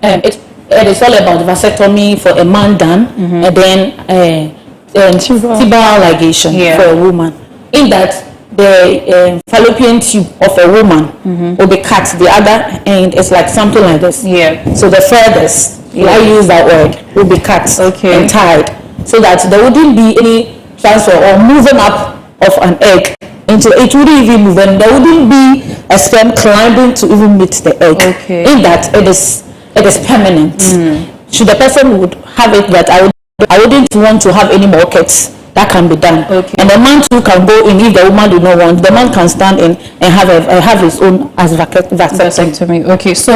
it is all about vasectomy for a man done, and then tubal ligation for a woman. In that, the fallopian tube of a woman will be cut. The other end is like something like this. Yeah. So the furthest, I use that word, will be cut and tied, so that there wouldn't be any transfer or moving up of an egg into it. Wouldn't even move, and there wouldn't be a sperm climbing to even meet the egg. Okay. In that it is permanent. Should the person would have it that I wouldn't want to have any more kids. That can be done. Okay. And the man too can go in if the woman do not want. The man can stand in and have his own as vasectomy. Okay, so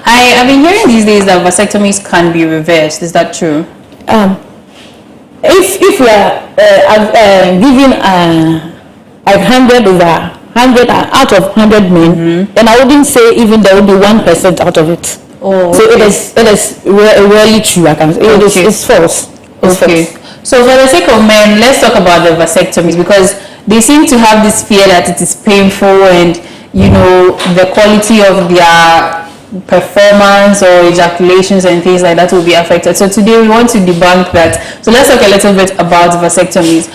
I've been hearing these days that vasectomies can be reversed. Is that true? If we are giving 100 out of 100 men, then I wouldn't say even there would be 1% out of it. Oh, so okay. it is really true. I can say it's false. It's false. So for the sake of men, let's talk about the vasectomies, because they seem to have this fear that it is painful and, you know, the quality of their performance or ejaculations and things like that will be affected. So today we want to debunk that. So let's talk a little bit about vasectomies.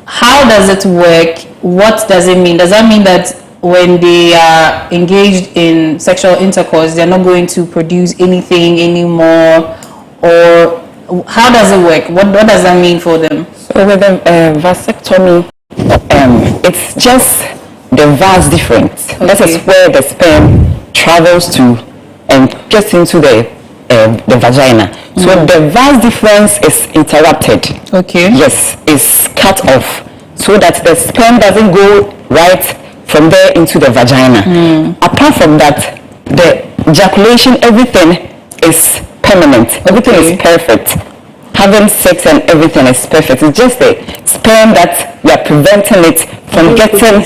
How does it work? What does it mean? Does that mean that when they are engaged in sexual intercourse, they're not going to produce anything anymore? Or how does it work? What does that mean for them? So with the vasectomy, it's just the vas difference. Okay. That is where the sperm travels to and gets into the vagina. So the vas difference is interrupted. Okay. Yes, it's cut off so that the sperm doesn't go right from there into the vagina. Apart from that, the ejaculation, everything is permanent. Everything is perfect. Having sex and everything is perfect. It's just the sperm that we are preventing it from getting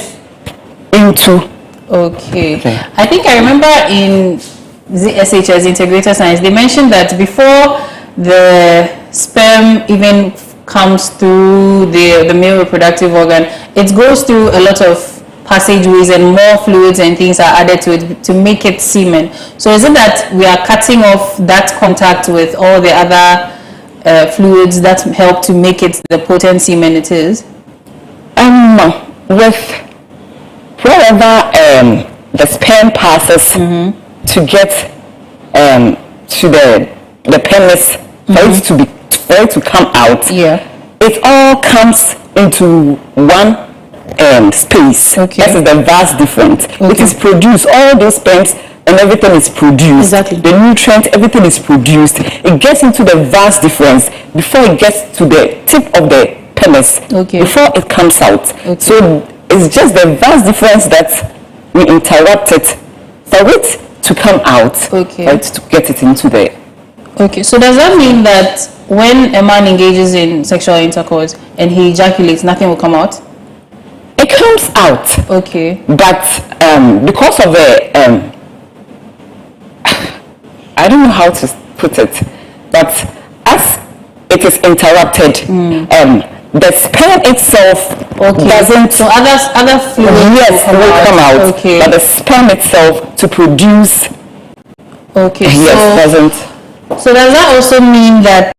into. Okay. I think I remember in the SHS integrated science, they mentioned that before the sperm even comes through the male reproductive organ, it goes through a lot of passageways and more fluids and things are added to it to make it semen. So is it that we are cutting off that contact with all the other fluids that help to make it the potent semen it is? With wherever the sperm passes to get to the penis for it to come out, it all comes into one space. That is the vas difference. It is produced. All those sperms and everything is produced. Exactly. The nutrients, everything is produced. It gets into the vas difference before it gets to the tip of the penis. Before it comes out. So it's just the vas difference that we interrupt it for it to come out. Right, to get it into the. Okay. So does that mean that when a man engages in sexual intercourse and he ejaculates, nothing will come out? It comes out. Okay. But because of the I don't know how to put it, but as it is interrupted, the sperm itself doesn't. So other fluids will come out. But the sperm itself to produce. Doesn't. So does that also mean that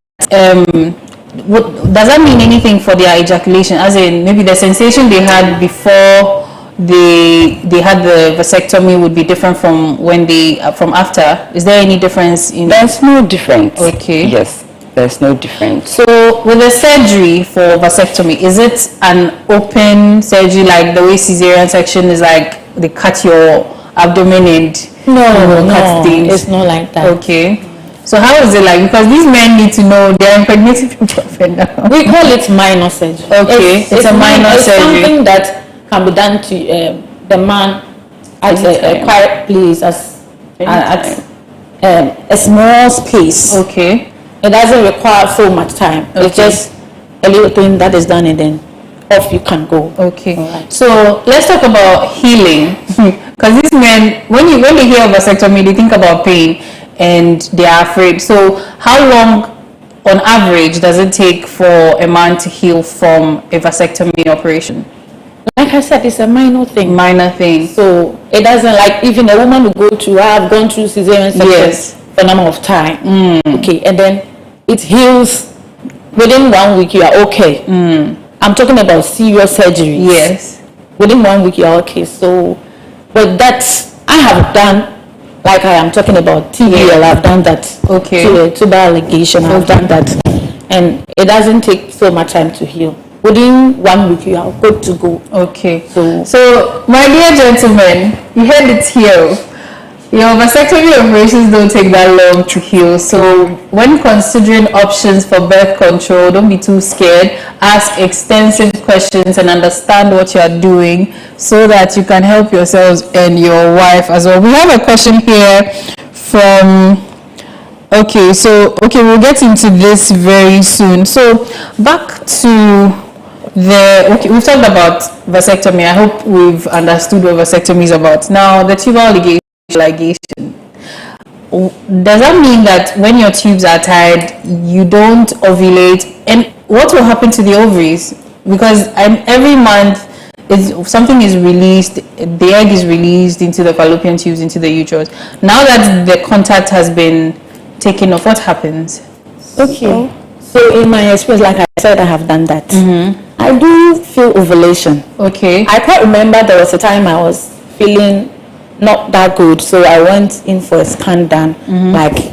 does that mean anything for their ejaculation? As in, maybe the sensation they had before they had the vasectomy would be different from when from after. Is there any difference in? There's no difference. Okay. Yes, there's no difference. So with the surgery for vasectomy, is it an open surgery like the way cesarean section is, like they cut your abdomen and cut things? It's not like that. Okay. So how is it like? Because these men need to know they're impregnating people now. We call it minor surgery. Okay, it's a minor surgery. It's something that can be done to the man at a quiet place at a small space. Okay. It doesn't require so much time. It's just a little thing that is done and then off you can go. Okay. So let's talk about healing. Because these men, when they hear of vasectomy, they think about pain and they are afraid. So how long on average does it take for a man to heal from a vasectomy operation? Like I said, it's a minor thing. Minor thing. So it doesn't, like, even a woman will go to, I have gone through cesarean section for a number of time. Okay, and then it heals within 1 week. You are okay. I'm talking about serious surgery. Yes. within 1 week you're okay. So with that, I have done, like I am talking about TVL, I've done that. Okay. To the allegation, I've done that. And it doesn't take so much time to heal. Within 1 week, you are good to go. Okay. So my dear gentlemen, you heard it here. Your vasectomy operations don't take that long to heal. So when considering options for birth control, don't be too scared. Ask extensive questions and understand what you are doing so that you can help yourselves and your wife as well. We have a question here from... Okay, we'll get into this very soon. So back to we've talked about vasectomy. I hope we've understood what vasectomy is about. Now, the tubal ligation. Does that mean that when your tubes are tied, you don't ovulate? And what will happen to the ovaries? Because every month, something is released, the egg is released into the fallopian tubes, into the uterus. Now that the contact has been taken off, what happens? Okay. So in my experience, like I said, I have done that. I do feel ovulation. Okay. I can't remember, there was a time I was feeling not that good, so I went in for a scan done, like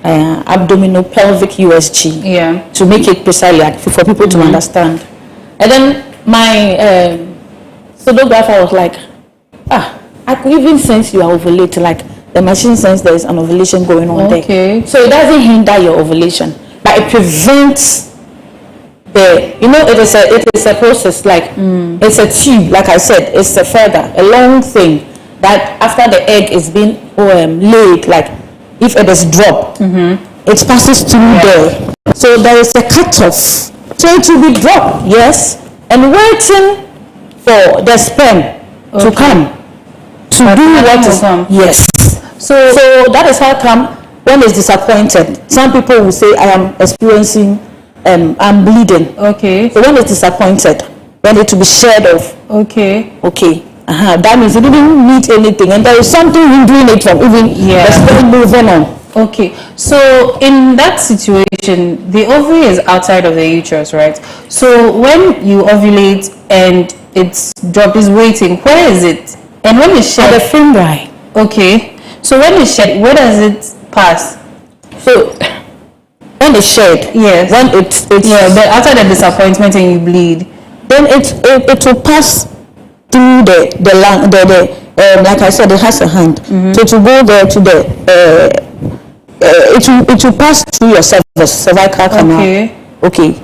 abdominal pelvic USG, to make it precisely for people to understand. And then my sonographer was like, I could even sense you are ovulating, like the machine sense there is an ovulation going on there. So it doesn't hinder your ovulation, but it prevents it is a process, like it's a tube, like I said, it's a feather, a long thing that after the egg is being laid, like if it is dropped, it passes through there. So there is a cutoff. So it will be dropped, yes, and waiting for the sperm to come to do what is yes. So that is how come when it's disappointed, some people will say I am experiencing I'm bleeding. Okay. So when it's disappointed, when it will be shed off. Okay. That means it didn't meet anything, and there is something hindering it from even the sperm moving on. Okay. So in that situation, the ovary is outside of the uterus, right? So when you ovulate and it's dropped, is waiting, where is it? And when it's shed? At the fimbriae. Okay. So when it's shed, where does it pass? So when it's shed, yes. When it's but after the disappointment and you bleed, then it will pass through the lung, like I said, it has a hand. So to go there to the it will pass through your cervical canal. Okay.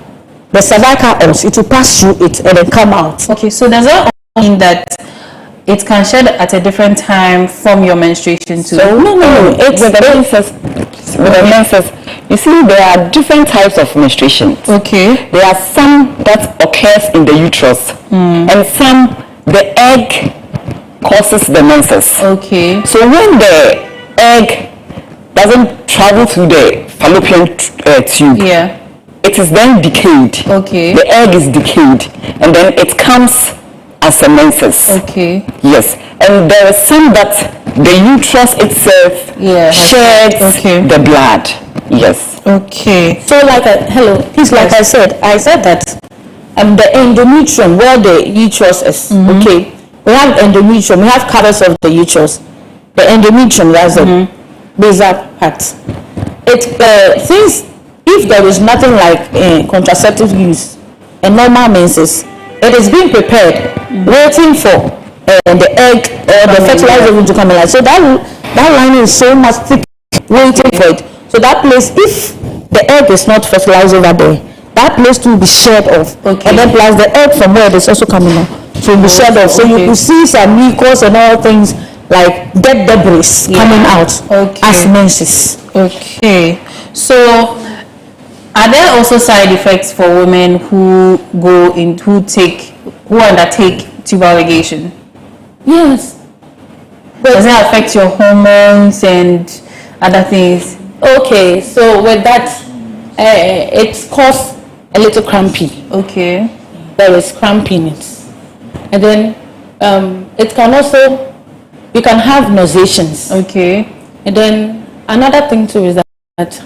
The cervical os, it will pass through it and then come out. Okay. So does that mean that it can shed at a different time from your menstruation too? So no. It's with the menses. You see, there are different types of menstruation. Okay. There are some that occurs in the uterus, and some the egg causes the menses. Okay. So when the egg doesn't travel through the fallopian tube, it is then decayed. Okay. The egg is decayed, and then it comes as a menses. Okay. Yes, and there is some that the uterus itself sheds the blood. Yes. Okay. So like I said that the endometrium where the uterus is. Okay. We have endometrium. We have covers of the uterus. The endometrium, that's the basal part. Since if there is nothing like contraceptive use and normal menses, it is being prepared, waiting for the egg or the fertilizer to come in. So that line is so much thick, waiting for it. So that place, if the egg is not fertilized over there, that place will be shed off. And then plus the egg from where it is also coming out, so it will be shed off. So you could see some mucus and all things like dead debris coming out as menses. Okay. So are there also side effects for women who undertake tubal ligation? Yes. Does it affect your hormones and other things? Okay, so with that, it's caused a little crampy. Okay. There is crampiness. And then it can also, you can have nauseations. Okay. And then another thing too is that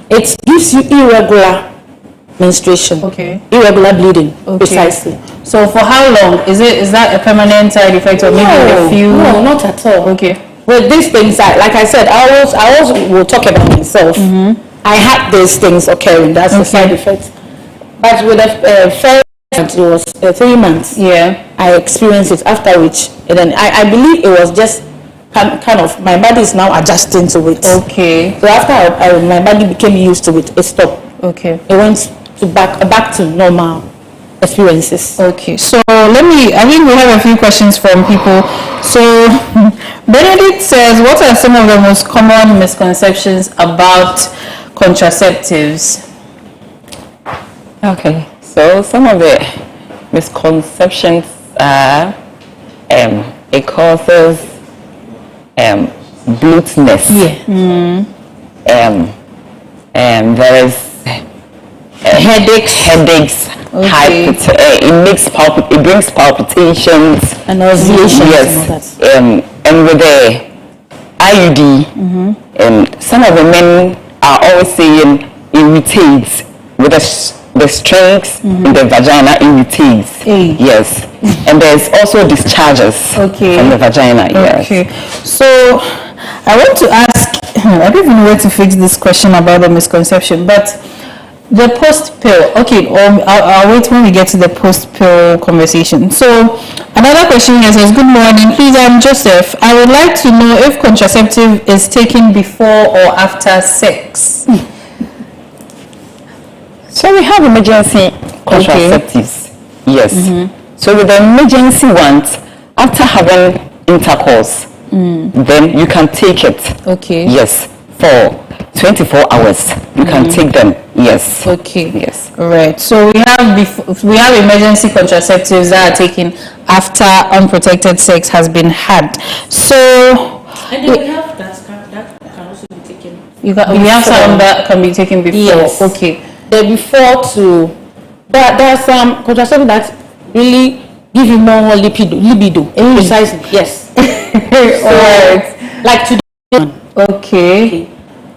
it gives you irregular menstruation. Okay. Irregular bleeding, precisely. So for how long? Is that a permanent side effect or maybe a few? No, not at all. Okay. With these things, like I said, I always will talk about myself. I had these things occurring. That's the side effect. But with the first, it was 3 months. Yeah. I experienced it. After which, and then I believe it was just kind of my body is now adjusting to it. Okay. So after my body became used to it, it stopped. Okay. It went to back to normal experiences. Okay, so I think we have a few questions from people. So Benedict says, what are some of the most common misconceptions about contraceptives? Okay, so some of the misconceptions are it causes bloatness. Yeah. There is headaches. Okay. It brings palpitations and nauseation. Yes. And with the IUD, some of the men are always saying irritates with the strings in the vagina irritates. Yes. And there's also discharges from the vagina. Yes. Okay. So I want to ask, I don't even know where to fix this question about the misconception, but the post pill. Okay, I'll wait when we get to the post pill conversation. So another question here says, good morning, please, I'm Joseph. I would like to know if contraceptive is taken before or after sex. So we have emergency contraceptives. Yes. So with the emergency ones, after having intercourse, then you can take it. Okay. Yes. For 24 hours, you can take them. Yes. Okay. Yes. Right. So we have emergency contraceptives that are taken after unprotected sex has been had. So and then we have that can also be taken. You have some that can be taken before. Yes. Okay. The before to, but there are some contraceptives that really give you more libido. Precisely. Yes. Alright. Like today. Okay.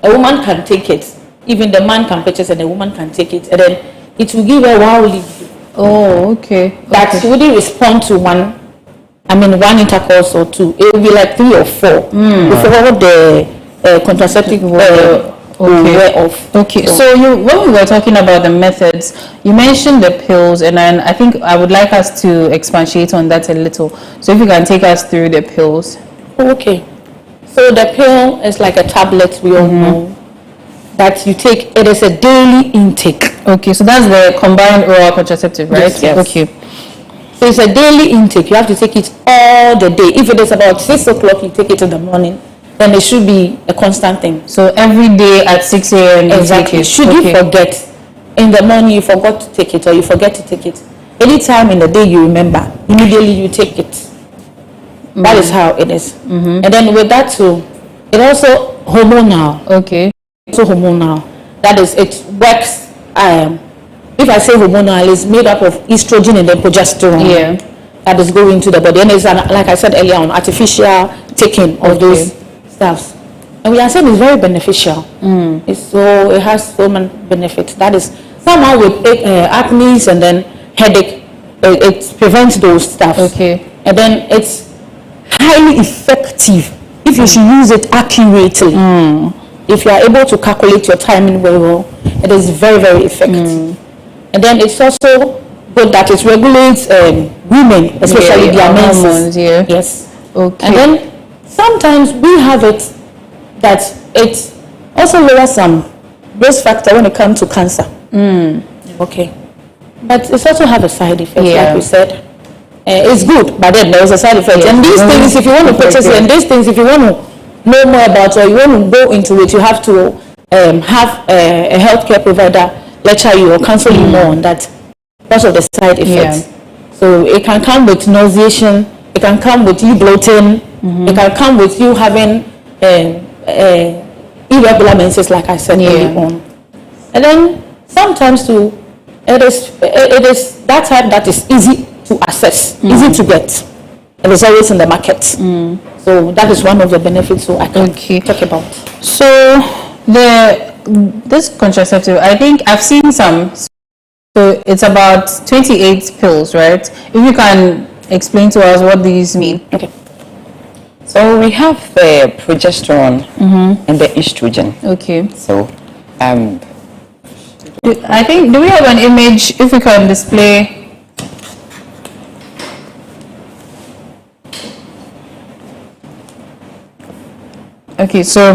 A woman can take it. Even the man can purchase and the woman can take it. And then it will give her wow libido. Oh, okay. That wouldn't respond to one intercourse or two. It will be like 3 or 4 before the contraceptive wear off. Okay. So when we were talking about the methods, you mentioned the pills, and then I think I would like us to expatiate on that a little. So if you can take us through the pills. Okay. So the pill is like a tablet, we all know, that you take. It is a daily intake. Okay, so that's the combined oral contraceptive, right? Yes. Okay. So it's a daily intake. You have to take it all the day. If it is about 6 o'clock, you take it in the morning, then it should be a constant thing. So every day at 6 a.m. Exactly. Should you forget, in the morning you forgot to take it or you forget to take it, anytime in the day you remember, immediately you take it. That is how it is. And then with that too, it also hormonal. Okay. So hormonal. That is, it works. If I say hormonal, it's made up of estrogen and then progesterone. Yeah. That is going to the body. And it's like I said earlier on, artificial taking of those stuffs. And we are saying it's very beneficial. So it has so many benefits. That is, somehow with acne and then headache, it prevents those stuff. Okay. And then it's highly effective if you should use it accurately. If you are able to calculate your timing very well, it is very, very effective. And then it's also good that it regulates women, especially their menses. Yes. Okay. And then sometimes we have it that it also lowers some risk factor when it comes to cancer. Okay. But it also have a side effect, like we said. It's good, but then there's a side effect. And these things, if you want to purchase it, and these things, if you want to know more about or you want to go into it, you have to have a healthcare provider lecture you or counsel you more on that because of the side effects. So it can come with nauseation, it can come with you bloating, it can come with you having irregular menses, like I said earlier on. And then sometimes too, it is that type that is easy to access, easy to get. It is always in the market. So that is one of the benefits I can talk about. So this contraceptive, I think I've seen some So it's about 28 pills, right? If you can explain to us what these mean. Okay. So we have the progesterone and the estrogen. Okay. So, I think, do we have an image, if we can display? Okay, so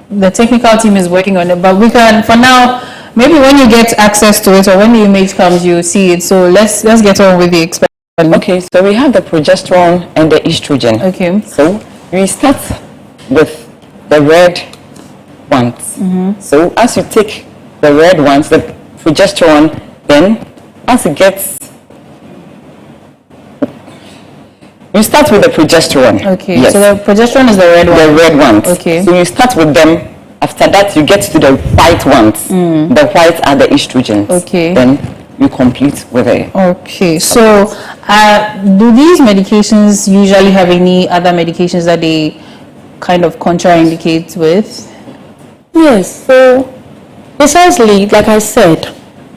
the technical team is working on it, but we can, for now, maybe when you get access to it or when the image comes, you see it. So let's get on with the experiment. Okay, so we have the progesterone and the estrogen. Okay. So we start with the red ones. So as you take the red ones, the progesterone, then as it gets, you start with the progesterone. Okay, yes. so the progesterone is the red one. The red ones. Okay. So you start with them. After that, you get to the white ones. The white are the estrogens. Okay. Then you complete with it. Okay, so do these medications usually have any other medications that they kind of contraindicate with? Yes, so precisely like I said,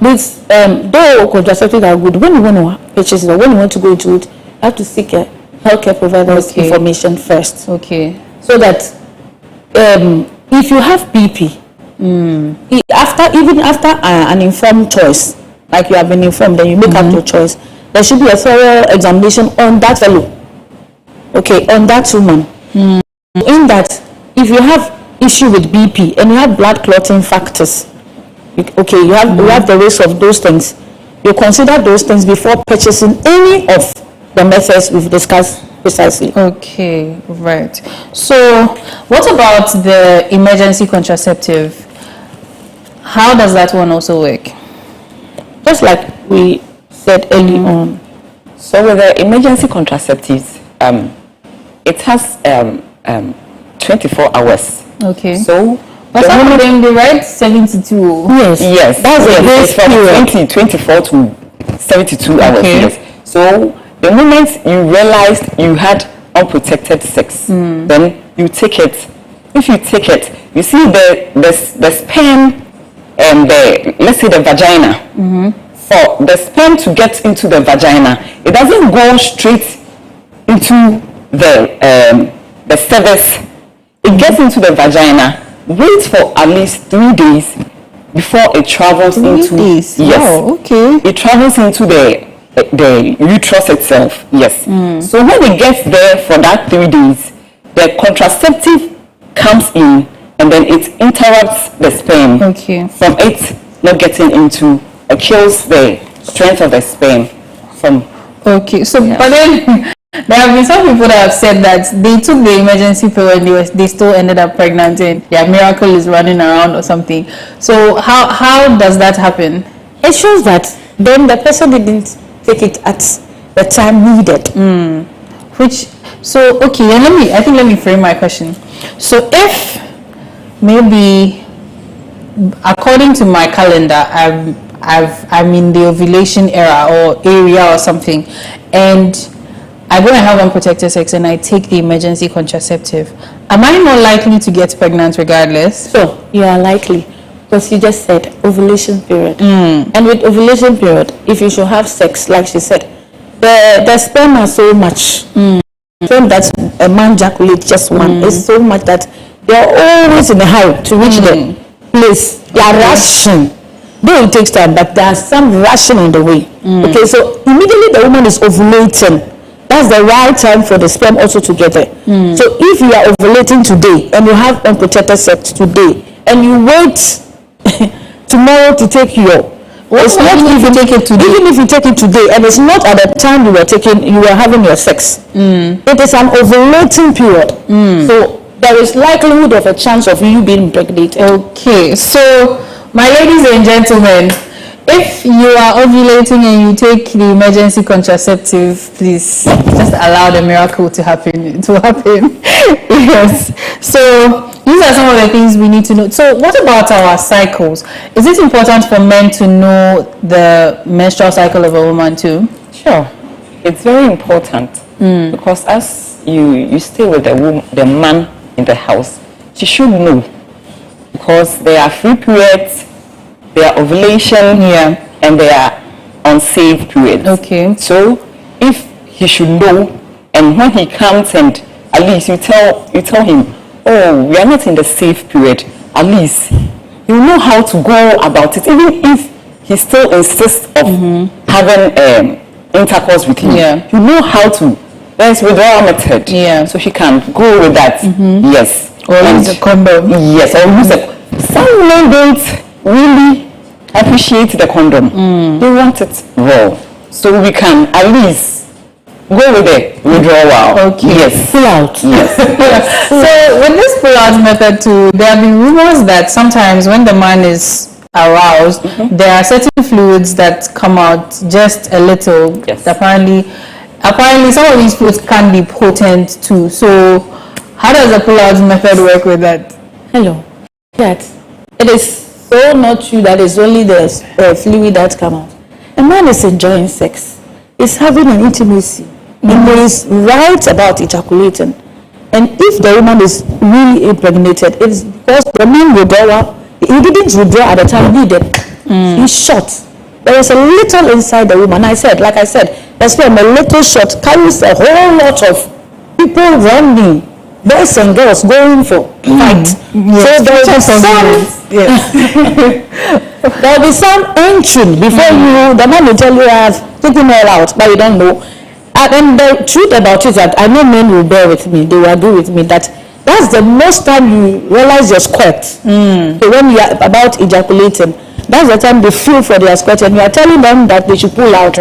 this though contraceptives are good, when you want to purchase it or when you want to go into it, you have to seek a healthcare provider's information first. Okay. So that if you have BP, even after an informed choice, like you have been informed, then you make up your choice, there should be a thorough examination on that fellow, okay, on that woman. In that, if you have issue with BP and you have blood clotting factors, okay, you have the risk of those things, you consider those things before purchasing any of the methods we've discussed precisely. Okay, right. So what about the emergency contraceptive? How does that one also work? Just like we said early on. So with the emergency contraceptives, it has 24 hours. Okay. So but some of them, they write 72. Yes, that's a grace period. 24 to 72 hours. Okay. Yes. So the moment you realized you had unprotected sex, then you take it. If you take it, you see the sperm and let's say the vagina. For the sperm to get into the vagina, it doesn't go straight into the cervix. It gets into the vagina, waits for at least 3 days before it travels into. Days. Yes. Oh, okay. It travels into the uterus itself. Yes. So when it gets there for that 3 days, the contraceptive comes in and then it interrupts the sperm from it not getting into. It kills the strength of the sperm from. Okay. So, but then. There have been some people that have said that they took the emergency pill and they still ended up pregnant and their miracle is running around or something. So how does that happen? It shows that then the person didn't take it at the time needed. Okay, and let me frame my question. So if maybe according to my calendar, I'm in the ovulation era or area or something, and I go and have unprotected sex and I take the emergency contraceptive, am I more likely to get pregnant regardless? So you are likely, because you just said ovulation period. And with ovulation period, if you should have sex, like she said, the sperm are so much. Sperm that a man ejaculates just one is so much that they are always in a hurry to reach the place. They are rushing. Though it takes time, but there's some rushing on the way. Okay, so immediately the woman is ovulating. That's the right time for the sperm also to get there. So if you are ovulating today and you have unprotected sex today and you wait tomorrow to take your, it's not if you take it today. Even if you take it today and it's not at the time you were having your sex, it is an ovulating period. So there is likelihood of a chance of you being impregnated. Okay, so my ladies and gentlemen, if you are ovulating and you take the emergency contraceptive, please just allow the miracle to happen. Yes. So these are some of the things we need to know. So what about our cycles? Is it important for men to know the menstrual cycle of a woman too? Sure. It's very important because as you stay with the man in the house, she should know, because there are free periods, there are ovulation, and they are unsafe periods. Okay. So if he should know, and when he comes and at least you tell him, oh, we are not in the safe period, at least you know how to go about it, even if he still insists of having intercourse with him. Yeah. You know how to. There's withdrawal method. Yeah. So she can go with that. Yes. Or use a condom. Yes. Or use a. Some women don't really appreciate the condom. They want it raw. So we can at least go with the withdrawal. Okay. Yes. Pull out. Yes. So with this pull-out method too, there have been rumors that sometimes when the man is aroused, there are certain fluids that come out just a little. Yes. Apparently some of these fluids can be potent too. So how does the pull-out method work with that? Hello. That it is so not true that it's only the fluid that come out. A man is enjoying sex. He's having an intimacy. And he is right about ejaculating. And if the woman is really impregnated, it's because the man withdrawal, he didn't withdraw at the time he did. He shot. There is a little inside the woman. Like I said, the sperm, a little shot carries a whole lot of people running, boys and girls going for fight. Yes. So there will be some entry before you, the man will tell you, I've taken all out, but you don't know. And the truth about it is that I know men will bear with me, they will agree with me that that's the most time you realize your squirt. So when you are about ejaculating, that's the time they feel for their squirt, and you are telling them that they should pull out.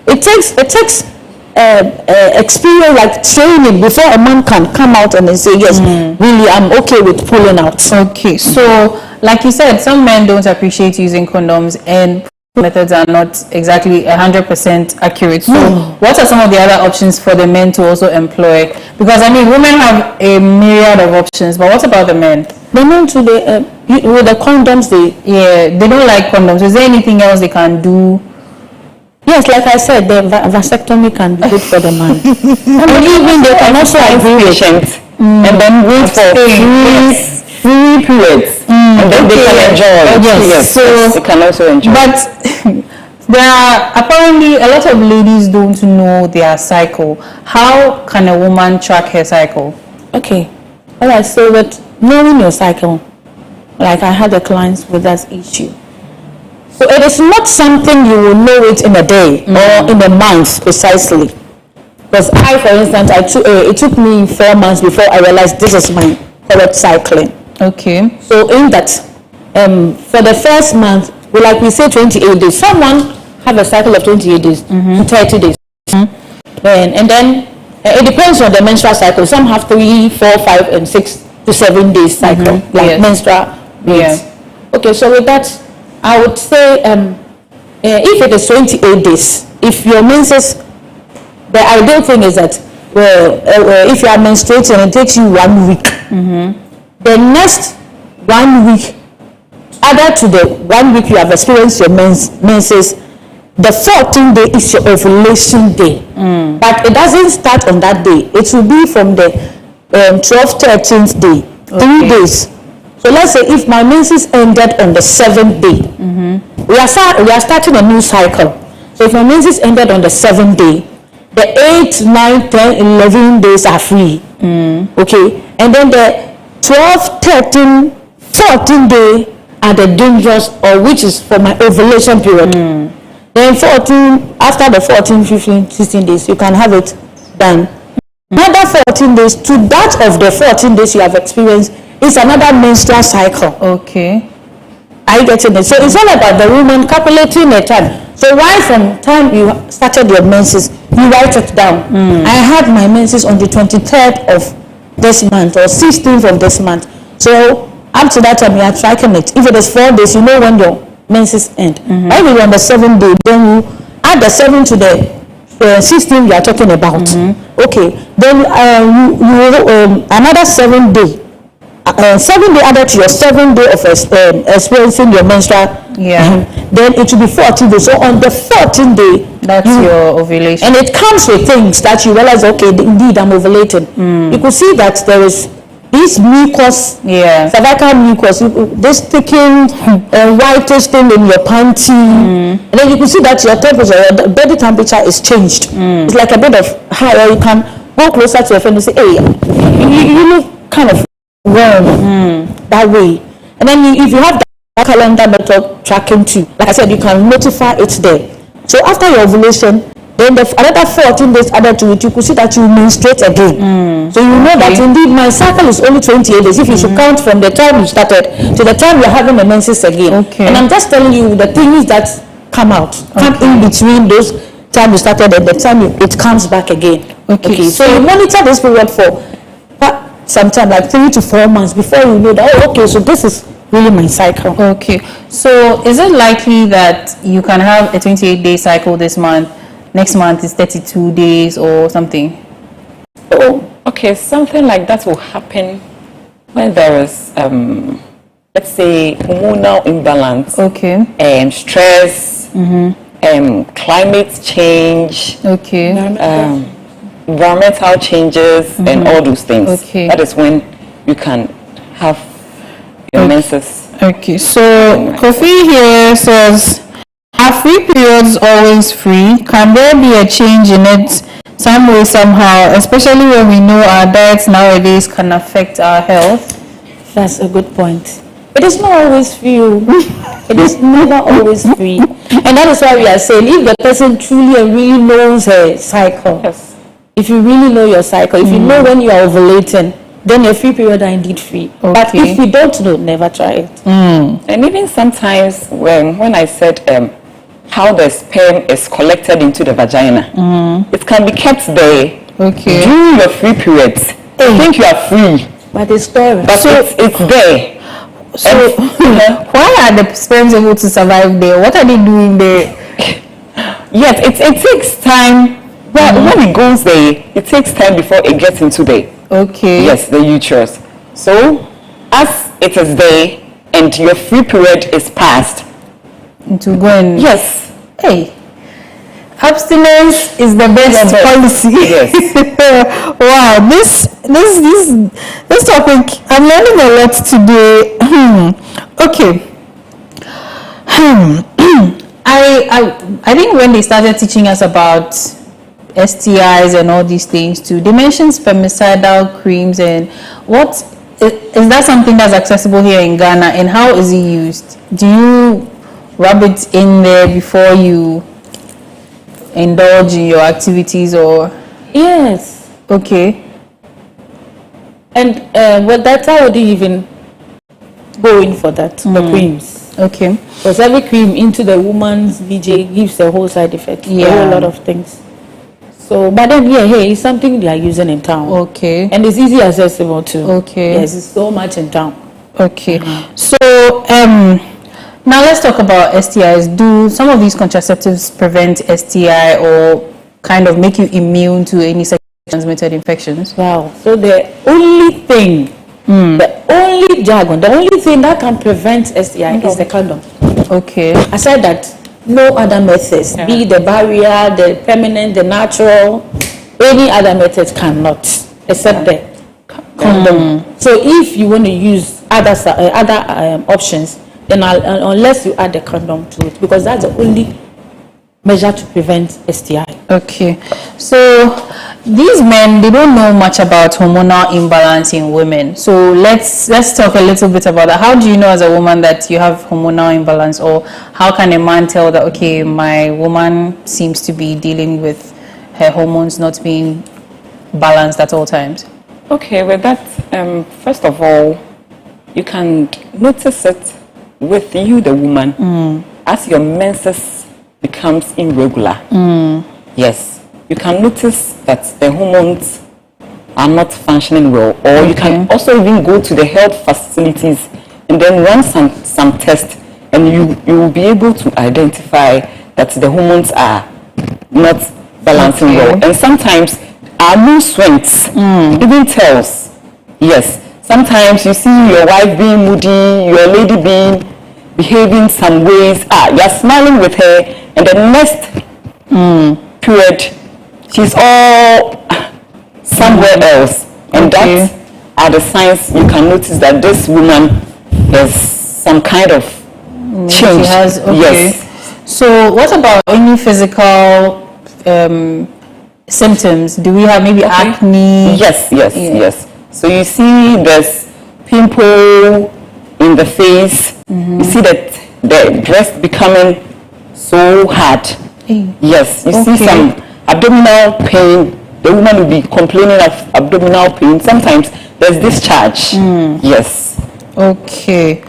It takes experience, like training, before a man can come out and then say, yes, really, I'm okay with pulling out. Okay, so like you said, some men don't appreciate using condoms, and methods are not exactly 100% accurate. So what are some of the other options for the men to also employ? Because I mean, women have a myriad of options, but what about the men? The men too, with the condoms, they don't like condoms. Is there anything else they can do? Yes, like I said, the vasectomy can be good for the man. And even they can also agree with it. And then wait for free periods. And then they can enjoy. Yes. So they can also enjoy. But there are apparently a lot of ladies don't know their cycle. How can a woman track her cycle? Okay. All right. So with knowing your cycle, like I had a client with that issue. So it is not something you will know it in a day or in a month precisely. Because I, for instance, it took me 4 months before I realized this is my correct cycling. Okay. So in that, for the first month, like we say 28 days. Someone have a cycle of 28 days to 30 days. And then it depends on the menstrual cycle. Some have 3, 4, 5, and 6 to 7 days cycle, like menstrual bleeds. Okay, so with that, I would say if it is 28 days, if your menses, the ideal thing is that if you are menstruating, it takes you 1 week. The next 1 week, added to the 1 week you have experienced your menses, the 14th day is your ovulation day. But it doesn't start on that day. It will be from the 12th, 13th day, 3 days. So let's say if my menses ended on the 7th day, we are starting a new cycle. So if my menses ended on the 7th day, the 8, 9, 10, 11 days are free. Okay, and then the 12, 13, 14 day are the dangerous, or which is for my ovulation period. Then 14, after the 14, 15, 16 days, you can have it done. Another 14 days to that of the 14 days you have experienced is another menstrual cycle. Okay. Are you getting it? So it's all about the woman calculating the time. So right from time you started your menses, you write it down. I had my menses on the 23rd of this month or 16th of this month. So up to that time you are tracking it. If it is 4 days, you know when your menses end. When you're on the 7th day, then you add the 7 to the 16 you are talking about. Okay, then another 7 day. 7 day added to your 7th day of experiencing your menstrual. Then it will be 14 days. So on the 14th day, that's your ovulation. And it comes with things that you realize, okay, indeed I'm ovulating. You could see that there is, this mucus, cervical mucus, this thickened whitish thing in your panty, and then you can see that your temperature, your body temperature is changed. It's like a bit of high, or you can go closer to your friend and say, hey, you look kind of warm that way. And then if you have that calendar method tracking too, like I said, you can notify it there. So after your ovulation, then another 14 days added to it, you could see that you menstruate again. So you know that indeed my cycle is only 28 days. If you should count from the time you started to the time you're having the menses again. And I'm just telling you the things that come out, come in between those time you started and the time it comes back again. So you monitor this period for sometime like 3 to 4 months before you know that, so this is really my cycle. So is it likely that you can have a 28-day cycle this month, next month is 32 days or something? Something like that will happen when there is let's say hormonal imbalance, stress, climate change, environmental changes, and all those things. That is when you can have your menses. So Kofi here says, are free periods always free? Can there be a change in it some way, somehow, especially when we know our diets nowadays can affect our health? That's a good point. It is not always free. It is never always free. And that is why we are saying, if the person truly and really knows her cycle, if you really know your cycle, if you know when you are ovulating, then your free period are indeed free. But if you don't know, never try it. And even sometimes when I said how the sperm is collected into the vagina, it can be kept there during your free periods. You think you are free, but it's there. But it's there. So why are the sperms able to survive there? What are they doing there? Yes, it takes time. When it goes there, it takes time before it gets into there. Yes, the uterus. So as it is there and your free period is passed, to go and yes. Hey, abstinence is the best policy. Yes. Wow, this topic, I'm learning a lot today. I think when they started teaching us about STIs and all these things too, they mentioned spermicidal creams, and what is that something that's accessible here in Ghana, and how is it used? Do you rub it in there before you indulge in your activities, or? Yes. And well, that's how would you even go in for that, the creams? Because every cream into the woman's BJ gives a whole side effect, a whole lot of things. So, but then it's something they are using in town. And it's easy accessible too. Yes, it's so much in town. So, now let's talk about STIs. Do some of these contraceptives prevent STI or kind of make you immune to any sexually transmitted infections? Wow. So the only thing, the only jargon, the only thing that can prevent STI is the condom. Aside that, no other methods, be the barrier, the permanent, the natural, any other methods cannot, except the condom. So if you want to use other options, then unless you add the condom to it, because that's the only measure to prevent STI. So these men, they don't know much about hormonal imbalance in women. So let's talk a little bit about that. How do you know as a woman that you have hormonal imbalance, or how can a man tell that, okay, my woman seems to be dealing with her hormones not being balanced at all times? With that, first of all, you can notice it with you, the woman, as your menses becomes irregular. Yes, you can notice that the hormones are not functioning well, or you can also even go to the health facilities and then run some tests, and you will be able to identify that the hormones are not balancing well. And sometimes our mood swings even tells. Yes, sometimes you see your wife being moody, your lady behaving some ways. You are smiling with her, and the next period she's all somewhere else, and that are the signs you can notice that this woman is some kind of change. She has, okay. Yes. So what about any physical symptoms? Do we have maybe acne? Yes. So you see there's pimple in the face. You see that the breast becoming so hard. Yes, you see some abdominal pain. The woman will be complaining of abdominal pain. Sometimes there's discharge. Yes. Okay.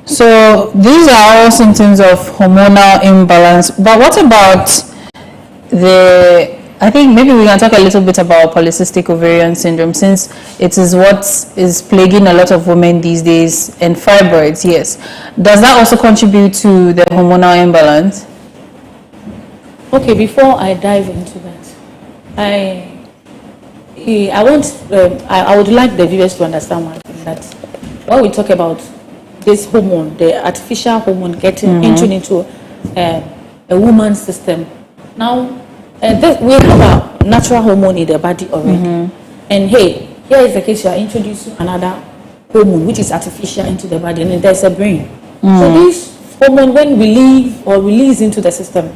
So these are all symptoms of hormonal imbalance. But what about I think maybe we can talk a little bit about polycystic ovarian syndrome, since it is what is plaguing a lot of women these days, and fibroids, yes. Does that also contribute to the hormonal imbalance? Okay, before I dive into that, I would like the viewers to understand one thing, that when we talk about this hormone, the artificial hormone getting entered into a woman's system, now we have a natural hormone in the body already, and hey, here is the case, you are introducing another hormone which is artificial into the body, and there's a brain. So this hormone, when released into the system,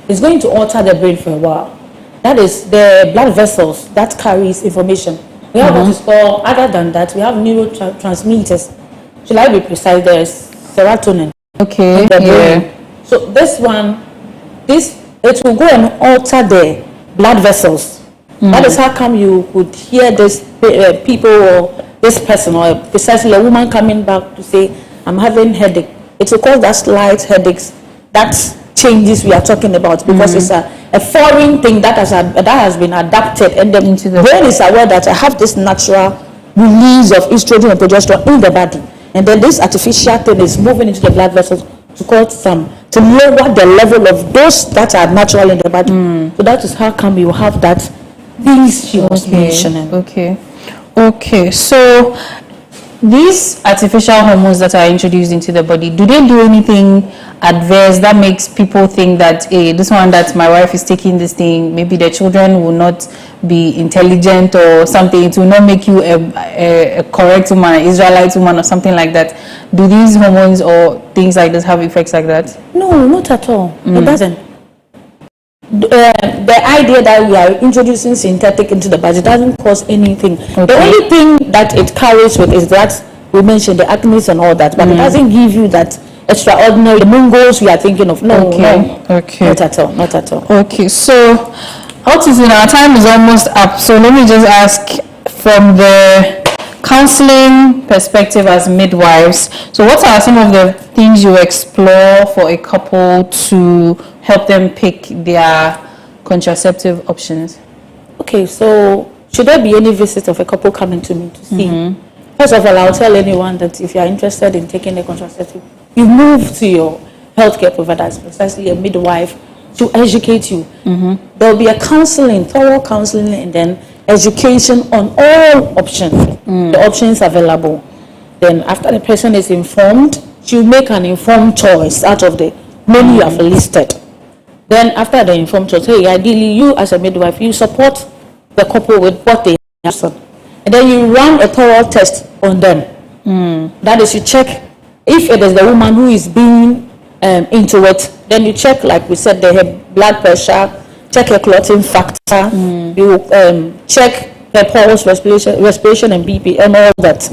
is going to alter the brain for a while. That is the blood vessels that carries information. We have what is called, other than that, we have neurotransmitters. Should I be precise? There's serotonin. Okay. So this one, it will go and alter the blood vessels. That is how come you could hear this people or this person or precisely a woman coming back to say, I'm having headache. It will cause that slight headaches. That's changes we are talking about, because it's a foreign thing that has been adapted, and the brain is aware that I have this natural release of estrogen and progesterone in the body, and then this artificial thing is moving into the blood vessels to lower the level of those that are natural in the body. So that is how come you have that things she was mentioning. Okay, so these artificial hormones that are introduced into the body, do they do anything adverse that makes people think that, hey, this one that my wife is taking this thing, maybe the children will not be intelligent or something, it will not make you a correct woman, an Israelite woman or something like that? Do these hormones or things like this have effects like that? No, not at all. It doesn't. The idea that we are introducing synthetic into the body doesn't cause anything. The only thing that it carries with is that we mentioned the acne and all that, but it doesn't give you that extraordinary mungos we are thinking of. No, not at all. Okay, so autism, our time is almost up, so let me just ask from the counseling perspective as midwives, so what are some of the things you explore for a couple to help them pick their contraceptive options? Okay, so should there be any visit of a couple coming to me to see? First of all, I'll tell anyone that if you are interested in taking a contraceptive, you move to your healthcare providers, precisely a midwife, to educate you. There will be a counseling, thorough counseling, and then education on all options, the options available. Then after the person is informed, you make an informed choice out of the many you have listed. Then after the informed choice, hey, ideally you as a midwife, you support the couple with what they have, and then you run a thorough test on them. That is, you check if it is the woman who is being into it, then you check, like we said, her blood pressure, check her clotting factor, you check her pulse, respiration and BP and all that.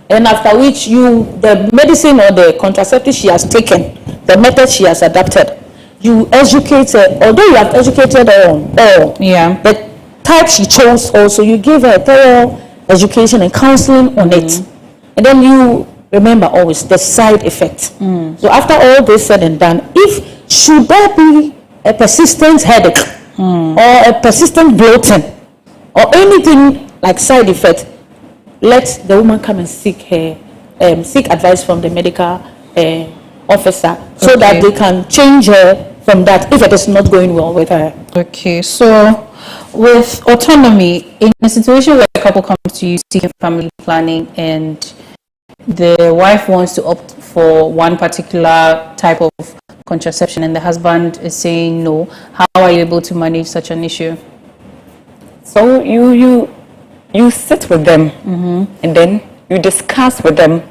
And after which the medicine or the contraceptive she has taken, the method she has adapted, you educate her, although you have educated her on the type she chose also, you give her a thorough education and counseling on it. And then you remember always the side effect. So after all this said and done, should there be a persistent headache or a persistent bloating or anything like side effect, let the woman come and seek advice from the medical officer so that they can change her from that if it is not going well with her. Okay, so with autonomy, in a situation where a couple comes to you seeking family planning and the wife wants to opt for one particular type of contraception and the husband is saying no, how are you able to manage such an issue? So you you sit with them and then you discuss with them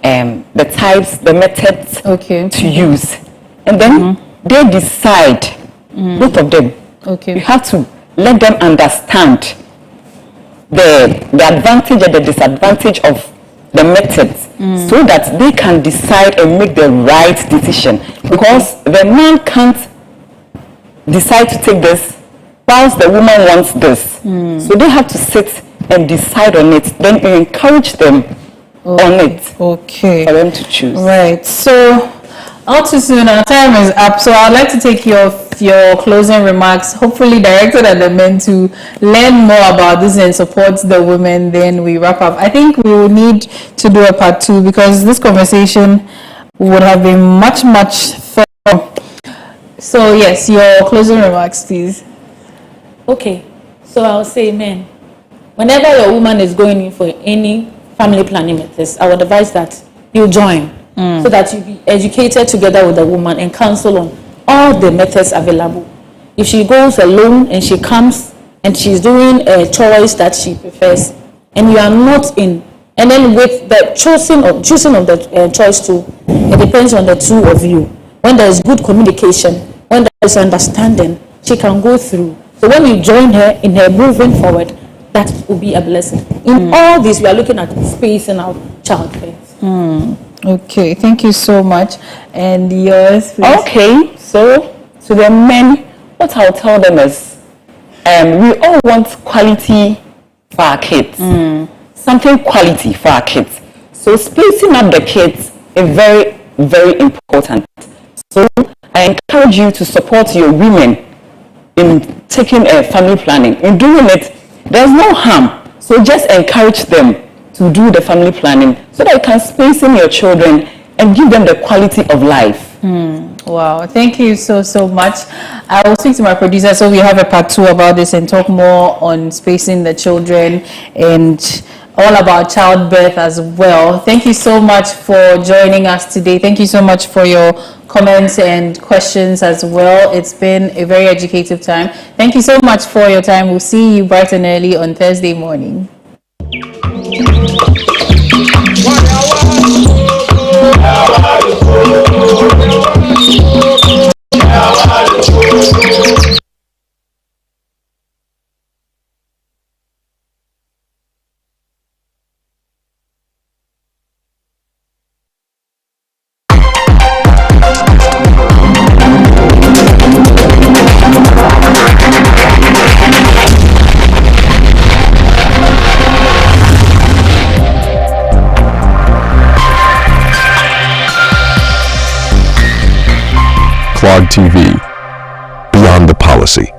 the types, the methods to use. And then they decide, both of them. You have to let them understand the advantage and the disadvantage of the methods so that they can decide and make the right decision. Because the man can't decide to take this whilst the woman wants this. So they have to sit and decide on it. Then you encourage them on it for them to choose. Right. So all too soon, our time is up. So I'd like to take your closing remarks, hopefully directed at the men, to learn more about this and support the women. Then we wrap up. I think we will need to do a part 2 because this conversation would have been much thorough. So yes, your closing remarks, please. Okay. So I'll say, men, whenever your woman is going in for any family planning methods, I would advise that you join so that you be educated together with the woman and counsel on all the methods available. If she goes alone and she comes and she's doing a choice that she prefers and you are not in, and then with the choosing of the choice too, it depends on the two of you. When there is good communication, when there is understanding, she can go through. So when you join her in her moving forward, that will be a blessing. In all this, we are looking at spacing out childbirth. Okay, thank you so much. And yours, please. Okay, so to the men, what I'll tell them is, we all want quality for our kids. Something quality for our kids. So spacing up the kids is very, very important. So I encourage you to support your women in taking a family planning. In doing it, there's no harm. So just encourage them to do the family planning so that you can space in your children and give them the quality of life. Wow, thank you so much. I will speak to my producer so we have a part 2 about this and talk more on spacing the children and all about childbirth as well. Thank you so much for joining us today. Thank you so much for your comments and questions as well. It's been a very educative time. Thank you so much for your time. We'll see you bright and early on Thursday morning. Clog TV, beyond the policy.